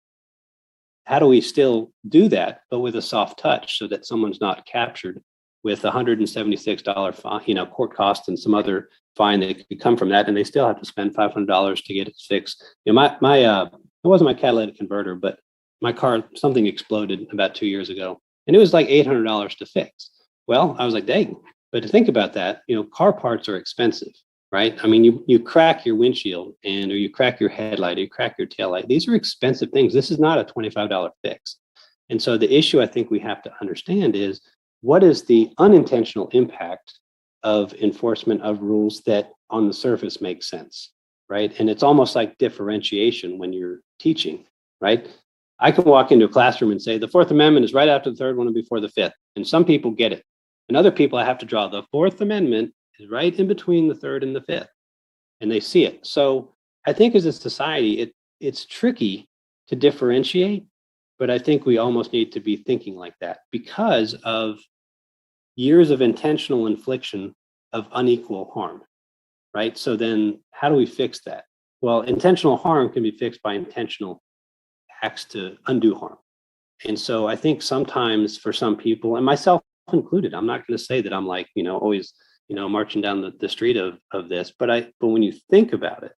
still do that, but with a soft touch so that someone's not captured with $176 fine, court cost and some other fine that could come from that, and they still have to spend $500 to get it fixed. It wasn't my catalytic converter, but my car, something exploded about 2 years ago, and it was like $800 to fix. Well, I was like, dang. But to think about that, car parts are expensive, right? I mean, you crack your windshield or you crack your headlight, or you crack your taillight. These are expensive things. This is not a $25 fix. And so the issue I think we have to understand is, what is the unintentional impact of enforcement of rules that on the surface make sense, right? And it's almost like differentiation when you're teaching, right? I can walk into a classroom and say, the Fourth Amendment is right after the third one and before the fifth. And some people get it. And other people, I have to draw the Fourth Amendment is right in between the third and the fifth. And they see it. So I think as a society, it's tricky to differentiate, but I think we almost need to be thinking like that because of years of intentional infliction of unequal harm, right? So then how do we fix that? Well, intentional harm can be fixed by intentional acts to undo harm. And so I think sometimes for some people, and myself included, I'm not going to say that I'm like, always, marching down the street of this, but when you think about it,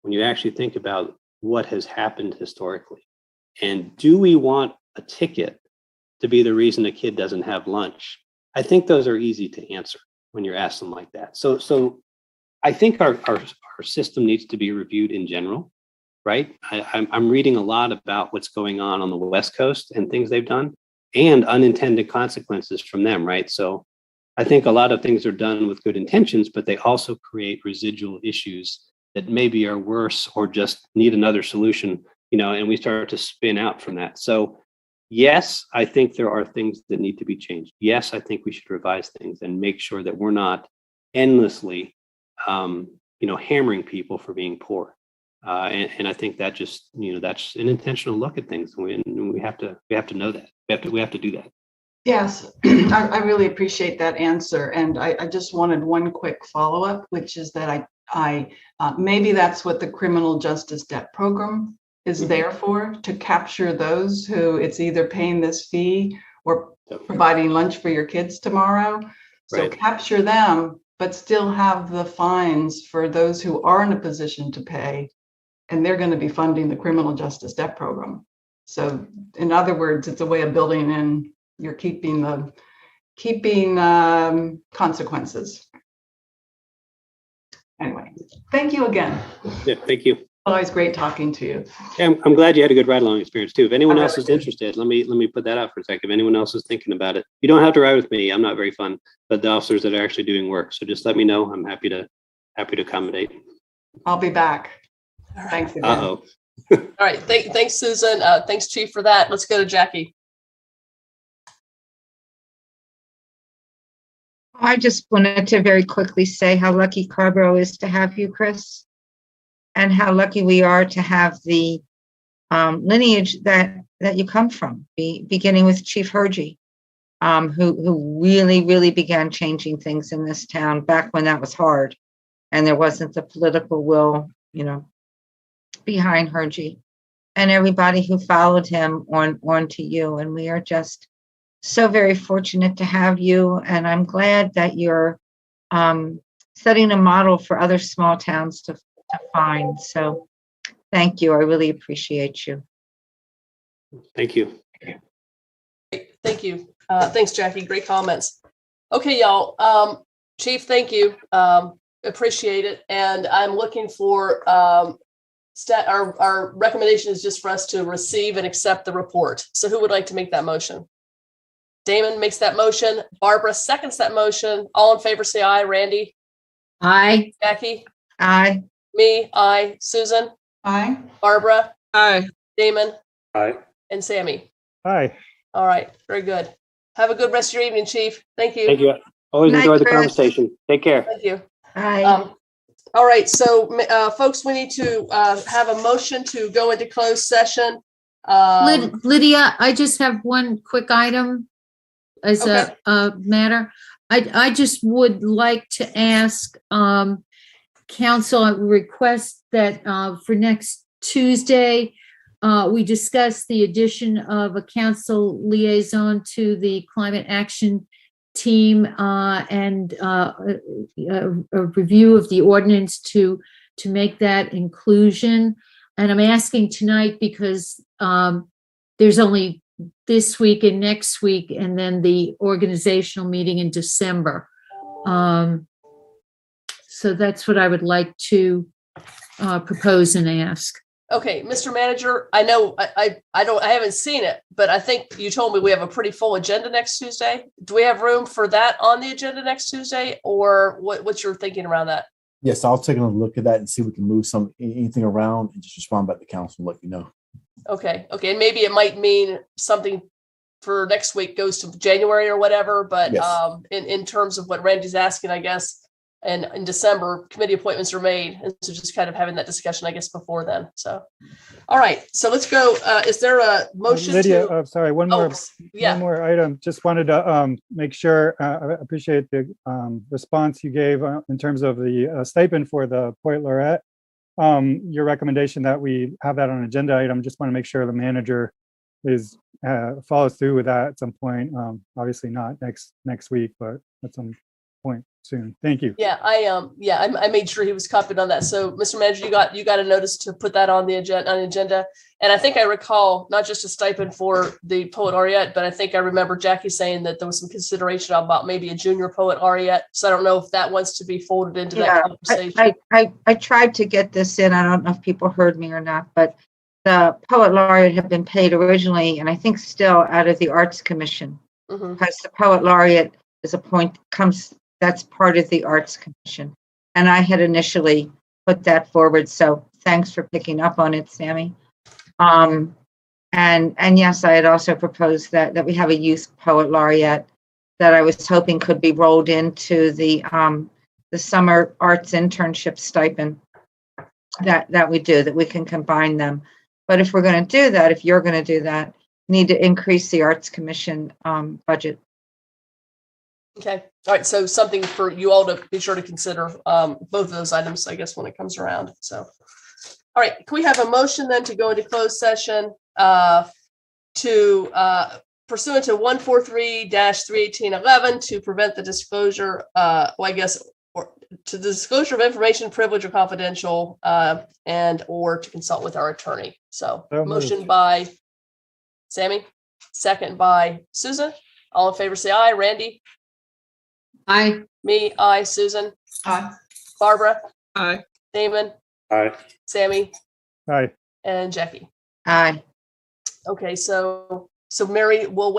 when you actually think about what has happened historically, and do we want a ticket to be the reason a kid doesn't have lunch? I think those are easy to answer when you're asked them like that. So I think our system needs to be reviewed in general, right? I'm reading a lot about what's going on the West Coast and things they've done and unintended consequences from them, right? So I think a lot of things are done with good intentions, but they also create residual issues that maybe are worse or just need another solution, and we start to spin out from that. So yes, I think there are things that need to be changed. Yes, I think we should revise things and make sure that we're not endlessly, hammering people for being poor. And I think that just, that's an intentional look at things. And we have to know that. We have to do that. Yes, I really appreciate that answer. And I just wanted one quick follow-up, which is that I maybe that's what the criminal justice debt program is there for, to capture those who it's either paying this fee or providing lunch for your kids tomorrow. So Right. Capture them, but still have the fines for those who are in a position to pay, and they're going to be funding the criminal justice debt program. So in other words, it's a way of building in, you're keeping consequences. Anyway, thank you again. Yeah, thank you. Always great talking to you. Yeah, I'm glad you had a good ride along experience too. If anyone else is interested, let me put that out for a second. If anyone else is thinking about it, you don't have to ride with me. I'm not very fun, but the officers that are actually doing work. So just let me know. I'm happy to accommodate. I'll be back. Thanks again. Uh-oh. All right. Thanks, Susan. Thanks, Chief, for that. Let's go to Jackie. I just wanted to very quickly say how lucky Carrboro is to have you, Chris, and how lucky we are to have the lineage that you come from, beginning with Chief Hergy, who really began changing things in this town back when that was hard, and there wasn't the political will, behind Hergy, and everybody who followed him on to you. And we are just so very fortunate to have you, and I'm glad that you're setting a model for other small towns to find. So thank you. I really appreciate you. Thank you. Thank you. Thanks, Jackie. Great comments. Okay, y'all. Chief, thank you. Appreciate it. And I'm looking for, our recommendation is just for us to receive and accept the report. So who would like to make that motion? Damon makes that motion. Barbara seconds that motion. All in favor, say aye. Randy? Aye. Jackie? Aye. Me? Aye. Susan? Aye. Barbara? Aye. Damon? Aye. And Sammy? Aye. All right. Very good. Have a good rest of your evening, Chief. Thank you. Thank you. Always Night, enjoy the Chris. conversation. Take care. Thank you. Aye. All right. So, folks, we need to have a motion to go into closed session. Lydia, I just have one quick item as Okay. a matter. I just would like to ask council, I request that for next Tuesday, we discuss the addition of a council liaison to the climate action team and a review of the ordinance to make that inclusion. And I'm asking tonight because there's only this week and next week, and then the organizational meeting in December. So that's what I would like to propose and ask. Okay, Mr. Manager, I know I haven't seen it, but I think you told me we have a pretty full agenda next Tuesday. Do we have room for that on the agenda next Tuesday, or what's your thinking around that? Yes, I'll take a look at that and see if we can move anything around and just respond back to council and let you know. Okay, and maybe it might mean something for next week goes to January or whatever, but Yes. in terms of what Randy's asking, I guess, and in December, committee appointments are made, and so just kind of having that discussion, I guess, before then. So, all right, so let's go. Is there a motion? Lydia, sorry, one more item. Just wanted to make sure, I appreciate the response you gave in terms of the stipend for the Poet Laureate. Your recommendation that we have that on an agenda item, just want to make sure the manager follows through with that at some point. Obviously not next week, but at some point soon. Thank you. Yeah, I made sure he was copied on that. So, Mr. Manager, you got a notice to put that on the agenda. And I think I recall not just a stipend for the Poet Laureate, but I think I remember Jackie saying that there was some consideration about maybe a junior Poet Laureate. So I don't know if that wants to be folded into that conversation. I tried to get this in. I don't know if people heard me or not, but the Poet Laureate had been paid originally, and I think still, out of the Arts Commission, because the Poet Laureate is that's part of the Arts Commission. And I had initially put that forward. So thanks for picking up on it, Sammy. And yes, I had also proposed that we have a youth Poet Laureate that I was hoping could be rolled into the summer arts internship stipend that we do, that we can combine them. But if we're going to do that, if you're going to do that, need to increase the Arts Commission budget. Okay. All right. So something for you all to be sure to consider both of those items, I guess, when it comes around. So, all right. Can we have a motion then to go into closed session to pursuant to 143-31811 to prevent the disclosure, or to the disclosure of information, privilege or confidential, and or to consult with our attorney. So motion by Sammy, second by Susan. All in favor, say aye. Randy? Aye. Me, aye. Susan? Aye. Barbara? Aye. Damon? Aye. Sammy? Aye. And Jackie? Aye. Okay, so Mary, we'll wait